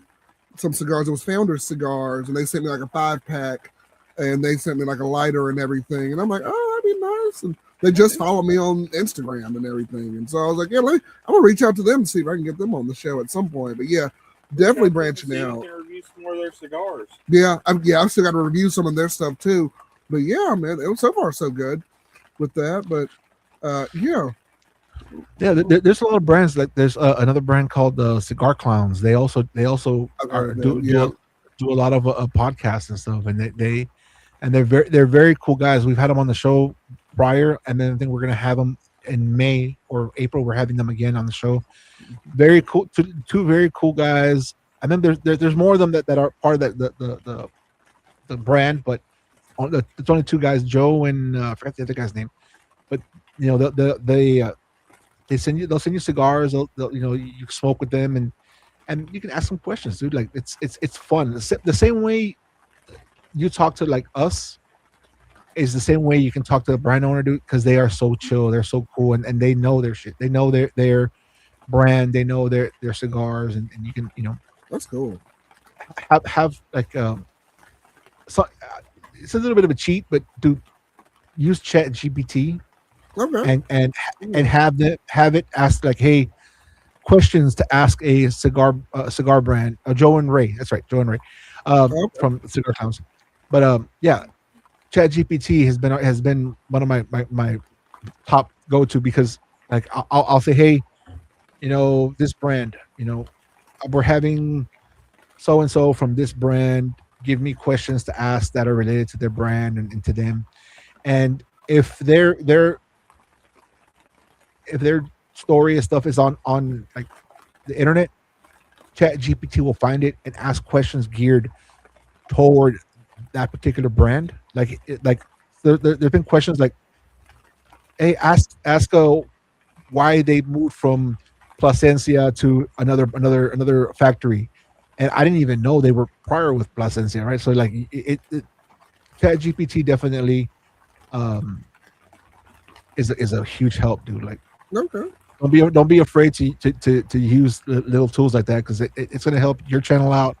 some cigars, it was Founders Cigars, and they sent me like a 5-pack, and they sent me like a lighter and everything, and I'm like, oh, that'd be nice. And they just follow me on Instagram and everything, and so I was like, yeah, I'm gonna reach out to them and see if I can get them on the show at some point. But yeah, definitely branching out. Review some more of their cigars. Yeah, I've still got to review some of their stuff too. But yeah, man, it was so far so good with that. But yeah, there's a lot of brands. Like there's another brand called the Cigar Clowns. They also do a lot of podcasts and stuff, and they're very cool guys. We've had them on the show prior, and then I think we're gonna have them in May or April. We're having them again on the show. Very cool, two very cool guys. And then there's more of them that are part of the brand, but it's only two guys, Joe and I forgot the other guy's name. But they'll send you cigars. You smoke with them, and you can ask them questions, dude. Like it's fun. The same way you talk to like us is the same way you can talk to the brand owner, dude, because they are so chill, they're so cool, and they know their shit. They know their brand, they know their cigars, and you can that's cool. Have like so it's a little bit of a cheat, but dude, use Chat GPT, okay, and have it ask like, hey, questions to ask a cigar brand, Joe and Ray. That's right, Joe and Ray, from Cigar Clowns. But yeah, Chat GPT has been one of my top go to, because like I'll say, hey, this brand, we're having so and so from this brand give me questions to ask that are related to their brand and to them, and if their story and stuff is on like the internet, Chat GPT will find it and ask questions geared toward that particular brand. Like there've been questions like, hey, ask why they moved from Plasencia to another factory, and I didn't even know they were prior with Plasencia, right? So like it Chat GPT definitely is a huge help, dude. Like, okay, don't be afraid to use little tools like that, because it's going to help your channel out.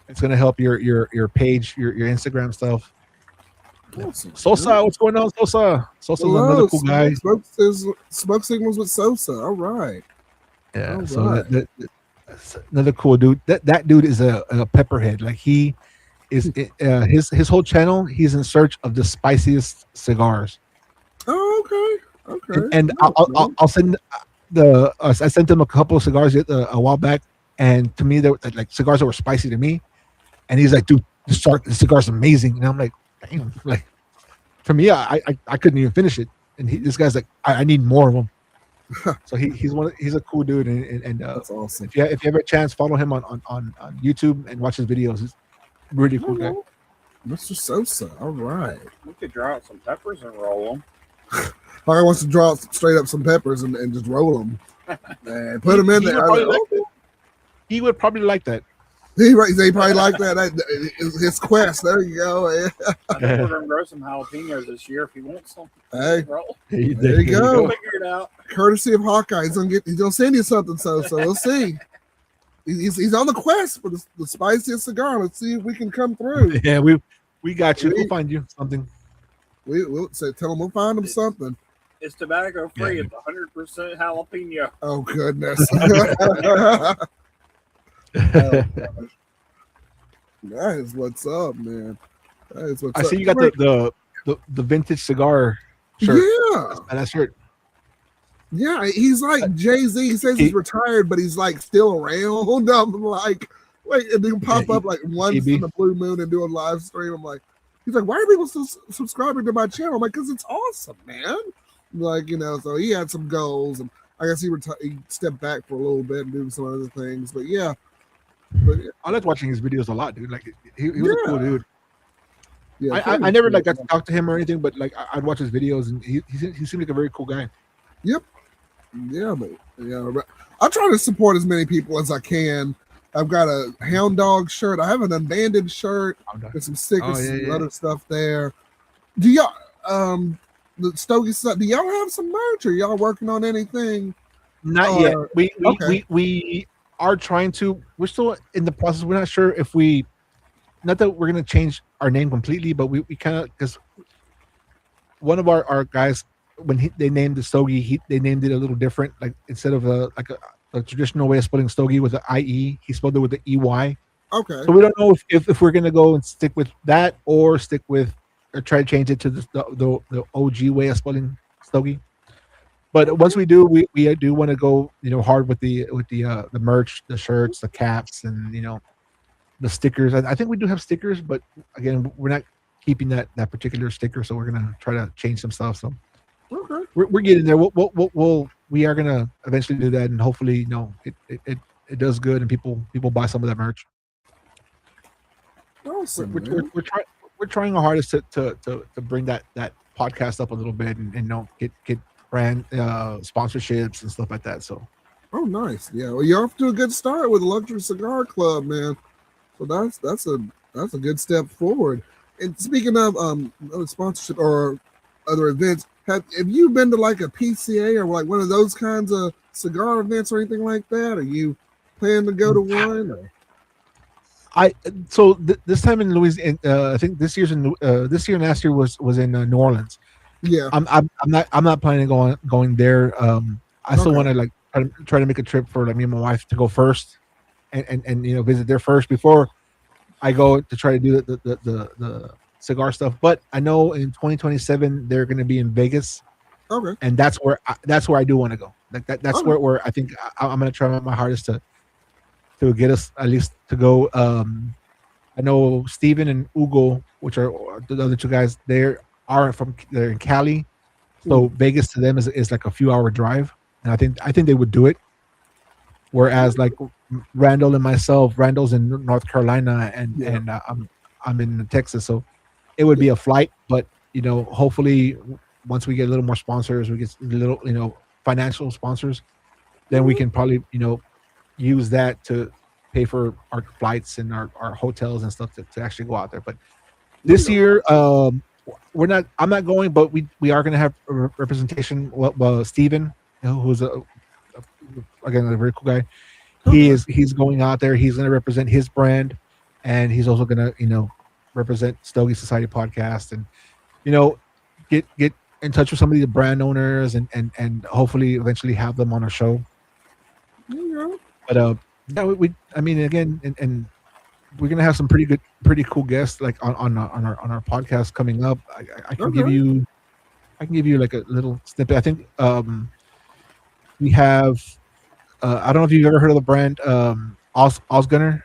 It's going to help your page, your Instagram stuff. Awesome. Sosa, what's going on, Sosa? Sosa's another cool guy. Smoke signals with Sosa. All right. Yeah. All so right. That's another cool dude. That dude is a pepperhead. Like he is his whole channel. He's in search of the spiciest cigars. Oh, okay. And I'll send I sent him a couple of cigars a while back, and to me they were like cigars that were spicy to me, and he's like, dude, the cigar's amazing, and I'm like, damn, like for me, I couldn't even finish it, and this guy's like, I need more of them. So he's a cool dude, and that's awesome. If you have a chance, follow him on YouTube and watch his videos. He's a really cool guy. Mr. Sosa, all right. We could draw out some peppers and roll them. Harry wants to draw straight up some peppers and just roll them and put them in there. He would probably like that. He probably like that. His quest. There you go. I think we're gonna grow some jalapenos this year if he wants some. Hey, there you go. Figure it out. Courtesy of Hawkeye, he's gonna send you something. So we'll see. He's on the quest for the spiciest cigar. Let's see if we can come through. Yeah, we got you. We'll find you something. We'll say, tell him we'll find him something. It's tobacco free. It's 100% jalapeno. Oh goodness. That is what's up, man. I see you got the vintage cigar shirt. Yeah, That's shirt. Yeah, he's like Jay-Z. He says he's retired, but he's like still around. I'm like, wait, and he'll pop up like once in the blue moon and do a live stream. I'm like, he's like, why are people still subscribing to my channel? I'm like, because it's awesome, man. Like, so he had some goals, and I guess he stepped back for a little bit and do some other things. But yeah. I like watching his videos a lot, dude. Like he was a cool dude. Yeah, I never got to talk to him or anything, but like I'd watch his videos, and he seemed like a very cool guy. Yep. Yeah, but I try to support as many people as I can. I've got a Hound Dog shirt. I have an Abandoned shirt. There's some stickers, and other stuff there. Do y'all the Stogie stuff? Do y'all have some merch? Are y'all working on anything? Not yet. We are trying to. We're still in the process. We're not sure if we. Not that we're gonna change our name completely, but we kind of, because one of our guys, when they named the Stogie, they named it a little different. Like instead of a traditional way of spelling Stogie with the IE, he spelled it with the EY. Okay. So we don't know if we're gonna go and stick with that or try to change it to the OG way of spelling Stogie. But once we do, we do want to go hard with the merch, the shirts, the caps, and the stickers. I think we do have stickers, but again, we're not keeping that particular sticker, so we're gonna try to change some stuff. So okay, we're getting there. We are gonna eventually do that, and hopefully, it does good, and people buy some of that merch. Awesome. We're trying our hardest to bring that podcast up a little bit, and get brand sponsorships and stuff like that. So. Oh, nice. Yeah. Well, you're off to a good start with Luxury Cigar Club, man. So that's a good step forward. And speaking of sponsorship or other events, have you been to like a PCA or like one of those kinds of cigar events or anything like that? Are you planning to go to one? This time in Louisiana, I think this year and last year was in New Orleans. Yeah, I'm not planning on going there. I still want to like try to make a trip for like me and my wife to go first, and visit there first before I go to try to do the cigar stuff. But I know in 2027 they're going to be in Vegas. Okay, and that's where I do want to go. Like that's where I think I'm going to try my hardest to get us at least to go. I know Steven and Hugo, which are the other two guys, they're in Cali, so Vegas to them is like a few hour drive, and I think they would do it. Whereas like Randall and myself, Randall's in North Carolina, and I'm in Texas, so it would be a flight. But hopefully once we get a little more sponsors, we get a little financial sponsors, then we can probably use that to pay for our flights and our hotels and stuff to actually go out there. But this year, I'm not going, but we are going to have representation. Well, Steven, who's again a very cool guy, he's going out there. He's going to represent his brand, and he's also going to represent Stogie Society podcast, and get in touch with some of the brand owners, and hopefully eventually have them on our show. But I mean, again, and we're gonna have some pretty cool guests like on our podcast coming up. I can give you like a little snippet. I think we have I don't know if you've ever heard of the brand Osgunner.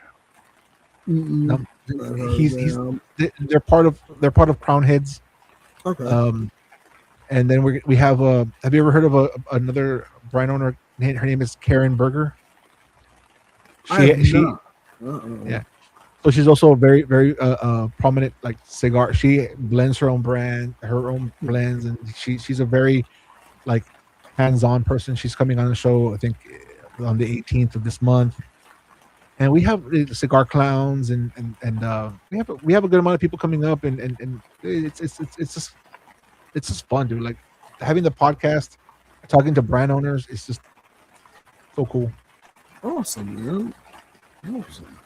No. They're part of Crown Heads. Okay. And then we have have you ever heard of another brand owner? Her name is Karen Berger. Yeah. So she's also a very, very prominent like cigar. She blends her own blends, and she's a very like hands-on person. She's coming on the show, I think, on the 18th of this month. And we have the Cigar Clowns, and we have a good amount of people coming up, and it's just fun, dude. Like having the podcast, talking to brand owners, it's just so cool. Awesome, man. Awesome.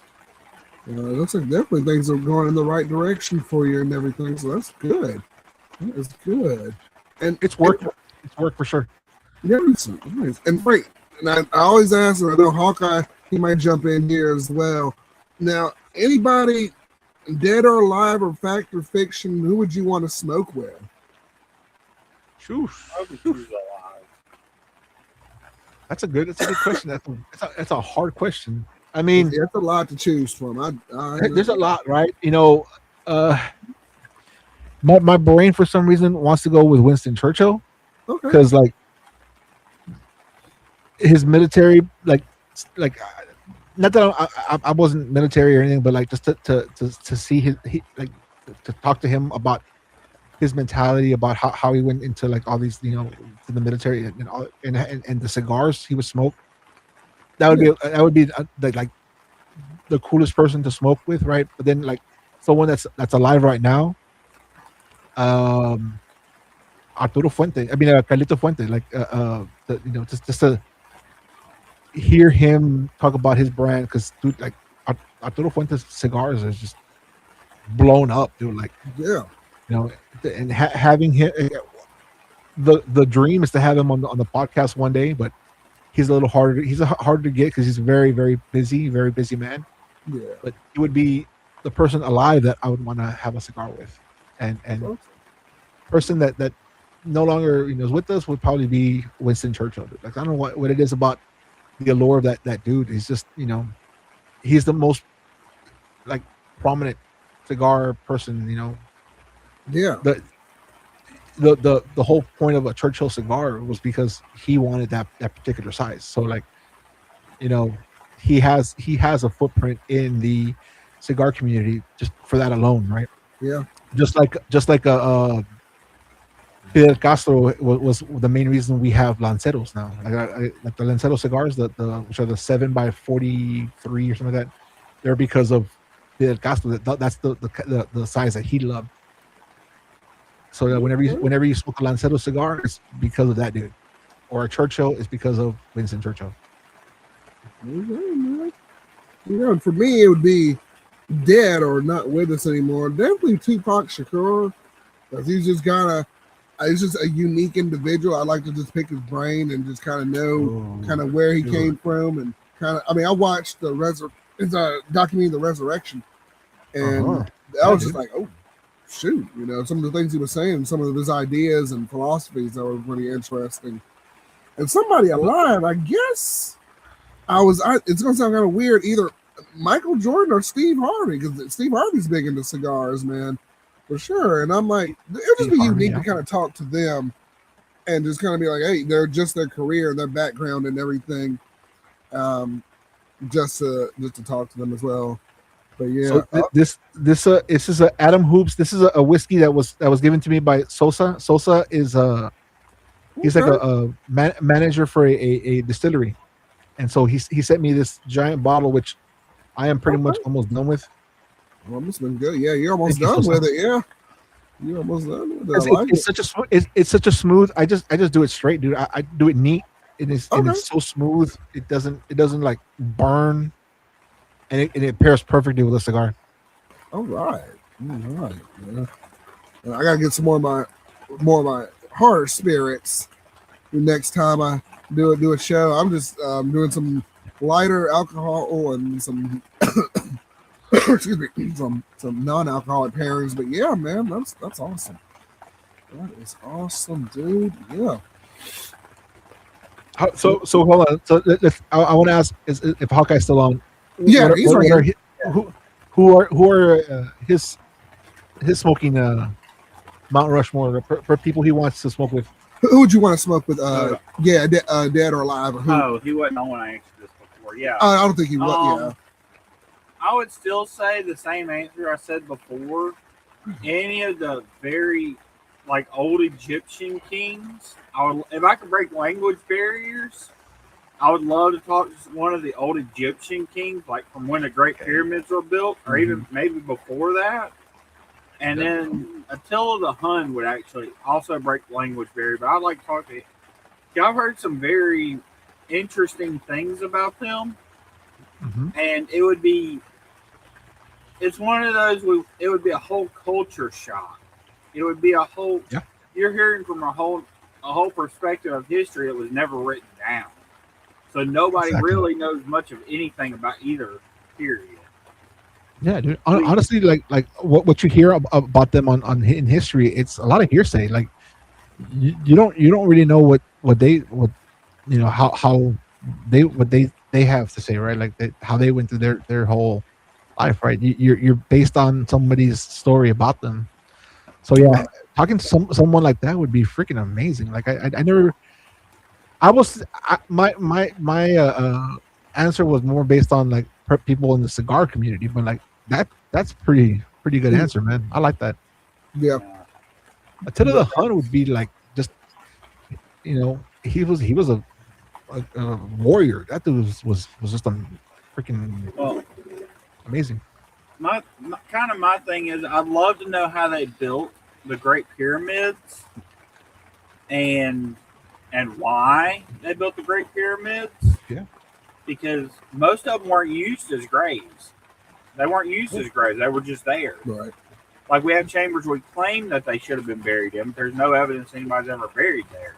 Looks like definitely things are going in the right direction for you and everything, so that's good. That is good. And it's work. It's work for sure. Yeah, nice. And Frank, and I always ask, and I know Hawkeye, he might jump in here as well. Now, anybody Dead or alive or fact or fiction, who would you want to smoke with? I would choose alive. That's a good question. That's a hard question. I mean, that's a lot to choose from. There's a lot, right? You know, my brain for some reason wants to go with Winston Churchill because like his military, like not that I wasn't military or anything, but like just to see to talk to him about his mentality, about how he went into like all these, you know, to the military and the cigars he would smoke. That would be like the coolest person to smoke with, right? But then like someone that's alive right now, Arturo Fuente. I mean, Carlito Fuente. Like, you know, just to hear him talk about his brand, because dude, like Arturo Fuente's cigars is just blown up, dude. Like, yeah, you know, and having him, the dream is to have him on the podcast one day, but he's a little harder. He's harder to get because he's a very, very busy man. Yeah, but it would be the person alive that I would want to have a cigar with, and person that no longer, you know, is with us would probably be Winston Churchill. Like, I don't know what it is about the allure of that dude. He's just, you know, he's the most like prominent cigar person, you know. Yeah. The whole point of a Churchill cigar was because he wanted that particular size. So like, you know, he has a footprint in the cigar community just for that alone, right? Yeah. Just like Fidel Castro was the main reason we have Lanceros now. Like the Lancero cigars, which are the 7x43 or something like that. They're because of Fidel Castro. That's the size that he loved. So that whenever you smoke a Lancero cigar, it's because of that dude, or a Churchill is because of Winston Churchill. You know, for me, it would be dead or not with us anymore. Definitely Tupac Shakur, because he's just he's just a unique individual. I like to just pick his brain and just kind of know kind of where he came from, and kind of. I mean, I watched it's a documentary, The Resurrection, and I was just like, oh shoot, you know, some of the things he was saying, some of his ideas and philosophies that were really interesting. And somebody alive, I guess. It's gonna sound kind of weird, either Michael Jordan or Steve Harvey, because Steve Harvey's big into cigars, man, for sure. And I'm like, it'll just be unique to kind of talk to them and just kind of be like, hey, they're just their career and their background and everything, just to talk to them as well. But yeah, so this is a Adam Hoops. This is a whiskey that was given to me by Sosa. Sosa is he's like a manager for a distillery. And so he sent me this giant bottle, which I am pretty much almost done with. Well, it's been good. Yeah, you're almost done with it. Yeah, you're almost done with it. It's such a smooth. I just do it straight, dude. I do it neat. It's so smooth. It doesn't like burn, and it pairs perfectly with a cigar. All right. Yeah. I gotta get some more of my harder spirits the next time I do a show. I'm just doing some lighter alcohol and some excuse me, some non-alcoholic pairings. But yeah, man, that's awesome. That is awesome, dude. Yeah. So hold on. So I want to ask if Hawkeye's still on. Yeah, he's right here. Who are his smoking Mount Rushmore for people he wants to smoke with? Who would you want to smoke with? Dead or alive? Or who? Oh, he wasn't on when I answered this before. Yeah, I don't think he would. Yeah, I would still say the same answer I said before. Any of the very like old Egyptian kings. If I could break language barriers, I would love to talk to one of the old Egyptian kings, like from when the Great Pyramids were built, or even maybe before that. And then Attila the Hun would actually also break the language barrier, but I'd like to talk to him. I've heard some very interesting things about them, and it would be, it's one of those, it would be a whole culture shock. It would be a whole, you're hearing from a whole perspective of history that was never written down. So nobody really knows much of anything about either period. Yeah, dude. Honestly, like what you hear about them on in history, it's a lot of hearsay. Like you don't really know what how they have to say, right? Like how they went through their whole life, right? You're based on somebody's story about them. So yeah, Right. talking to someone like that would be freaking amazing. Like I never, my answer was more based on like people in the cigar community, but like that's pretty good answer, man. I like that. Yeah. Attila the But Hun would be like just he was a warrior. That dude was just a freaking Well, amazing. my kind of my thing is I'd love to know how they built the Great Pyramids and why they built the Great Pyramids. Yeah. Because most of them weren't used as graves. They weren't used as graves. They were just there. right. Like we have chambers we claim that they should have been buried in. But there's no evidence anybody's ever buried there.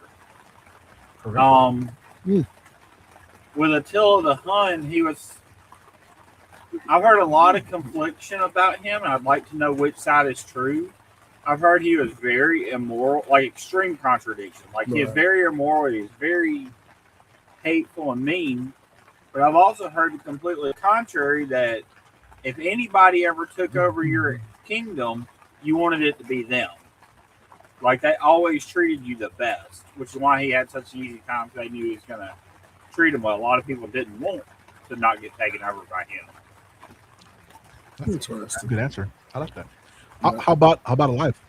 Correct. With Attila the Hun, he was. I've heard a lot of confliction about him, and I'd like to know which side is true. I've heard he was very immoral, like extreme contradiction. Like he is very immoral, he's very hateful and mean. But I've also heard the completely contrary that if anybody ever took over your kingdom, you wanted it to be them. Like they always treated you the best, which is why he had such an easy time because they knew he was going to treat them well. A lot of people didn't want to not get taken over by him. That's a good answer. I like that. How about alive?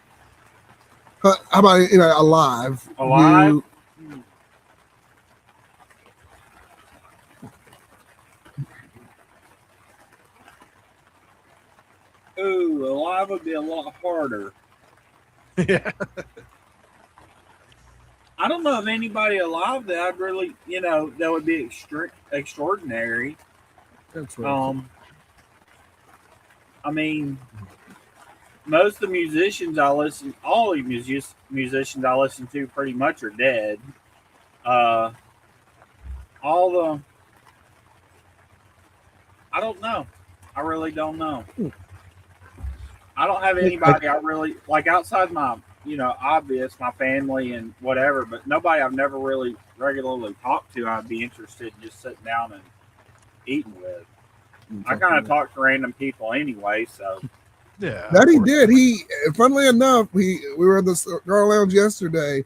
How about alive? Alive? Ooh, alive would be a lot harder. Yeah. I don't know of anybody alive that I'd really, that would be extraordinary. That's right. I mean, most of the musicians I listen, all the musicians I listen to, pretty much are dead. All the, I don't know. I really don't know. I don't have anybody I really like outside my, obvious, my family and whatever, but nobody I've never really regularly talked to. I'd be interested in just sitting down and eating with. I kind of talk to random people anyway, so. Yeah. That he did. Funnily enough, we were in the cigar lounge yesterday,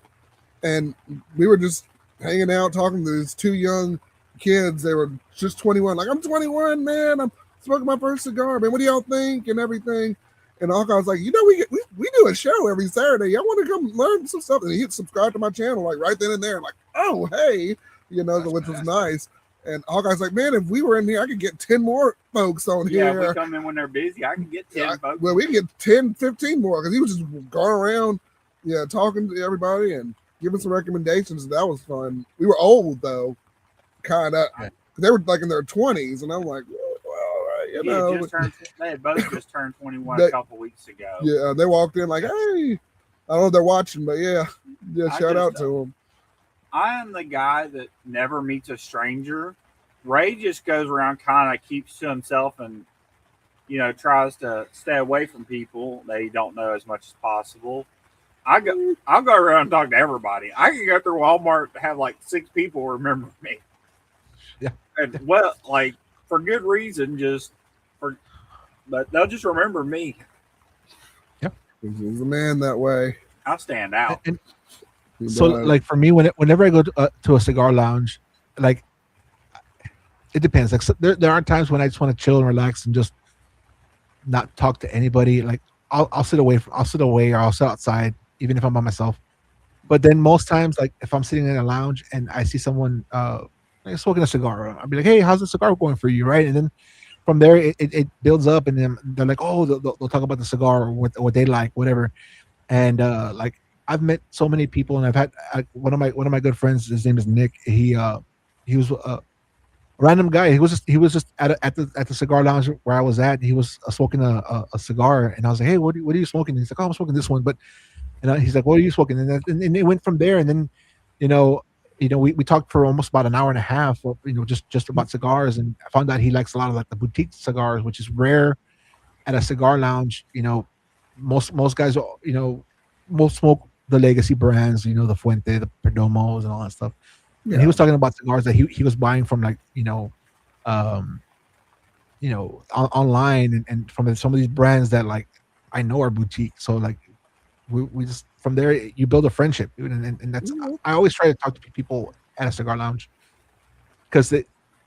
and we were just hanging out talking to these two young kids. They were just 21. Like, I'm 21, man. I'm smoking my first cigar, man. What do y'all think and everything? And Hawkeye was like, we do a show every Saturday. Y'all want to come learn some stuff? And he subscribed to my channel like right then and there. Like, oh, hey, which was nice. And Hawkeye's like, man, if we were in here, I could get 10 more folks on here. Yeah, if we come in when they're busy, I can get 10 folks. Well, we can get 10, 15 more because he was just going around, talking to everybody and giving some recommendations. That was fun. We were old, though, kind of. Yeah. They were like in their 20s, and I'm like, they had both just turned 21 a couple weeks ago. Yeah, they walked in like, hey, I don't know if they're watching, but yeah, shout out to them. I am the guy that never meets a stranger. Ray just goes around, kind of keeps to himself and, tries to stay away from people that he don't know as much as possible. I'll go around and talk to everybody. I can go through Walmart and have like 6 people remember me. Yeah. And for good reason, but they'll just remember me. Yep. He's a man that way. I'll stand out. And so, like for me, whenever I go to a cigar lounge, like it depends. Like there are times when I just want to chill and relax and just not talk to anybody. Like I'll sit away, or I'll sit outside, even if I'm by myself. But then most times, like if I'm sitting in a lounge and I see someone smoking a cigar, I'll be like, "Hey, how's the cigar going for you?" Right, and then from there it builds up, and then they're like, "Oh, they'll talk about the cigar or what they like, whatever." And like I've met so many people, and I've had one of my good friends. His name is Nick. He was a random guy. He was just at the cigar lounge where I was at. He was smoking a cigar, and I was like, "Hey, what are you smoking?" And he's like, "Oh, I'm smoking this one." But he's like, "What are you smoking?" And it went from there. And then we talked for almost about an hour and a half. Just about cigars, and I found out he likes a lot of like the boutique cigars, which is rare at a cigar lounge, most guys, most smoke the legacy brands, the Fuente, the Perdomos, and all that stuff. And he was talking about cigars that he was buying from like um, online and from some of these brands that like I know are boutique. So like we just from there you build a friendship, dude, and that's I always try to talk to people at a cigar lounge because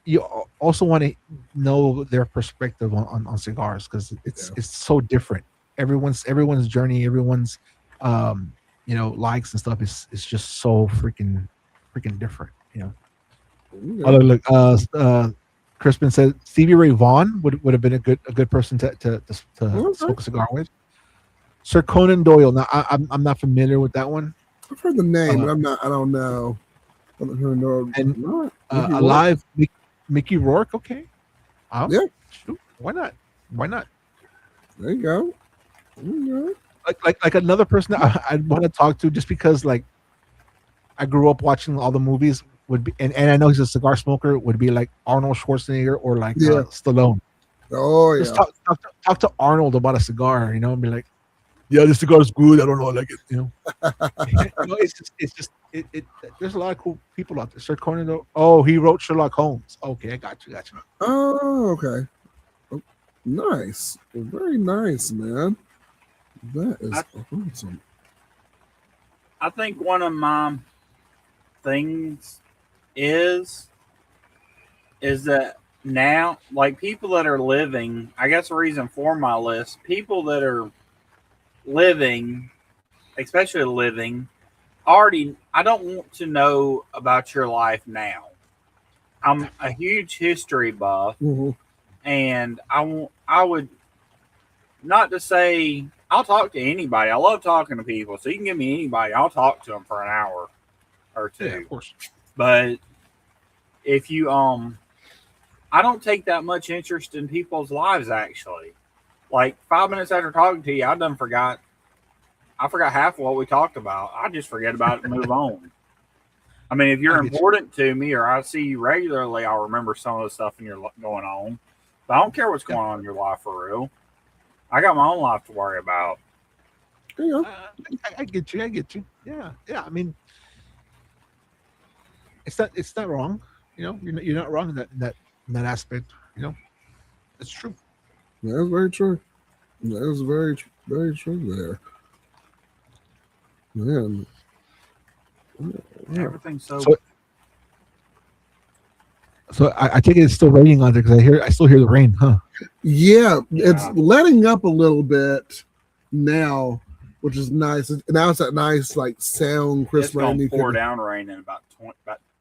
you also want to know their perspective on cigars because it's so different. Everyone's journey, everyone's likes and stuff is just so freaking different. Oh, look, Crispin said Stevie Ray Vaughan would have been a good person to smoke a cigar with. Sir Conan Doyle. Now I'm not familiar with that one. I've heard the name, but I don't know. And Alive, Mickey Rourke. Okay. Yeah. Shoot, why not? There you go. Like another person that I'd want to talk to just because like I grew up watching all the movies would be and I know he's a cigar smoker would be like Arnold Schwarzenegger or like Stallone. Oh yeah. Just talk to Arnold about a cigar, and be like, yeah, this cigar is good. I don't know, I like it. It's just there's a lot of cool people out there. Sir Conan. Oh, he wrote Sherlock Holmes. Okay, I got you. Oh, okay. Oh, nice, very nice, man. That is awesome. I think one of my things is that now, like people that are living, I guess the reason for my list, people that are living, especially living, already, I don't want to know about your life now. I'm a huge history buff, and I would not to say I'll talk to anybody. I love talking to people, so you can give me anybody. I'll talk to them for an hour or two. Yeah, of course. But if you I don't take that much interest in people's lives actually. Like 5 minutes after talking to you, I forgot half of what we talked about. I just forget about it and move on. I mean, if you're important to me or I see you regularly, I'll remember some of the stuff in your going on. But I don't care what's going on in your life for real. I got my own life to worry about. I get you. Yeah. I mean, it's not wrong. You're not wrong in that aspect. It's true. That's very true. That is very, very true there. Man. Yeah. Everything's so I take it it's still raining on there because I still hear the rain, huh? Yeah, it's letting up a little bit now, which is nice. Now it's that nice like sound, crisp rain. It's gonna pour down rain in about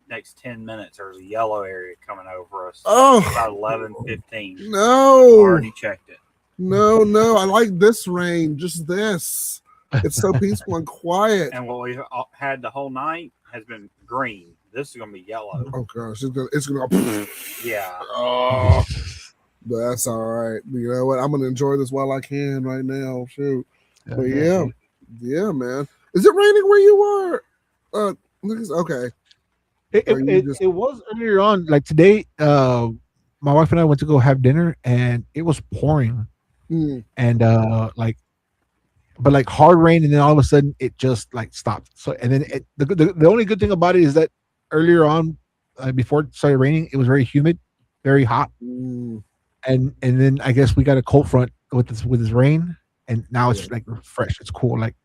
next 10 minutes. There's a yellow area coming over us. Oh, about 11:15. No, already checked it. No, I like this rain. Just this. It's so peaceful and quiet. And what we had the whole night has been green. This is gonna be yellow. Oh gosh, it's gonna. Yeah. Oh, but that's all right. You know what? I'm gonna enjoy this while I can right now. Shoot. But yeah, man. Is it raining where you are? Okay. It was earlier on. Like today, my wife and I went to go have dinner, and it was pouring, and but like hard rain, and then all of a sudden it just like stopped. So and then the only good thing about it is that earlier on, before it started raining, it was very humid, very hot, and then I guess we got a cold front with this rain, and now it's like fresh. It's cool. Like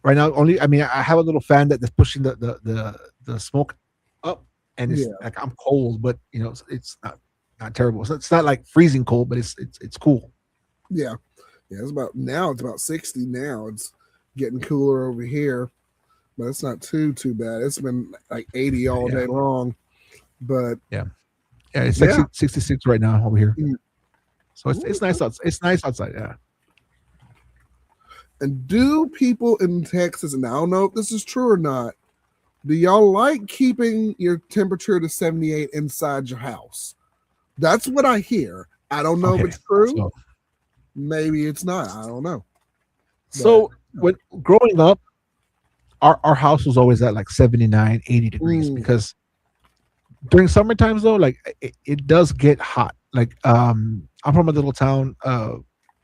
right now, I have a little fan that's pushing the smoke up, and it's like I'm cold, but it's not terrible. So it's not like freezing cold, but it's cool. Yeah. It's about 60 now. It's getting cooler over here, but it's not too bad. It's been like 80 all day long, but it's like 66 right now over here. So it's nice outside. It's nice outside. Yeah. And do people in Texas, and I don't know if this is true or not, do y'all like keeping your temperature to 78 inside your house? That's what I hear. I don't know if it's true. So, maybe it's not. I don't know. So when growing up, our house was always at like 79, 80 degrees because during summer times though, like it does get hot. Like I'm from a little town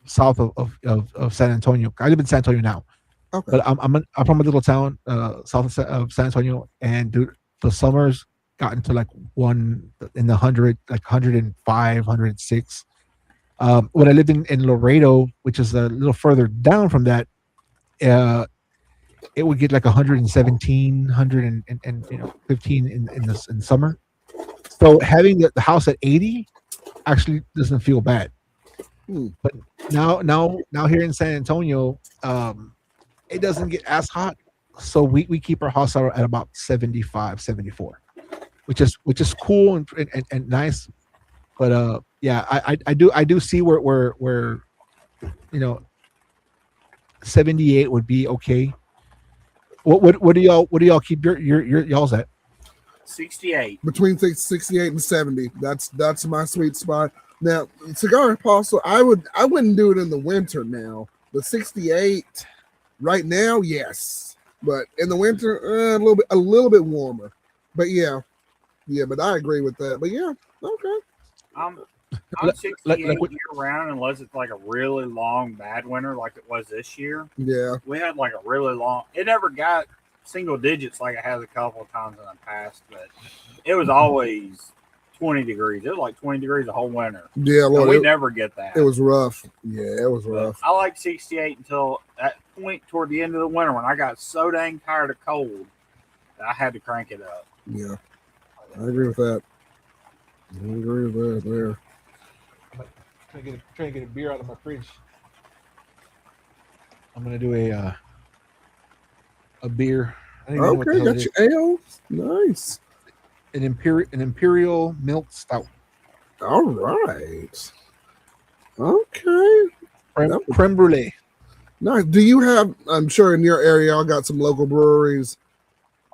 south of San Antonio. I live in San Antonio now, but I'm from a little town south of San Antonio, and dude, the summers got into like one in the 105, 106. When I lived in Laredo, which is a little further down from that, it would get like 117, 15 in summer. So having the house at 80 actually doesn't feel bad. But now here in San Antonio, it doesn't get as hot. So we keep our house at about 75, 74, which is cool and nice. But yeah, I do see where 78 would be okay. What do y'all keep your y'all's at? 68. Between 68 and 70. That's my sweet spot. Now, Cigar Apostle, I wouldn't do it in the winter now. The 68 right now, yes. But in the winter, a little bit warmer. But yeah, but I agree with that. But yeah, okay. I'm 68 year round unless it's like a really long bad winter like it was this year. Yeah. We had like a really long, it never got single digits like it has a couple of times in the past, but it was always 20 degrees. It was like 20 degrees the whole winter. Yeah, Lord, we never get that. It was rough. Yeah, it was rough. I like 68 until that point toward the end of the winter when I got so dang tired of cold that I had to crank it up. Yeah, I agree with that. I agree with that there. I'm trying to get a beer out of my fridge. I'm gonna do a beer. Okay, got your ale. Nice. An imperial milk stout. All right. Okay. Creme brulee. Nice. Do you have? I'm sure in your area, y'all got some local breweries.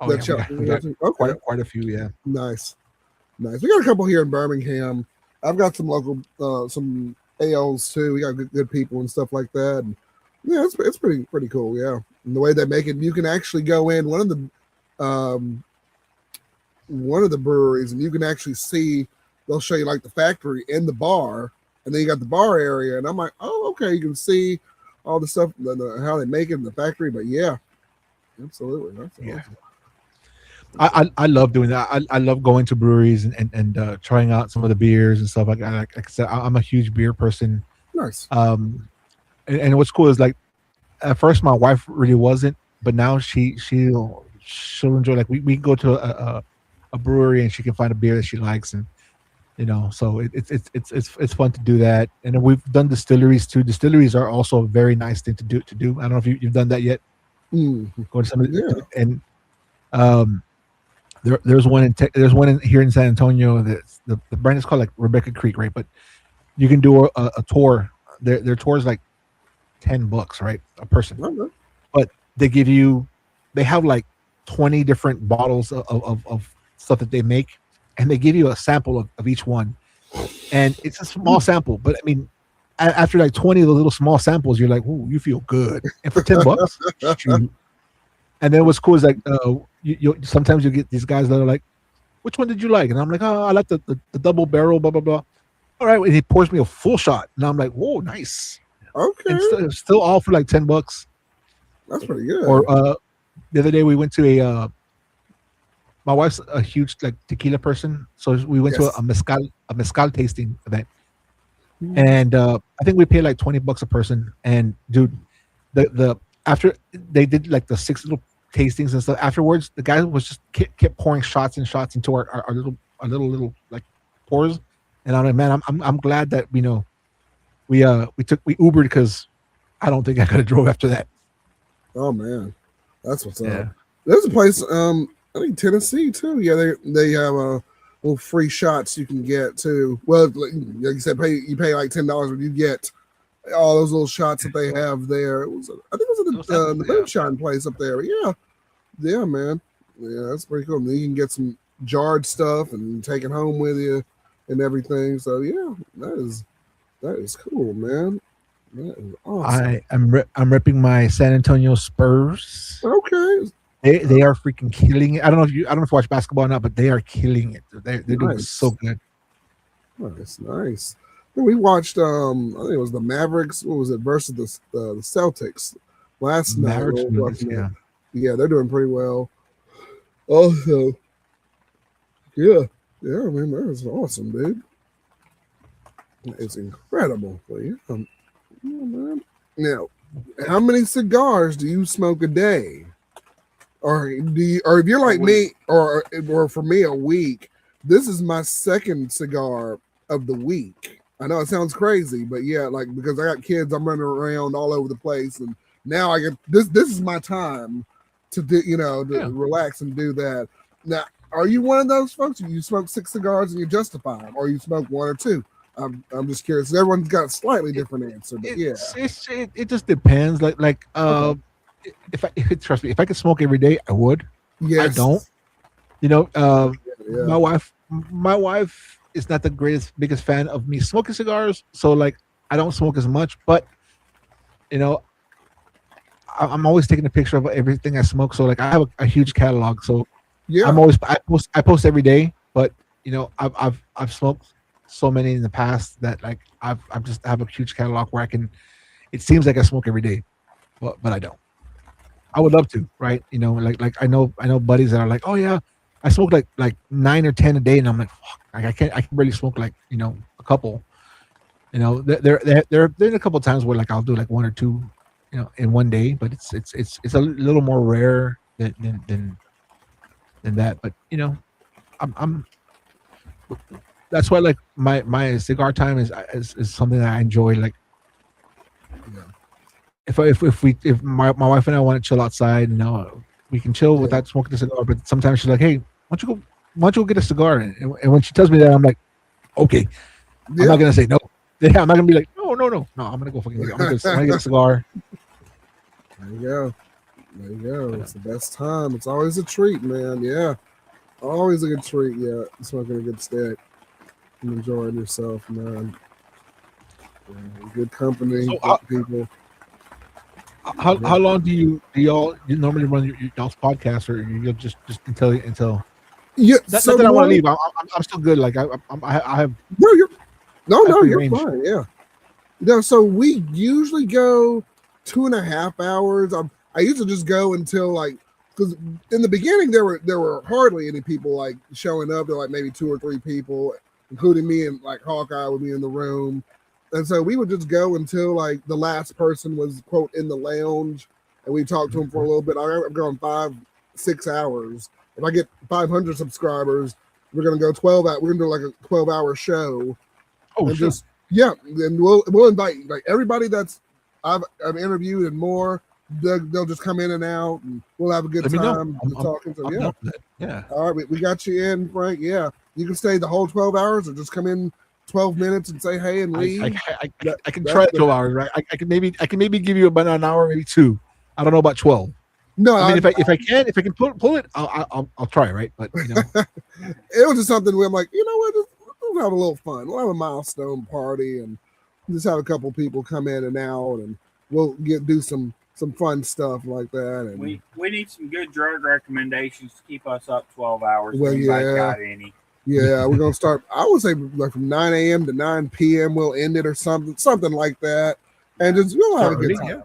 Oh, yeah, we got quite a few. Yeah. Nice. We got a couple here in Birmingham. I've got some local, some ales too. We got good people and stuff like that. And yeah, it's pretty cool. Yeah, and the way they make it, you can actually go in one of the breweries, and you can actually see. They'll show you like the factory in the bar, and then you got the bar area. And I'm like, oh, okay, you can see all the stuff, how they make it in the factory. But yeah, absolutely. That's yeah. Awesome. I love doing that. I love going to breweries and trying out some of the beers and stuff. Like I said, I'm a huge beer person. Nice. And what's cool is like at first my wife really wasn't, but now she'll enjoy. Like we go to a brewery and she can find a beer that she likes, and so it's fun to do that. And then we've done distilleries too. Distilleries are also a very nice thing to do. I don't know if you've done that yet. Go to some of the, and there's one in here in San Antonio. That's the brand is called like Rebecca Creek, right? But you can do a tour. Their tour is like $10, right, a person. Okay. But they have like 20 different bottles of stuff that they make, and they give you a sample of each one. And it's a small sample, but I mean, after like 20 of the little small samples, you're like, ooh, you feel good. And for $10, shoot. And then what's cool is like you sometimes you get these guys that are like, which one did you like? And I'm like, oh, I like the double barrel, blah blah blah. All right, and he pours me a full shot, and I'm like, whoa, nice. Okay. And still all for like $10. That's pretty good. Or the other day we went to my wife's a huge like tequila person, so we went to a mezcal tasting event, and I think we paid like $20 a person. And dude, the after they did like the 6 little tastings and stuff, afterwards the guy was just kept pouring shots and shots into our little like pours, and I'm like, man, I'm glad that we Ubered because I don't think I could have drove after that. Oh man, that's what's up. There's a place, I think Tennessee too. Yeah, they have little free shots you can get too. Well, like you said, you pay like $10, but you get all those little shots that they have there. I think it was at the moonshine place up there. But yeah, man. Yeah, that's pretty cool. And then you can get some jarred stuff and take it home with you and everything. So yeah, that is cool, man. That is awesome. I'm repping my San Antonio Spurs. Okay. They are freaking killing it. I don't know if you watch basketball or not, but they are killing it. They're doing so good. Nice. We watched. I think it was the Mavericks. What was it versus the Celtics last night? Mavericks, We were watching yeah. Yeah, they're doing pretty well. Also, yeah, I mean that's awesome, dude. It's incredible. But yeah, man. Now, how many cigars do you smoke a day? Or or if you're like me, or for me a week, this is my second cigar of the week. I know it sounds crazy, but yeah, like because I got kids, I'm running around all over the place, and now I get this. This is my time to do, to relax and do that. Now, are you one of those folks? You smoke 6 cigars and you justify them, or you smoke 1 or 2? I'm just curious. Everyone's got a slightly different answer, but it just depends. Okay. Trust me, if I could smoke every day, I would. Yes. I don't. My wife is not the biggest fan of me smoking cigars, so like I don't smoke as much. But I'm always taking a picture of everything I smoke. So like I have a huge catalog. So yeah, I post every day. But I've smoked so many in the past that like I have a huge catalog where it seems like I smoke every day, but I don't. I would love to, right? Like I know buddies that are like, oh yeah, I smoke like 9 or 10 a day, and I'm like, fuck, I can barely smoke like a couple. There been a couple of times where like I'll do like 1 or 2, in one day, but it's a little more rare than that. But I'm that's why like my cigar time is something that I enjoy. Like if my wife and I want to chill outside, we can chill without smoking a cigar. But sometimes she's like, hey, why don't you go get a cigar? And when she tells me that, I'm like, okay, I'm not gonna say no. Yeah, I'm not gonna be like, no. I'm gonna go fucking I'm gonna get a cigar. There you go. It's the best time. It's always a treat, man. Yeah, always a good treat. Yeah, smoking a good stick and enjoying yourself, man. Yeah, good company, good people. How long do you normally run y'all's podcast, or you'll just until yeah? Not that I want to leave. I'm still good. Like I have. No, you're fine. Yeah. So we usually go 2.5 hours. I usually just go until like, because in the beginning there were hardly any people like showing up. There were like maybe 2 or 3 people, including me, and like Hawkeye would be in the room. And so we would just go until like the last person was quote in the lounge, and we talked to him for a little bit. I'm going 5-6 hours. If I get 500 subscribers, we're gonna go 12 hours. We're gonna do like a 12-hour show. Oh, and sure. And we'll invite like everybody that's I've interviewed and more. They'll just come in and out, and we'll have a good time talking. So yeah. All right, we got you in, Frank. Yeah, you can stay the whole 12 hours, or just come in 12 minutes and say hey and leave. I can try 12 hours, right? I can maybe give you about an hour, maybe 2. I don't know about 12. No, I mean if I can pull it, I'll try, right? But it was just something where I'm like, what, we'll have a little fun. We'll have a milestone party and just have a couple people come in and out, and we'll do some fun stuff like that. And we need some good drug recommendations to keep us up 12 hours. Well, got any? Yeah, we're gonna start. I would say like from 9 a.m. to 9 p.m. we'll end it, or something like that, and just we'll have a good time. Yeah.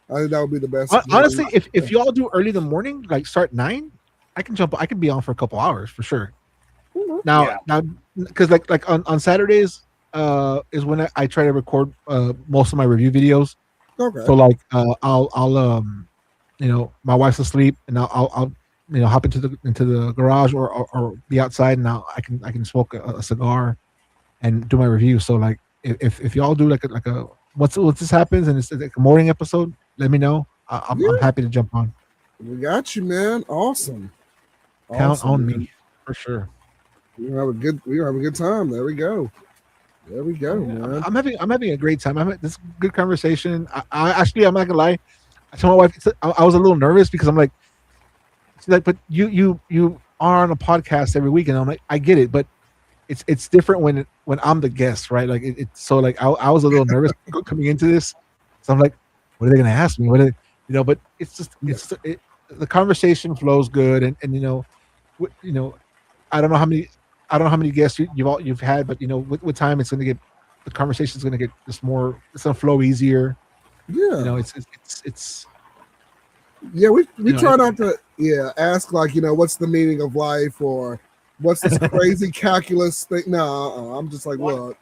I think that would be the best. Honestly, if y'all do early in the morning, like start 9, I can be on for a couple hours for sure. Mm-hmm. Now, because like on Saturdays, is when I try to record most of my review videos. Okay. So like I'll my wife's asleep, and I'll hop into the garage or be outside, and now I can smoke a cigar and do my review. So like if y'all do like a once this happens and it's like a morning episode, let me know. I'm happy to jump on. We got you, man. Awesome. Count on me for sure. We have a good time. There we go, man. I'm having a great time. I'm having this good conversation. I'm not gonna lie. I told my wife I was a little nervous because I'm like, she's like, but you are on a podcast every week, and I'm like, I get it, but it's different when I'm the guest, right? Like so like I was a little nervous coming into this, so I'm like, what are they gonna ask me? But it's just the conversation flows good, and I don't know how many guests you've had, but with time it's gonna get the conversation is going to get just more. It's going to flow easier. Yeah, you know, it's yeah. We try not to ask like what's the meaning of life or what's this crazy calculus thing. No, I'm just like look.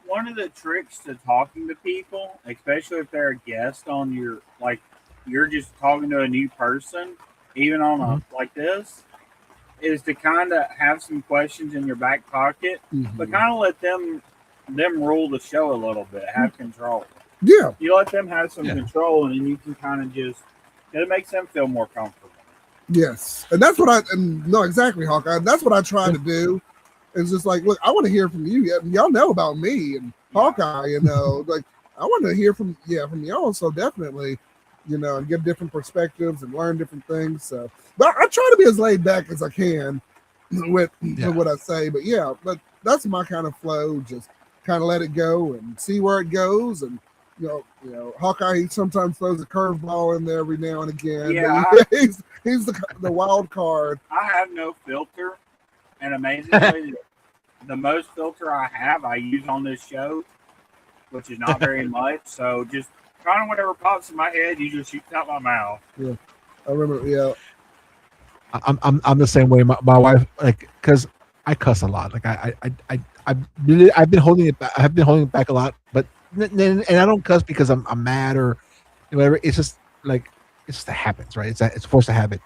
One of the tricks to talking to people, especially if they're a guest on your you're just talking to a new person, even on a like this, is to kind of have some questions in your back pocket, but kind of let them rule the show a little bit, have control. Yeah, you let them have some control, and then you can kind of just it makes them feel more comfortable. Yes, and that's what no, exactly, Hawkeye. That's what I try to do. It's just like, look, I want to hear from you. Y'all know about me and Hawkeye. Like I want to hear from y'all. So definitely, and get different perspectives and learn different things. So, but I try to be as laid back as I can with what I say. But but that's my kind of flow. Just kind of let it go and see where it goes. And Hawkeye, he sometimes throws a curveball in there every now and again. Yeah, he's the wild card. I have no filter, and amazingly, the most filter I have, I use on this show, which is not very much. So just kind of whatever pops in my head, you just shoot out my mouth. Yeah, I remember. Yeah, I'm the same way. My wife, like, because I cuss a lot. Like I've been holding it back. I've been holding it back a lot, but and I don't cuss because I'm mad or whatever. It's just like it's the habits, right? It's forced a habit.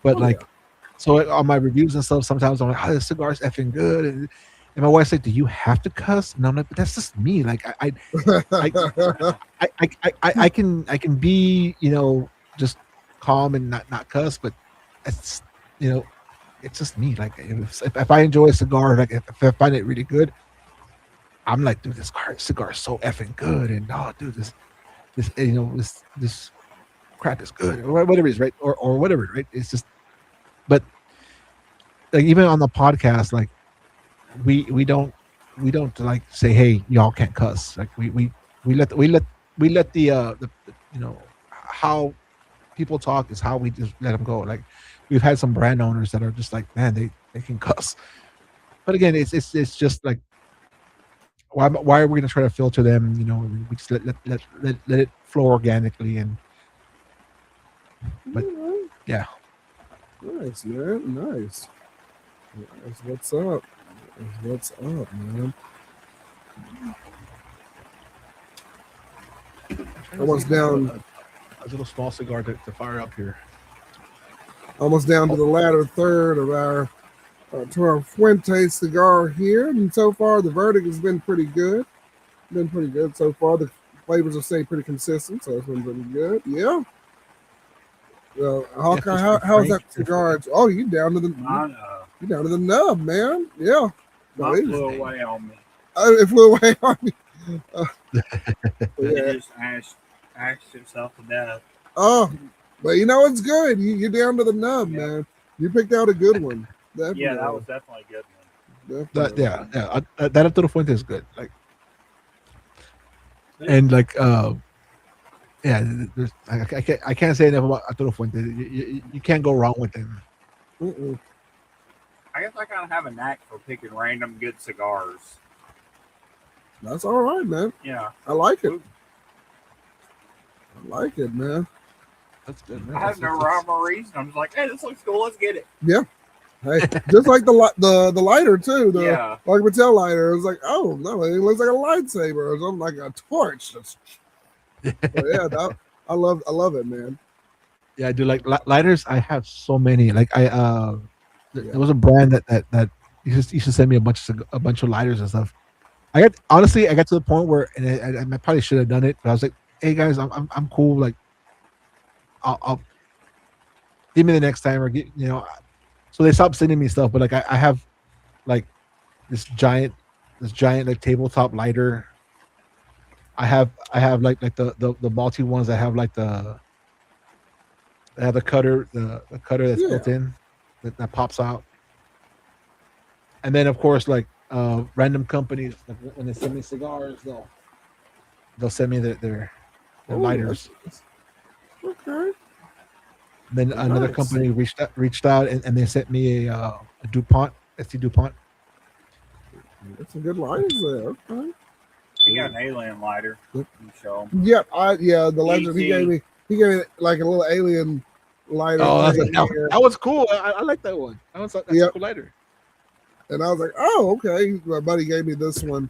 But so on my reviews and stuff, sometimes I'm like, "Oh, this cigar's effing good," and my wife's like, "Do you have to cuss?" And I'm like, "But that's just me. Like I can be just calm and not cuss, but it's it's just me. Like if I enjoy a cigar, like if I find it really good, I'm like, dude, this cigar is so effing good, and dude, this crap is good, or whatever it is, right? Or whatever, right? It's just, but like even on the podcast, like we don't like say, hey, y'all can't cuss. Like we let the how people talk is how we just let them go. Like we've had some brand owners that are just like, man, they can cuss, but again, it's just like, why are we going to try to filter them? We just let it flow organically. But yeah, nice, man, nice. What's up? What's up, man? Almost down. A little small cigar to fire up here. Almost down to the latter third of our Arturo Fuente cigar here, and so far the verdict has been pretty good. Been pretty good so far. The flavors have stayed pretty consistent, so it's been pretty good. Yeah. Hawkeye, how's that cigar? Oh, you down to the nub, man. Yeah. It flew away on me. It flew away on me. It just ashed itself to death. Oh, but it's good. You're down to the nub, man. You picked out a good one. Definitely. Yeah, that was definitely a good one. That Arturo Fuente is good. Like, and like, I can't say enough about Arturo Fuente. You can't go wrong with him. I guess I kind of have a knack for picking random good cigars. That's all right, man. Yeah, I like it. I like it, man. That's good, man. I have no rhyme or reason. I'm just like, hey, this looks cool. Let's get it. Yeah. Hey, just like the lighter too. Like Mattel lighter. It was like, oh no, it looks like a lightsaber or something, like a torch. I love it, man. Yeah, I do like lighters. I have so many. Like there was a brand that used to send me a bunch of lighters and stuff. I got to the point where, and I probably should have done it, but I was like, hey guys, I'm cool. Like, I'll give me the next time, or So they stopped sending me stuff, but like I have like this giant like tabletop lighter. I have like the multi ones that have like they have the cutter that's built in that pops out. And then of course like random companies, like when they send me cigars, they'll send me their lighters. Okay. Then another company reached out and they sent me a DuPont, ST DuPont. That's some good lighters there. Okay. He got an alien lighter. Yep. Show him. Yep. The legend he gave me like a little alien lighter. Oh, that was cool. I like that one. That's a cool lighter. And I was like, oh, okay. My buddy gave me this one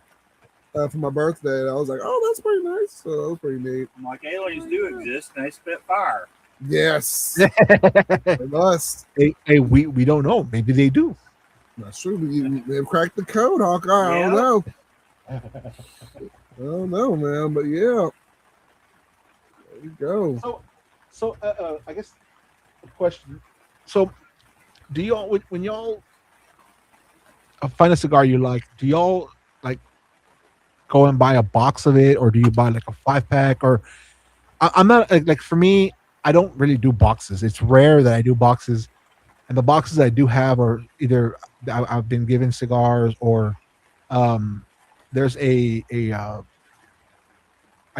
for my birthday. And I was like, oh, that's pretty nice. So that was pretty neat. I'm like, aliens do exist and they spit fire. Yes. They must. Hey, we don't know. Maybe they do. That's true. They've cracked the code, Hawkeye. I don't know. I don't know, man. But yeah. There you go. So I guess the question. So do y'all when y'all find a cigar you like, do y'all like go and buy a box of it, or do you buy like a 5-pack? Or I'm not like for me, I don't really do boxes. It's rare that I do boxes, and the boxes I do have are either I've been given cigars, or there's I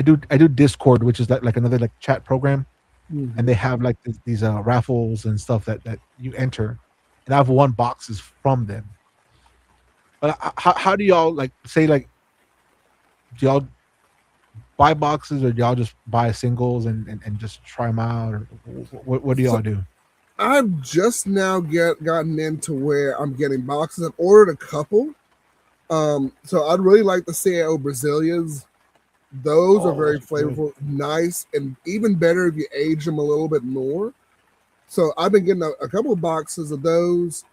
do Discord, which is like another like chat program, and they have like these raffles and stuff that you enter, and I've won boxes from them. But how do y'all like say like, do y'all buy boxes, or do y'all just buy singles and just try them out, or what do y'all do? I've just now gotten into where I'm getting boxes. I've ordered a couple. So I'd really like the CAO Brazilias. Those are very flavorful, nice, and even better if you age them a little bit more. So I've been getting a couple of boxes of those.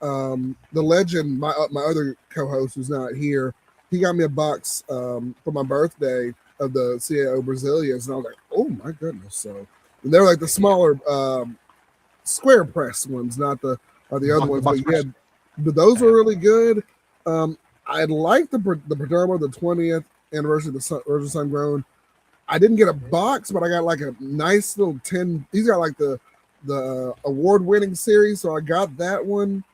The legend, my other co-host who's not here, he got me a box for my birthday of the CAO Brazilias, and I was like, oh my goodness. So they're like the smaller square press ones, not the other ones. But those are really good. I like the Perdomo, the 20th anniversary of the Virgin Sun Grown. I didn't get a box, but I got like a nice little 10. He's got like the award-winning series, so I got that one.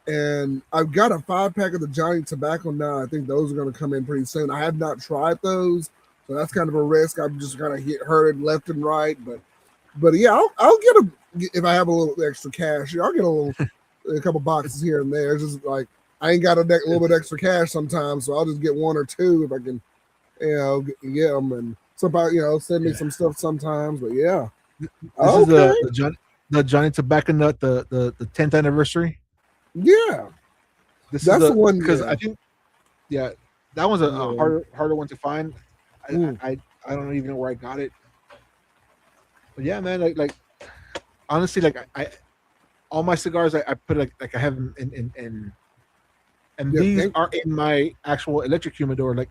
And I've got a 5-pack of the Johnny Tobacco now. I think those are going to come in pretty soon. I have not tried those, so that's kind of a risk. I'm just going to hurt it left and right. But yeah, I'll get if I have a little extra cash. I'll get a couple boxes here and there. It's just like I ain't got a little bit extra cash sometimes, so I'll just get one or two if I can, get them. And somebody, send me some stuff sometimes. But yeah, this is the Johnny Tobacco Nut, the 10th anniversary. Yeah, that's the one because I think, that one's a harder one to find. I don't even know where I got it, but yeah, man, like honestly, like I all my cigars I put like I have them in these are in my actual electric humidor. Like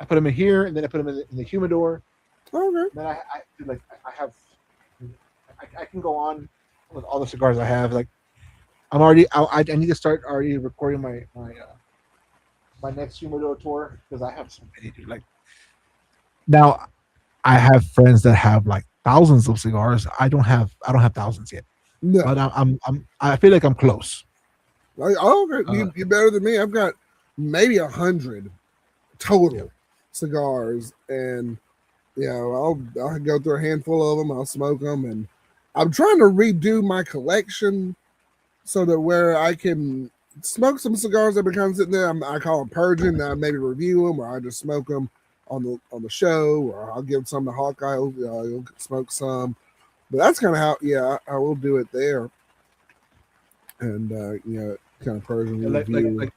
I put them in here, and then I put them in the humidor. Okay. Then I can go on with all the cigars I have. Like I'm already. I need to start already recording my next humidor tour, because I have so many. Like now, I have friends that have like thousands of cigars. I don't have thousands yet. No. But I feel like I'm close. Like, okay, you're better than me. I've got maybe 100 total cigars, and I'll go through a handful of them. I'll smoke them, and I'm trying to redo my collection so that where I can smoke some cigars that become sitting there. I call them purging. I maybe review them, or I just smoke them on the show, or I'll give some to Hawkeye. He'll smoke some. But that's kind of how I will do it there. And kind of purging review.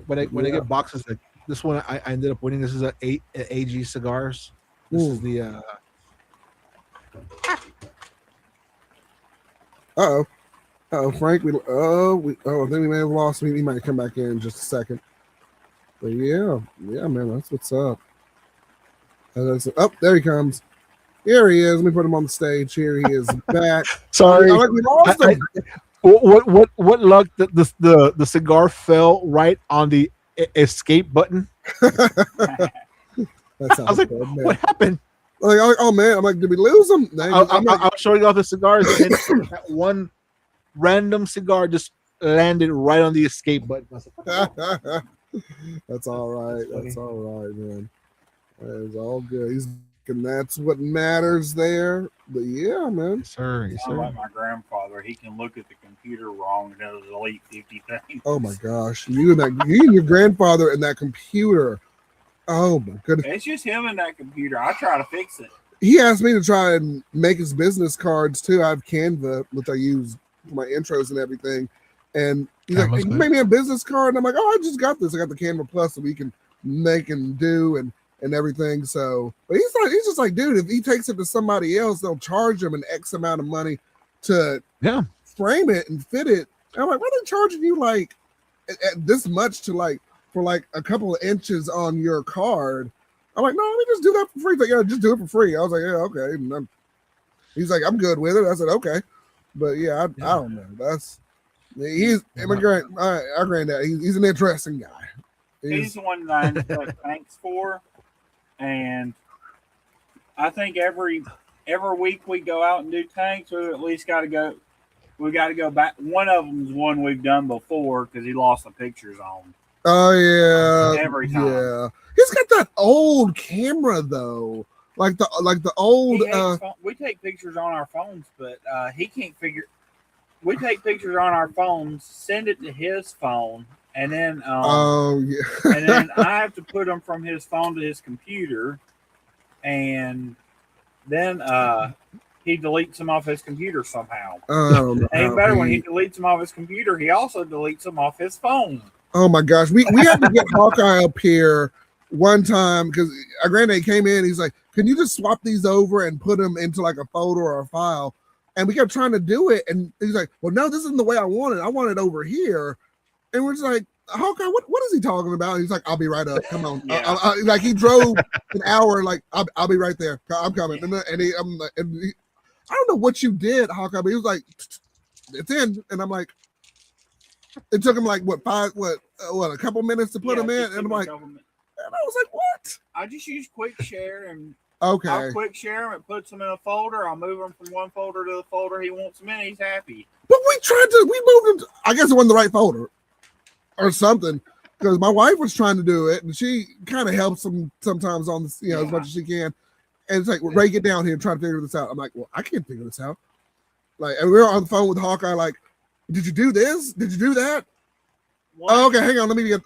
Like when I get boxes like this one, I ended up winning. This is a AG Cigars. This is the Frank. I think we may have lost him. He might come back in just a second. But yeah, man, that's what's up. There he comes. Here he is. Let me put him on the stage. Here he is back. Sorry, we lost him. What luck that the cigar fell right on the escape button. I was like, good, what happened? Like, oh man, I'm like, did we lose him? I was showing off the cigars, and that one random cigar just landed right on the escape button. That's all right. That's all right, man. That is all good. And that's what matters there. But yeah, man. Yes, sir. Like my grandfather, he can look at the computer wrong and does elite 50 things. Oh my gosh, you and your grandfather and that computer. Oh my goodness! It's just him and that computer. I try to fix it. He asked me to try and make his business cards too. I have Canva, which I use for my intros and everything. And he's like, "Hey, you make me a business card?" And I'm like, "Oh, I just got this. I got the Canva Plus, so we can make and do and everything." So, but he's just like, dude, if he takes it to somebody else, they'll charge him an X amount of money to frame it and fit it. And I'm like, why are they charging you like at this much to like for like a couple of inches on your card? I'm like, no, let me just do that for free. He's like, yeah, just do it for free. I was like, yeah, okay. And he's like, I'm good with it. I said, okay. But yeah, I don't know. He's my our granddad. He's an interesting guy. He's the one that I ended up thanks for, and I think every week we go out and do tanks, we at least got to go. We got to go back. One of them is one we've done before because he lost the pictures on. Oh yeah, every time. Yeah, he's got that old camera though, like the old. We take pictures on our phones, but he can't figure. We take pictures on our phones, send it to his phone, and then and then I have to put them from his phone to his computer, and then he deletes them off his computer somehow. Ain't better when he deletes them off his computer. He also deletes them off his phone. Oh my gosh, we had to get Hawkeye up here one time because our granddad came in. He's like, "Can you just swap these over and put them into like a folder or a file?" And we kept trying to do it, and he's like, "Well, no, this isn't the way I want it. I want it over here." And we're just like, "Hawkeye, what is he talking about?" And he's like, "I'll be right up. Come on." Like he drove an hour. Like I'll be right there. I'm coming. And I don't know what you did, Hawkeye, but he was like, "It's in," and I'm like, it took him like a couple minutes to put them in, and I'm like, and I was like, "What?" I just use Quick Share and. Okay. I'll quick share them. It puts them in a folder. I'll move them from one folder to the folder he wants them in. He's happy. But we moved them. I guess it wasn't the right folder or something because my wife was trying to do it and she kind of helps him sometimes on this, as much as she can. And it's like, well, Ray, get down here and try to figure this out. I'm like, well, I can't figure this out. Like, and we were on the phone with Hawkeye. Like, did you do this? Did you do that? Okay, hang on. Let me get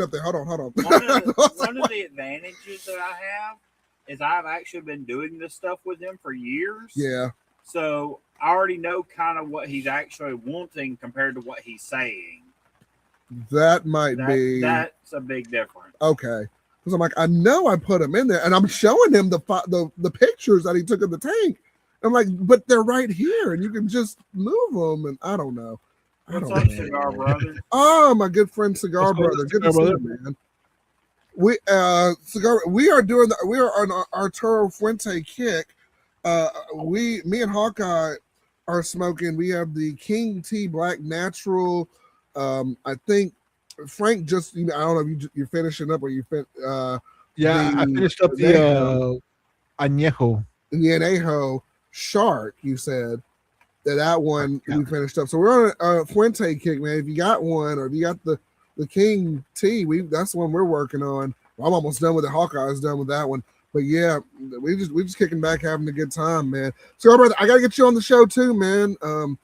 up there. Hold on. One of the advantages that I have is I've actually been doing this stuff with him for years. Yeah. So I already know kind of what he's actually wanting compared to what he's saying. That's a big difference. Okay. Because I'm like, I know I put him in there, and I'm showing him the pictures that he took of the tank. I'm like, but they're right here, and you can just move them, and I don't know. What's up, Cigar Brother? Oh, my good friend, Cigar Brother. Good to see you, man. We are on our Arturo Fuente kick. Me and Hawkeye are smoking. We have the King T Black Natural. I think Frank just, I don't know if you're finishing up or you I finished up the Añejo Shark. You said that one we finished up. So we're on a Fuente kick, man. If you got one or if you got the King T, that's the one we're working on. I'm almost done with it. Hawkeye's done with that one. But yeah, we just kicking back, having a good time, man. Cigar Brother, I gotta get you on the show too, man. And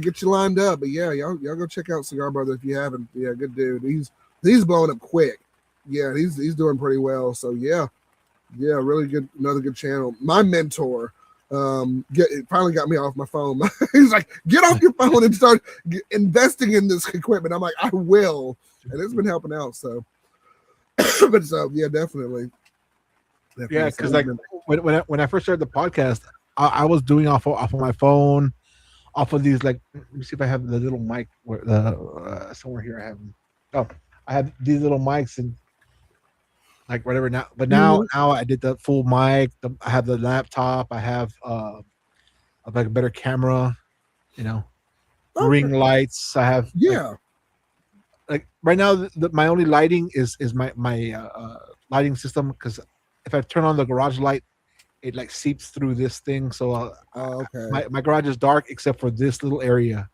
get you lined up. But yeah, y'all go check out Cigar Brother if you haven't. Yeah, good dude. He's blowing up quick. Yeah, he's doing pretty well. So yeah, really good. Another good channel. My mentor finally got me off my phone. He's like, get off your phone and start investing in this equipment. I'm like, I will, and it's been helping out. So, but so yeah, definitely. Yeah, because like when I first started the podcast, I was doing off of my phone, off of these, like, let me see if I have the little mic where somewhere here I have them. Oh, I have these little mics and like whatever now. But now I did the full mic. I have the laptop. I have like a better camera, ring lights. I have like right now my only lighting is my lighting system, because if I turn on the garage light, it like seeps through this thing. So my garage is dark except for this little area.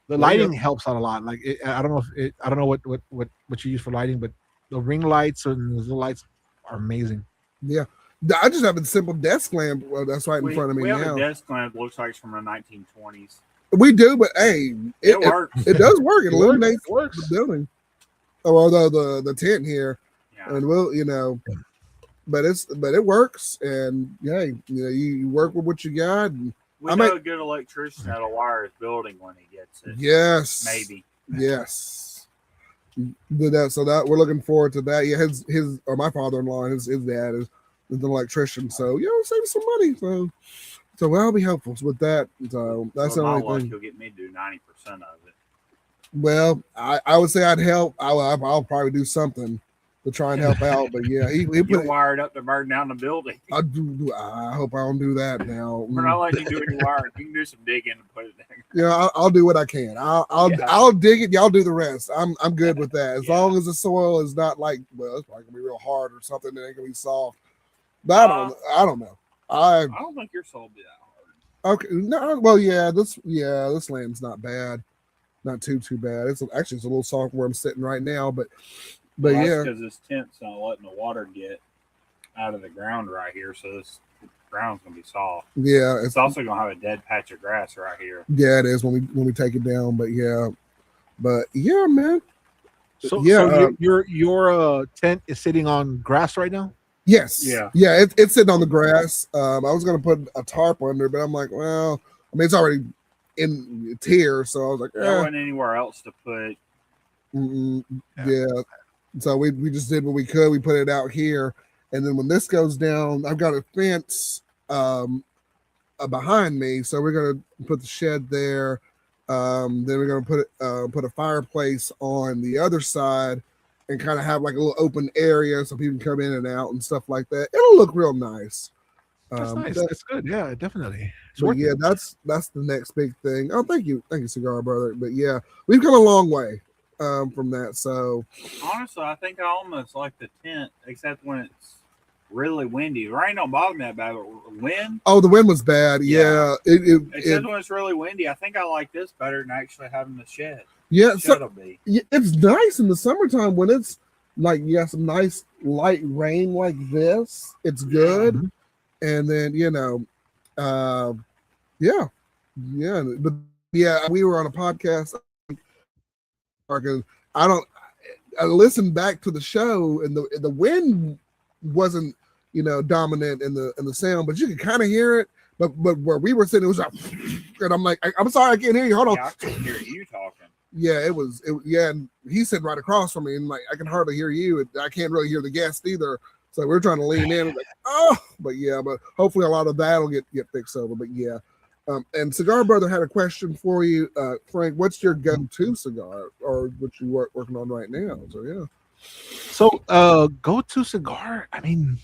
The lighting helps out a lot. Like I don't know what you use for lighting, but the ring lights and the little lights are amazing. Yeah, I just have a simple desk lamp. Well, that's right in front of me now. We have a desk lamp that looks like it's from the 1920s. We do, but hey, it works. It does work. It illuminates the building. Oh, although the tent here. and we'll, but it works, and hey, you work with what you got. And we know a good electrician that'll wire his building when he gets it. Yes, maybe. Yes. So that we're looking forward to that. Yeah, his or my father-in-law, his dad is an electrician, so save some money. So I'll be helpful with that. So that's the only thing. You'll get me to do 90% of it. Well, I would say I'd help. I'll probably do something to try and help out. But yeah, he put wired up to burn down the building. I hope I don't do that now. We're not letting you do any wiring. You can do some digging and put it there. Yeah, I'll do what I can. I'll dig it. Y'all do the rest. I'm good with that. As long as the soil is not like, well, it's probably gonna be real hard or something that ain't gonna be soft. But I don't know. I don't think your soil will be that hard. Okay. No. Well, this land's not bad. Not too bad. It's a little soft where I'm sitting right now, but yeah, because this tent's not letting the water get out of the ground right here, so this ground's gonna be soft. Yeah, it's also gonna have a dead patch of grass right here. Yeah, it is when we take it down. But yeah, man. So your tent is sitting on grass right now. Yes. Yeah. It's sitting on the grass. I was gonna put a tarp under, but I'm like, well, I mean, it's already in tier, so I was like, there wasn't anywhere else to put. Yeah. So we just did what we could. We put it out here, and then when this goes down, I've got a fence behind me, so we're gonna put the shed there. Then we're gonna put a fireplace on the other side, and kind of have like a little open area so people can come in and out and stuff like that. It'll look real nice. That's nice. That's good. Yeah, definitely. So yeah, that's the next big thing. Oh, thank you, Cigar Brother. But yeah, we've come a long way from that. So honestly, I think I almost like the tent, except when it's really windy. The rain don't bother me that bad, but wind. Oh, the wind was bad. Yeah, except when it's really windy. I think I like this better than actually having the shed. Yeah, it's nice in the summertime when it's like you got some nice light rain like this. It's good. Mm-hmm. And then but yeah, we were on a podcast. I listened back to the show, and the wind wasn't dominant in the sound, but you could kind of hear it. But where we were sitting, it was like, and I'm like, I'm sorry, I can't hear you. Hold on. I couldn't hear you talking. Yeah, it was. Yeah, and he's sitting right across from me, and like I can hardly hear you. I can't really hear the guest either. So we're trying to lean in, like, but hopefully a lot of that'll get fixed over. But yeah, and Cigar Brother had a question for you, Frank. What's your go-to cigar, or what you working on right now? So yeah. So go-to cigar. I mean,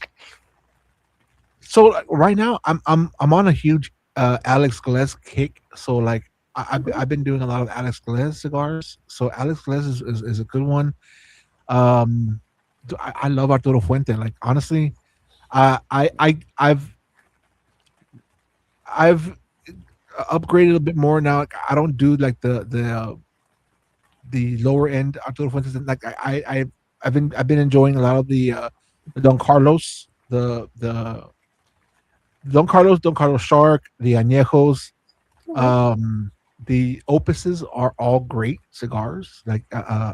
so right now I'm on a huge Alex Gales kick. So like I've been doing a lot of Alex Gales cigars. So Alex Gales is a good one. I love Arturo Fuente. Like honestly, I've upgraded a bit more now. Like, I don't do like the lower end Arturo Fuentes. Like I've been enjoying a lot of the Don Carlos, the Don Carlos Shark, the Añejos. The Opuses are all great cigars. Like I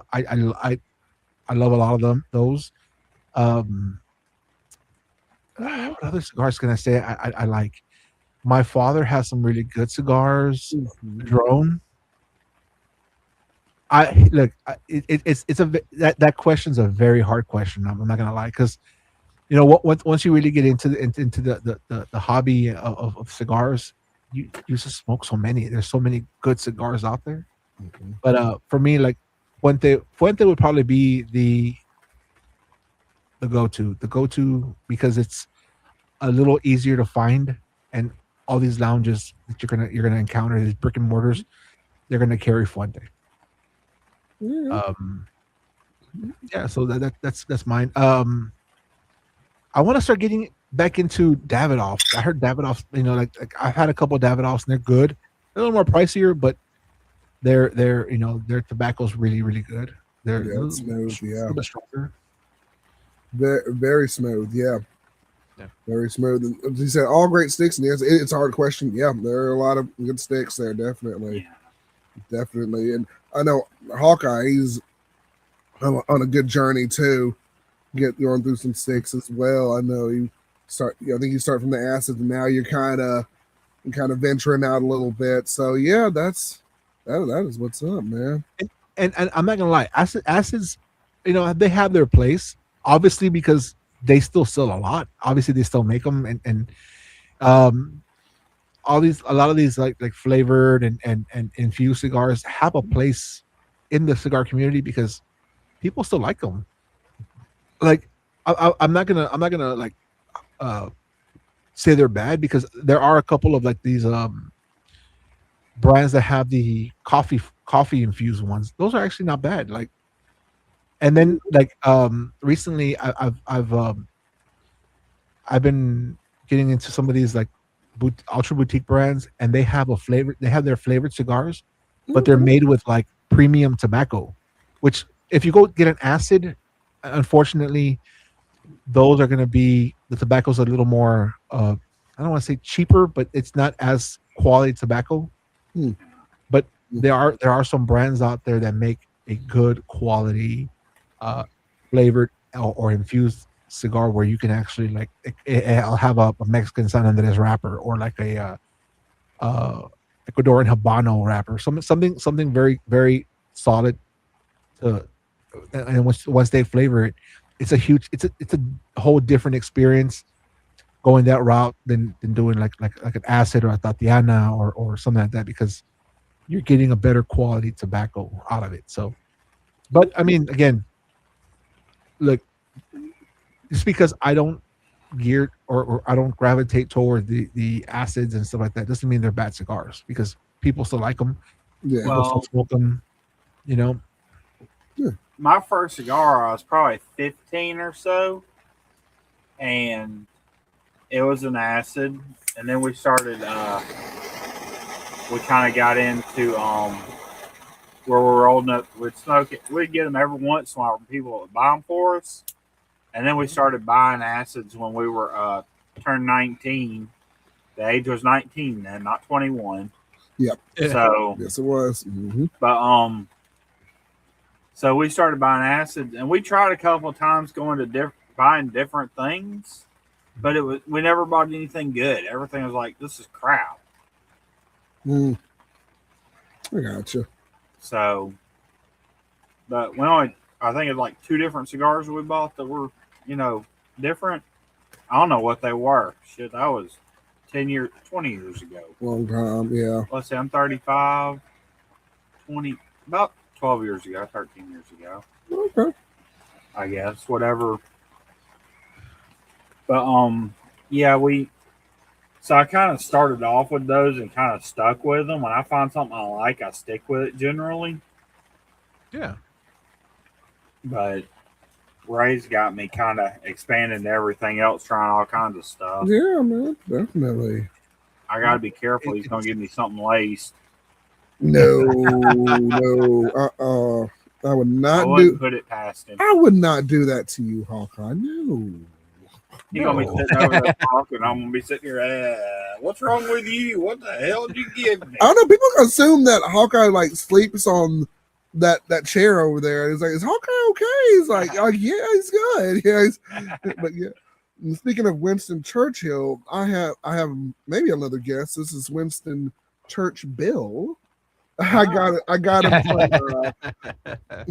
love a lot of them. Those. What other cigars can I say I like? My father has some really good cigars. Mm-hmm. Drone. That question's a very hard question. I'm not gonna lie, because once you really get into the hobby of cigars, you just smoke so many. There's so many good cigars out there. Mm-hmm. But for me, like Fuente would probably be the go-to because it's a little easier to find, and all these lounges that you're gonna encounter, these brick and mortars, they're gonna carry Fuente. Yeah, so that's mine. I want to start getting back into Davidoffs. I heard Davidoffs, like I've had a couple of Davidoffs and they're good. They're a little more pricier, but their tobacco's really, really good. They're smooth, a little bit stronger. Very, very smooth, yeah. Very smooth. And as you said, all great sticks, and it's a hard question. Yeah, there are a lot of good sticks there, definitely. Definitely. And I know Hawkeye, he's on a good journey too. get going through some sticks as well. I know you start. I think you start from the acids, and now you're kind of venturing out a little bit. So yeah, that is what's up, man. And I'm not gonna lie, acids, they have their place, obviously, because they still sell a lot. Obviously, they still make them, and um, a lot of these like flavored and infused cigars have a place in the cigar community because people still like them. Like, I'm not gonna like uh say they're bad because there are a couple of like these brands that have the coffee infused ones. Those are actually not bad. Like, and then like recently I've been getting into some of these like ultra boutique brands, and they have their flavored cigars, but they're made with like premium tobacco, which if you go get an acid, unfortunately those are going to be, the tobacco's a little more I don't want to say cheaper, but it's not as quality tobacco. But there are some brands out there that make a good quality flavored or infused cigar where you can actually like I'll have a Mexican San Andres wrapper or like a Ecuadorian Habano wrapper, something very very solid to, and once they flavor it, it's a whole different experience going that route than doing like an acid or a Tatiana or something like that, because you're getting a better quality tobacco out of it. So, but I mean, again, look, just because I don't gear or I don't gravitate toward the acids and stuff like that doesn't mean they're bad cigars, because people still like them. Yeah. People still smoke them, Yeah. My first cigar, I was probably 15 or so, and it was an acid. And then we started, we kind of got into where we're old enough, we'd smoke it. We'd get them every once in a while from people that buy them for us. And then we started buying acids when we were turned 19. The age was 19 then, not 21. Yep. So yes, it was. Mm-hmm. But so we started buying acids, and we tried a couple of times going to buying different things, but we never bought anything good. Everything was like, this is crap. I gotcha. So, but I think it's like 2 different cigars we bought that were, different. I don't know what they were. Shit, that was 20 years ago. Long time, yeah. Let's say I'm 35, about 12 years ago, 13 years ago. Okay. I guess, whatever. But, yeah, so I kind of started off with those and kind of stuck with them. When I find something I like, I stick with it generally. Yeah. But Ray's got me kind of expanding to everything else, trying all kinds of stuff. Yeah, man, definitely. I got to be careful. He's going to give me something laced. No, I would not put it past him. I would not do that to you, Hawkeye. No. He's going to be sitting over there talking. I'm going to be sitting here, what's wrong with you? What the hell did you give me? I don't know. People assume that Hawkeye like sleeps on that chair over there. He's like, is Hawkeye okay? He's like, yeah, he's good. Yeah, but yeah. And speaking of Winston Churchill, I have maybe another guest. This is Winston Churchill. I got him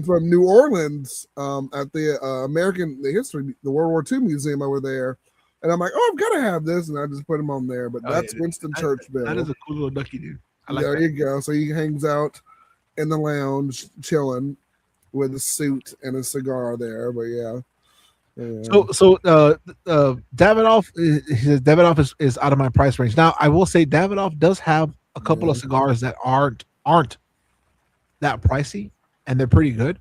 from New Orleans at the the World War II Museum over there. And I'm like, I've got to have this. And I just put him on there. But that's Winston Churchill. That is a cool little ducky, dude. There you go. So he hangs out in the lounge chilling with a suit and a cigar there. But yeah. So Davidoff is out of my price range. Now I will say Davidoff does have a couple of cigars that aren't that pricey, and they're pretty good.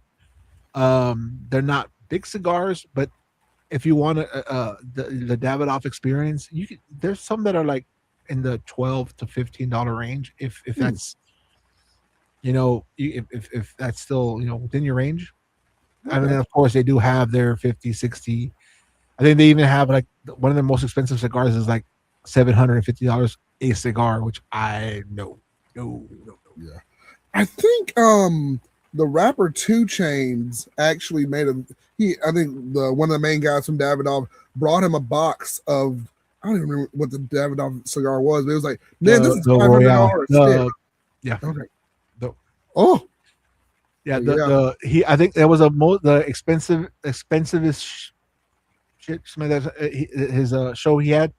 They're not big cigars, but if you want the Davidoff experience, there's some that are like in the $12 to $15 range. If that's if that's still within your range. I mean, of course, they do have their 50, 60. I think they even have like one of the most expensive cigars is like $750 a cigar, which I no. Yeah, I think the rapper 2 Chainz actually made I think one of the main guys from Davidoff brought him a box of, I don't even remember what the Davidoff cigar was, but it was like, man, this is $500 stick. Yeah. Okay. Yeah. I think there was the expensivest shit. His show he had.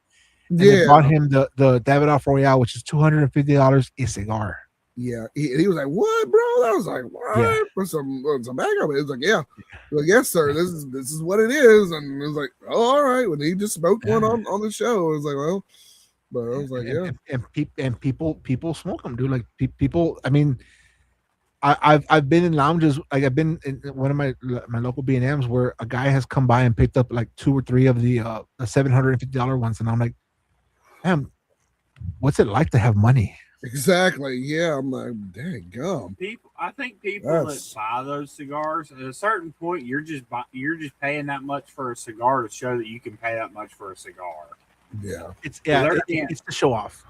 And they brought him the Davidoff Royale, which is $250 a cigar. Yeah, he was like, "What, bro?" I was like, "What?" Yeah. For some tobacco. He was like, "Yeah." Like, "Yes, sir. This is what it is." And it was like, "Oh, all right." When he just smoked one on the show, it was like, "Well," but I was like, "Yeah." And people smoke them, dude. Like people. I mean, I've been in lounges. Like I've been in one of my local B&Ms where a guy has come by and picked up like 2 or 3 of the $750 ones, and I'm like, "Damn, what's it like to have money?" Exactly. Yeah, I'm like, dang gum. I think people that buy those cigars at a certain point, you're just paying that much for a cigar to show that you can pay that much for a cigar. Yeah, it's to show off.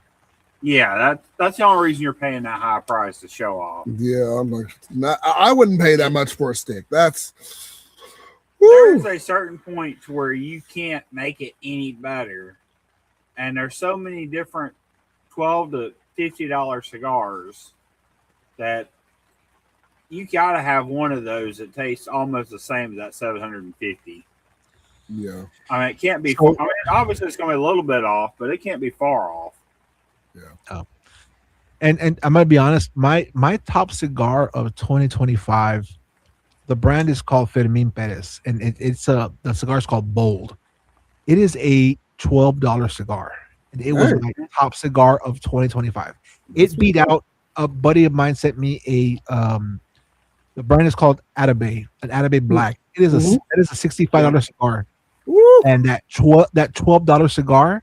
Yeah, that's the only reason you're paying that high price, to show off. Yeah, I'm like, I wouldn't pay that much for a stick. There's a certain point to where you can't make it any better, and there's so many different $12 to $50 cigars that you gotta have one of those that tastes almost the same as that $750. Yeah, I mean, it can't be. I mean, obviously it's gonna be a little bit off, but it can't be far off. Yeah. Oh. And I'm gonna be honest, my top cigar of 2025, the brand is called Fermin Perez, and the cigar is called Bold. It is a $12 cigar. And it was my top cigar of 2025. It beat out a buddy of mine sent me the brand is called Atabey, an Atabey Black. It is a $65 cigar. Woo. And that $12 cigar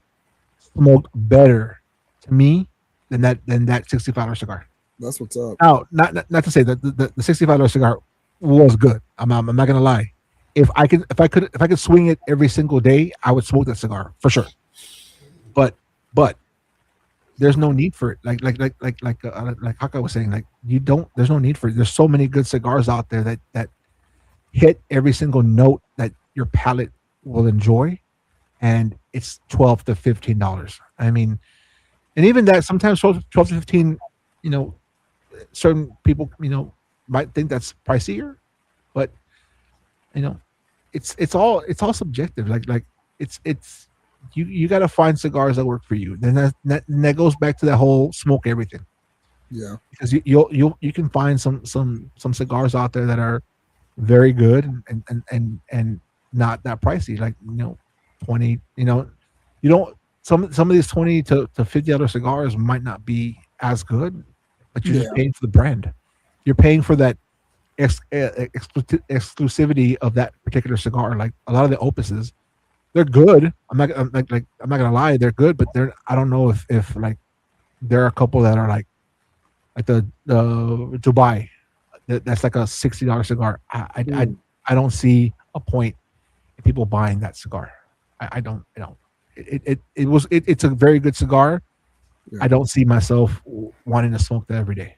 smoked better to me than that $65 cigar. That's what's up. Now, not to say that the $65 cigar was good. I'm not gonna lie. If I could swing it every single day, I would smoke that cigar for sure. But there's no need for it. Like Haka was saying, like there's no need for it. There's so many good cigars out there that hit every single note that your palate will enjoy, and it's $12 to $15. I mean, and even that sometimes 12 to 15, certain people, might think that's pricier, but it's all subjective. Like it's you got to find cigars that work for you. Then that goes back to that whole smoke everything. Yeah, because you can find some cigars out there that are very good and not that pricey. Like 20. You don't some of these $20 to $50 cigars might not be as good, but you're just paying for the brand. You're paying for that exclusivity of that particular cigar. Like a lot of the opuses, they're good. I'm not gonna lie, they're good, but I don't know if like there are a couple that are like the Dubai. That's like a $60 cigar. I don't see a point in people buying that cigar. I don't. It's a very good cigar. Yeah. I don't see myself wanting to smoke that every day.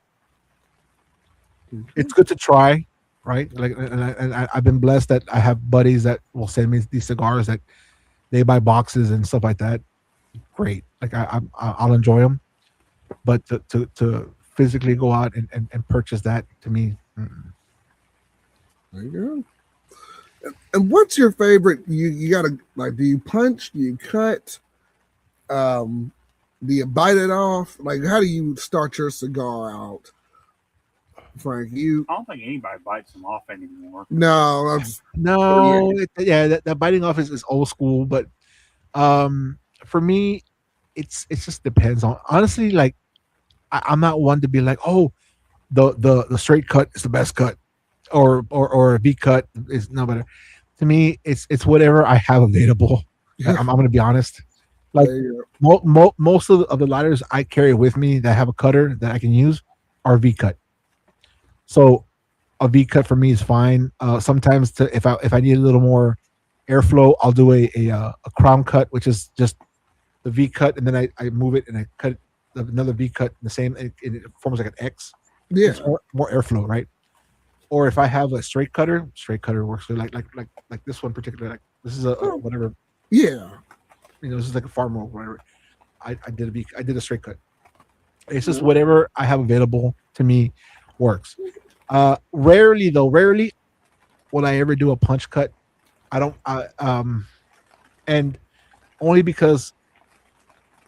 Mm-hmm. It's good to try, right? Like, and I've been blessed that I have buddies that will send me these cigars that they buy boxes and stuff like that. Great, like I'll enjoy them, but to physically go out and purchase that, to me. There you go. And what's your favorite? You gotta, like, do you punch? Do you cut? Do you bite it off? Like, how do you start your cigar out, Frank? I don't think anybody bites them off anymore. No, that biting off is old school. But for me, it just depends on, honestly. Like, I'm not one to be like, oh, the straight cut is the best cut, or a V cut is no better. To me, it's whatever I have available. I'm going to be honest. Like most of the lighters I carry with me that have a cutter that I can use are V cut. So a V cut for me is fine. Sometimes if I need a little more airflow, I'll do a crown cut, which is just the V cut, and then I move it and I cut another V cut the same, and it forms like an X. Yeah, more airflow, right? or if I have a straight cutter works good. Like this one particular. Like this is a whatever. Yeah. This is like a farmer or whatever. I did a straight cut. It's just whatever I have available to me works. Rarely will I ever do a punch cut. I don't. And only because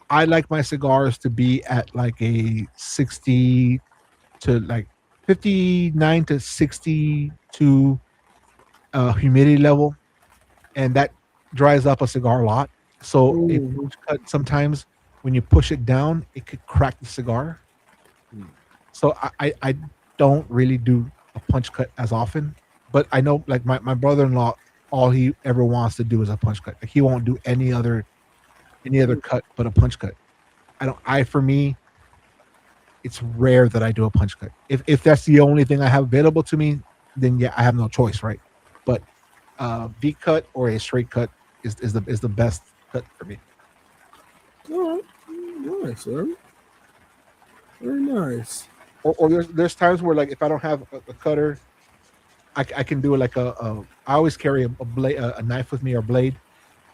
I like my cigars to be at like a 60 to like 59 to 62 humidity level, and that dries up a cigar a lot. So a punch cut, sometimes when you push it down, it could crack the cigar. So I don't really do a punch cut as often, but I know like my brother-in-law, all he ever wants to do is a punch cut. Like he won't do any other cut but a punch cut. For me, it's rare that I do a punch cut. If that's the only thing I have available to me, then yeah, I have no choice, right? But V cut or a straight cut is the best cut for me. All right. Nice, man. Very nice. Or there's times where like if I don't have a cutter, I can do like I always carry a blade, a knife with me or blade,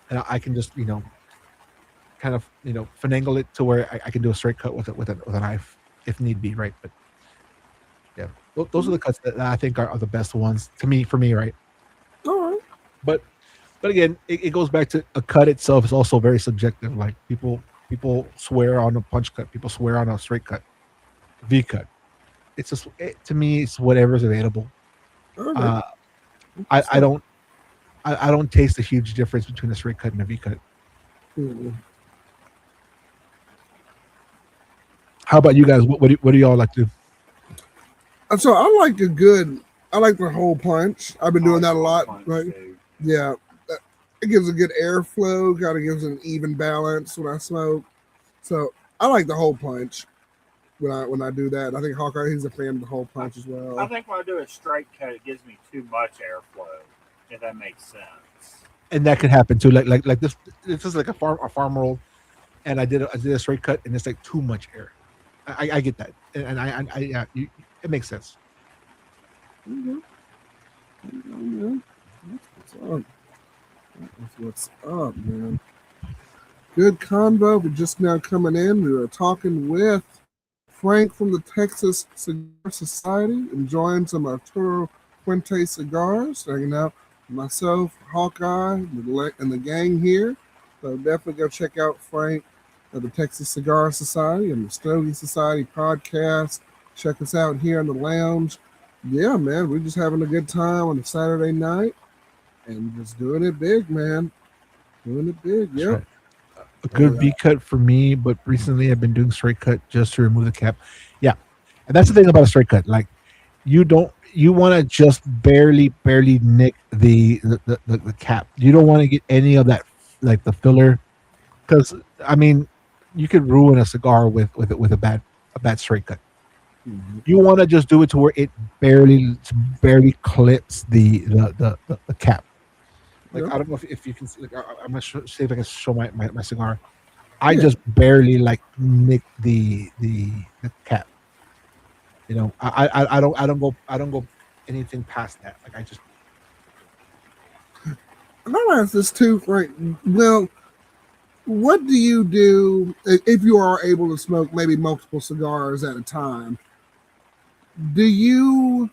and I can just kind of finagle it to where I can do a straight cut with a knife if need be, right? But yeah, those are the cuts that I think are the best ones for me, right? All right. But again, it goes back to a cut itself is also very subjective. Like people swear on a punch cut, people swear on a straight cut, V cut. It's just to me, it's whatever's available. Okay. I don't taste a huge difference between a straight cut and a V cut. How about you guys? What do y'all like to do? So I like the whole punch. I've been doing that a lot, right? Yeah. It gives a good airflow, kind of gives an even balance when I smoke. So I like the whole punch when I do that. I think Hawkeye, he's a fan of the whole punch as well. I think when I do a straight cut, it gives me too much airflow, if that makes sense. And that could happen too. Like this is like a farm roll, and I did a straight cut, and it's like too much air. I get that, and I it makes sense. That's what's up, man. Good convo. We're just now coming in. We were talking with Frank from the Texas Cigar Society, enjoying some Arturo Fuente cigars, hanging out with myself, Hawkeye, and the gang here. So definitely go check out Frank of the Texas Cigar Society and the Stogie Society podcast. Check us out here in the lounge. Yeah, man, we're just having a good time on a Saturday night and just doing it big, man. Doing it big, yeah. Right. A good V cut for me, but recently I've been doing straight cut just to remove the cap. Yeah, and that's the thing about a straight cut. Like, you want to just barely nick the cap. You don't want to get any of that, like the filler, because I mean, you could ruin a cigar with a bad straight cut. Mm-hmm. You want to just do it to where it barely clips the cap. Like, I don't know if you can see, like, I'm not sure, see if I can show my cigar. I just barely like nick the cap. I don't go anything past that. Like, I just. I'll ask this too, Frank. Well, what do you do if you are able to smoke maybe multiple cigars at a time? Do you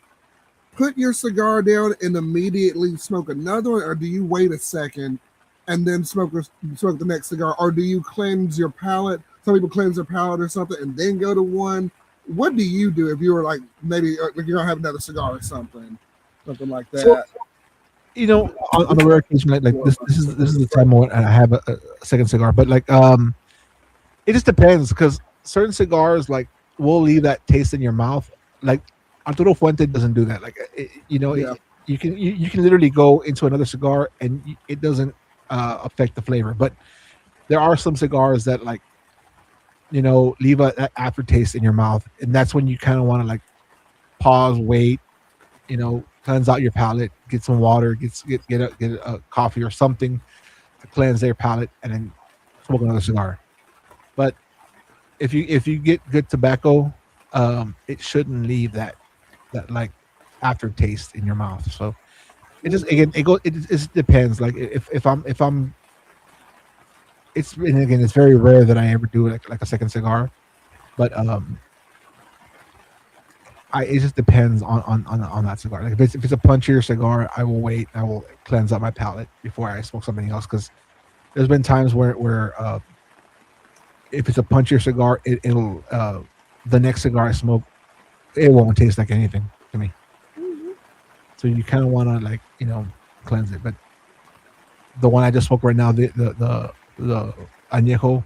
put your cigar down and immediately smoke another one, or do you wait a second and then smoke the next cigar, or do you cleanse your palate? Some people cleanse their palate or something and then go to one. What do you do if you were like maybe like you're gonna have another cigar or something like that? So, on a rare occasion, like this is the time when I have a second cigar, but like it just depends, because certain cigars like will leave that taste in your mouth. Like Arturo Fuente doesn't do that. Like you can literally go into another cigar and it doesn't affect the flavor. But there are some cigars that like leave that aftertaste in your mouth, and that's when you kind of want to like pause, wait, cleanse out your palate, get some water, get a coffee or something to cleanse their palate, and then smoke another cigar. But if you get good tobacco, it shouldn't leave that like aftertaste in your mouth. So it just it depends. Like if I'm it's, and again, it's very rare that I ever do like a second cigar, but it just depends on that cigar. Like if it's a punchier cigar, I will wait. I will cleanse out my palate before I smoke something else, because there's been times where if it's a punchier cigar, it'll the next cigar I smoke, it won't taste like anything to me. So you kind of want to, like, cleanse it. But the one I just smoked right now, the añejo,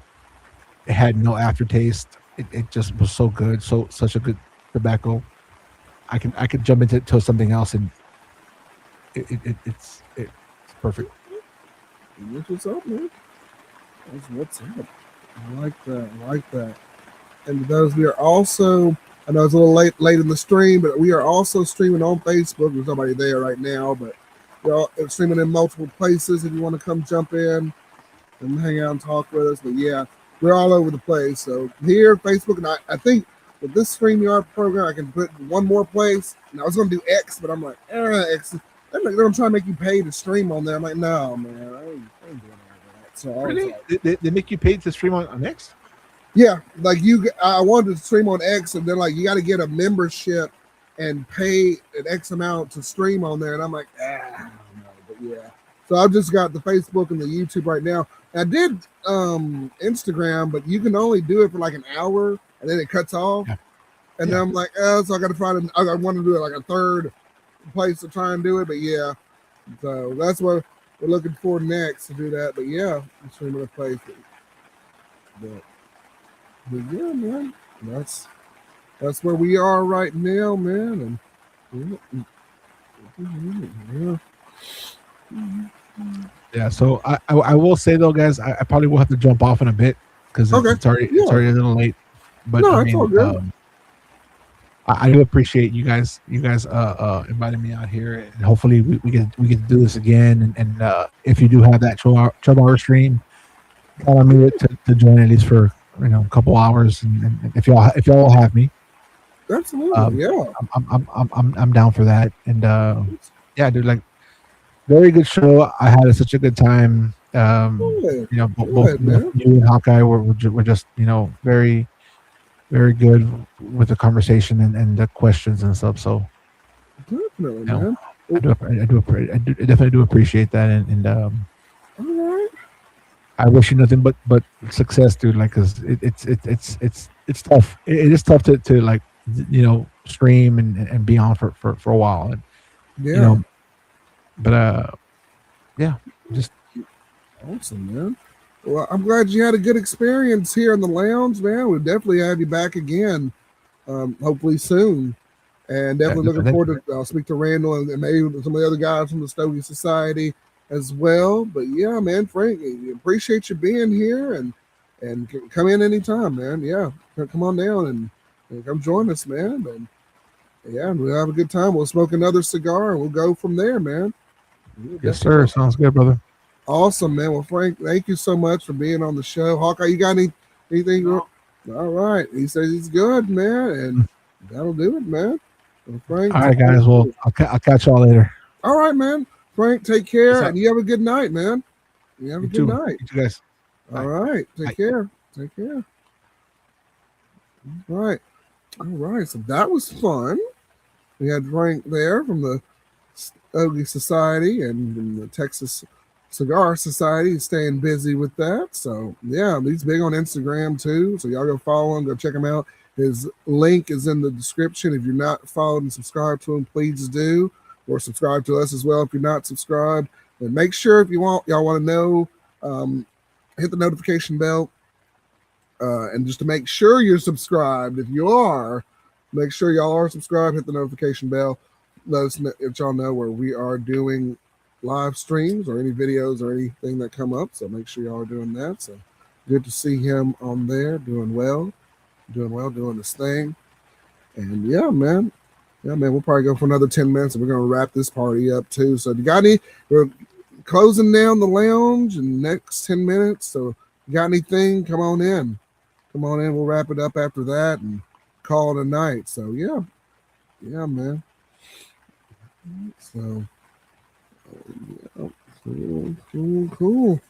it had no aftertaste. It just was so good, such a good tobacco. I could jump into something else, and it's perfect. That's what's up, man. That's what's up. I like that. And those, we are also, I know it's a little late in the stream, but we are also streaming on Facebook. There's nobody there right now, but we're all streaming in multiple places. If you want to come jump in and hang out and talk with us, but yeah, we're all over the place. So here, Facebook, and I think with this StreamYard program, I can put one more place. And I was going to do X, but I'm like, X. They're going to try to make you pay to stream on there. I'm like, no, man, I ain't doing all that. So really? They make you pay to stream on X? Yeah, like I wanted to stream on X, and then like you got to get a membership and pay an X amount to stream on there. And I'm like, I don't know, but yeah. So I've just got the Facebook and the YouTube right now. I did Instagram, but you can only do it for like an hour, and then it cuts off. Yeah. And then I'm like, so I got to find. I want to do it like a third place to try and do it, but yeah. So that's what we're looking for next to do that. But yeah, I'm streaming a place. But yeah, man, that's where we are right now, man. And yeah. So I will say though, guys, I probably will have to jump off in a bit, because it's already a little late. But no, it's all good. I do appreciate you guys inviting me out here, and hopefully we get to do this again. And if you do have that 12-hour stream, call on me to join at least for a couple hours, and if y'all have me, absolutely, yeah, I'm down for that. And yeah, dude, like, very good show. I had such a good time. Both you and Hawkeye were just very, very good with the conversation and the questions and stuff. So definitely, man. I definitely do appreciate that. And all right. I wish you nothing but success, dude. Like, cause it's tough. It is tough to like, stream and be on for a while. And, yeah. But yeah, just awesome, man. Well, I'm glad you had a good experience here in the lounge, man. We'll definitely have you back again, hopefully soon. And definitely looking forward to speak to Randall and maybe some of the other guys from the Cigar Society as well. But yeah, man, Frank, appreciate you being here, and come in anytime, man. Yeah, come on down and come join us, man. And yeah, we'll have a good time. We'll smoke another cigar and we'll go from there, man. Yes, sir. Sounds good, brother. Awesome, man. Well, Frank, thank you so much for being on the show. Hawkeye, you got anything? No. All right. He says he's good, man, and that'll do it, man. Well, Frank, all right, guys. Well, I'll catch y'all later. All right, man. Frank, take care, and you have a good night, man. You have a good night. You guys. All right. Take care. Take care. All right. All right. So that was fun. We had Frank there from the Cigar Society and the Texas Cigar Society. He's staying busy with that. So yeah, he's big on Instagram too. So y'all go follow him, go check him out. His link is in the description. If you're not followed and subscribed to him, please do. Or subscribe to us as well if you're not subscribed. And make sure, if y'all want to know, hit the notification bell. And just to make sure you're subscribed, if you are, make sure y'all are subscribed, hit the notification bell. Let us know if y'all know where we are doing live streams or any videos or anything that come up. So make sure y'all are doing that. So good to see him on there, doing doing this thing. And yeah, man, we'll probably go for another 10 minutes and we're going to wrap this party up too. So if you got we're closing down the lounge in the next 10 minutes. So if you got anything, come on in. We'll wrap it up after that and call it a night. So yeah, man. So, cool.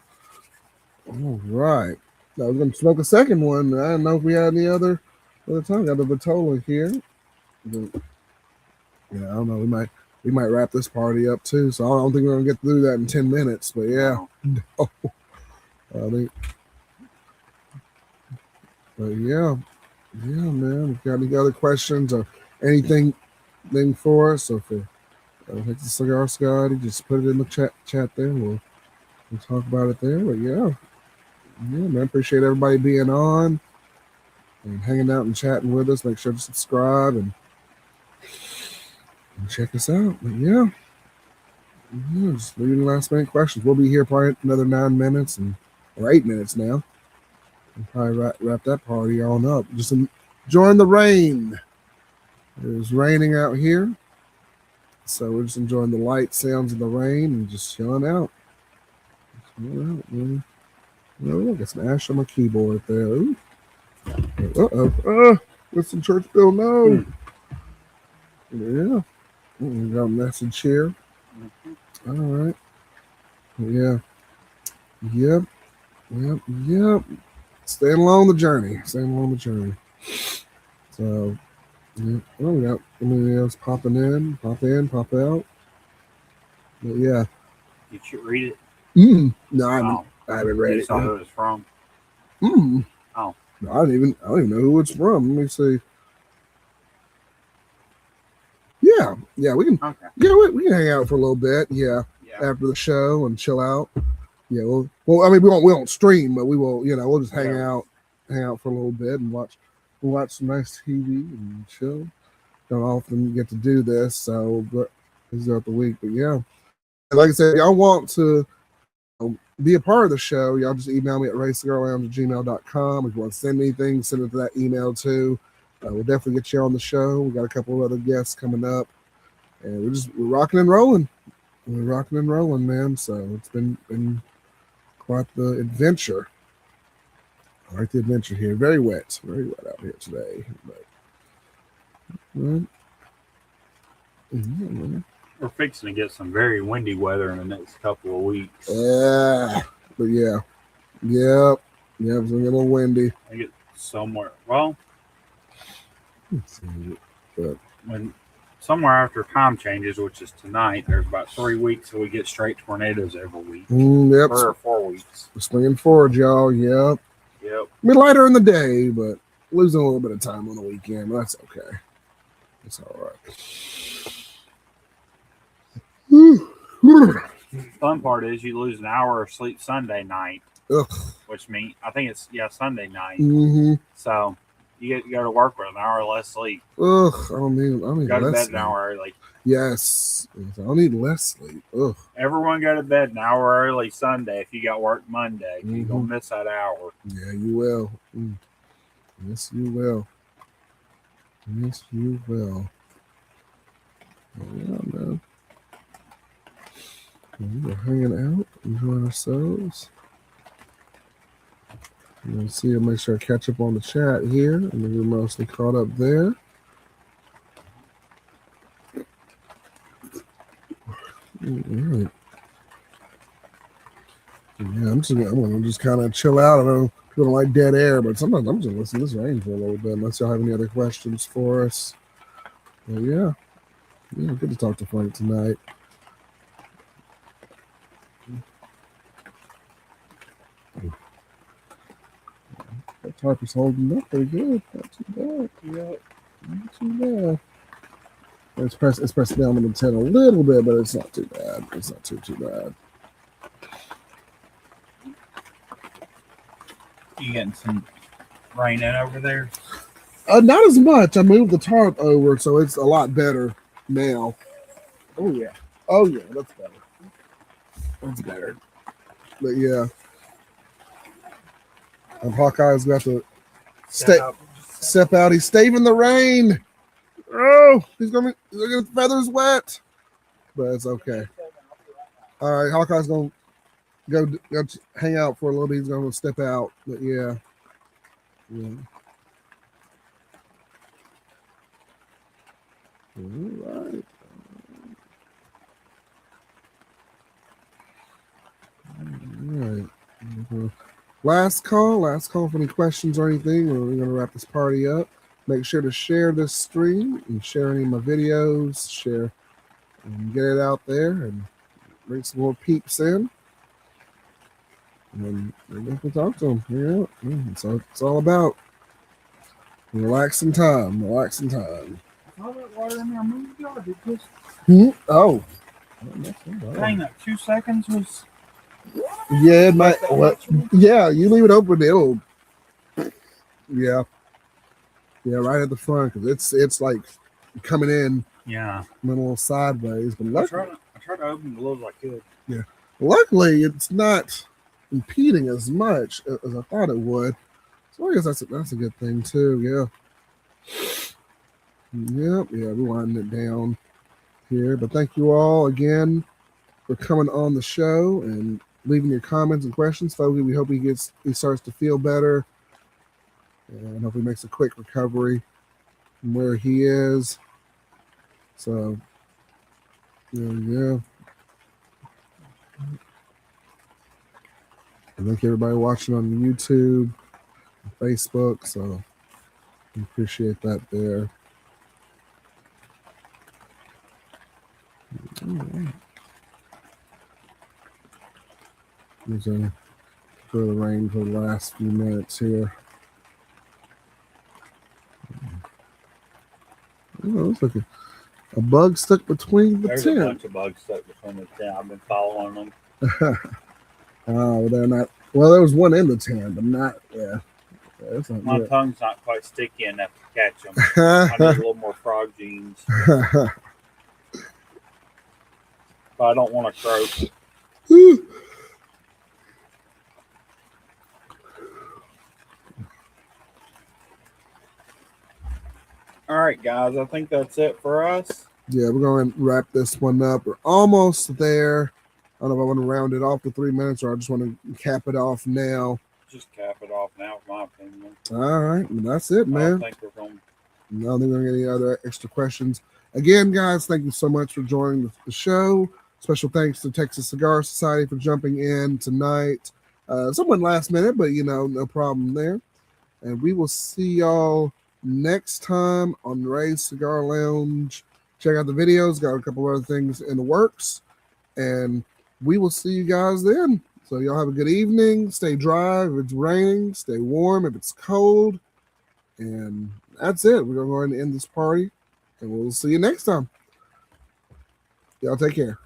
All right. Now we're going to smoke a second one. I don't know if we had any other time. Got the Vitola here. But, yeah, I don't know. We might wrap this party up too. So I don't think we're going to get through that in 10 minutes. But yeah. No. But yeah, man. If you got any other questions or anything for us, or for Texas Cigar Society, just put it in the chat there. We'll talk about it there. But yeah, man. Appreciate everybody being on and hanging out and chatting with us. Make sure to subscribe and check us out. But yeah, just leaving last minute questions. We'll be here probably another 9 minutes or 8 minutes now. We'll probably wrap that party on up. Just enjoying the rain. It's raining out here, so we're just enjoying the light sounds of the rain and just chilling out. Man. Oh, look, it's an ash on my keyboard there. Ooh. Winston Churchill, no. Yeah. We got a message here. All right. Yeah. Yep. Staying along the journey. So, yeah. Oh, we got anything else popping in, pop out. But yeah. Did you read it? No, I haven't read it. Saw who it was from. Oh. No, I don't even know who it's from. Let me see. Yeah, we can. Okay. Yeah, we can hang out for a little bit. Yeah, after the show and chill out. Yeah, well, I mean, we won't stream, but we will. We'll just hang out for a little bit and watch some nice TV and chill. Don't often get to do this, so but throughout the week. But yeah, like I said, y'all want to be a part of the show, y'all just email me at raycigarlounge@gmail.com. If you want to send me anything, send it to that email too. We'll definitely get you on the show. We got a couple of other guests coming up, and we're rocking and rolling. We're rocking and rolling, man. So it's been quite the adventure. I like the adventure here. Very wet out here today. But, man. We're fixing to get some very windy weather in the next couple of weeks. But yeah. Yep. It's gonna get a little windy. I get somewhere. Well, but when somewhere after time changes, which is tonight, there's about 3 weeks that we get straight tornadoes every week. Yep. 3 or 4 weeks. We're swinging forward, y'all. Yep. Be lighter in the day, but losing a little bit of time on the weekend. But that's okay. It's all right. Fun part is you lose an hour of sleep Sunday night, Ugh. which means I think it's Sunday night. Mm-hmm. So you get to go to work with an hour less sleep. Ugh, I don't need go to less bed sleep. an hour early. Yes, I don't need less sleep. Ugh. Everyone go to bed an hour early Sunday if you got work Monday. You're gonna miss that hour. Yeah, you will. Yes, you will. Yeah, man. We're hanging out, enjoying ourselves. I'll make sure I catch up on the chat here. And we're mostly caught up there. All right. Yeah, I'm gonna just kind of chill out. I know people don't like dead air, but sometimes I'm just gonna listen to this rain for a little bit, unless y'all have any other questions for us. But yeah, good to talk to Frank tonight. That tarp is holding up pretty good. Not too bad. Yeah, not too bad. It's pressed down on the tin a little bit, but it's not too bad. It's not too bad. You getting some rain in over there? Not as much. I moved the tarp over, so it's a lot better now. Oh yeah, that's better. But yeah, and Hawkeye's got to step out. He's staving the rain. Oh, he's gonna get his feathers wet, but it's okay. All right, Hawkeye's gonna go hang out for a little bit. He's gonna step out, but yeah. All right. Last call for any questions or anything, or we're going to wrap this party up. Make sure to share this stream and share any of my videos, share and get it out there and bring some more peeps in. And we can talk to them. Yeah, so it's all about relaxing time. All that water in there moved, y'all. Oh. Dang, that 2 seconds was. Yeah, it might. Yeah, you leave it open, it'll. Yeah, right at the front because it's like coming in. Yeah, a little sideways, but luckily, I tried to open it as low as I could. Yeah, luckily it's not impeding as much as I thought it would. So I guess that's a good thing too. Yeah, we're winding it down here, but thank you all again for coming on the show and leaving your comments and questions. Folks, we hope he starts to feel better and hope he makes a quick recovery from where he is. So, yeah. And thank everybody watching on YouTube, and Facebook. So, we appreciate that there. All right. There's a for the rain for the last few minutes here. Oh, looks like a bug stuck between the There's tent. a bunch of bugs stuck between the tent. I've been following them. Oh, they're not. Well, there was one in the tent, but not. Yeah. My tongue's not quite sticky enough to catch them. I need a little more frog genes. But I don't want to croak. All right, guys. I think that's it for us. Yeah, we're going to wrap this one up. We're almost there. I don't know if I want to round it off to 3 minutes or I just want to cap it off now. Just cap it off now, in my opinion. All right. That's it, man. I don't think we're going to get any other extra questions. Again, guys, thank you so much for joining the show. Special thanks to Texas Cigar Society for jumping in tonight. Somewhat last minute, but, no problem there. And we will see y'all next time on Ray's Cigar Lounge. Check out the videos. Got a couple other things in the works. And we will see you guys then. So y'all have a good evening. Stay dry if it's raining. Stay warm if it's cold. And that's it. We're going to go ahead and end this party. And we'll see you next time. Y'all take care.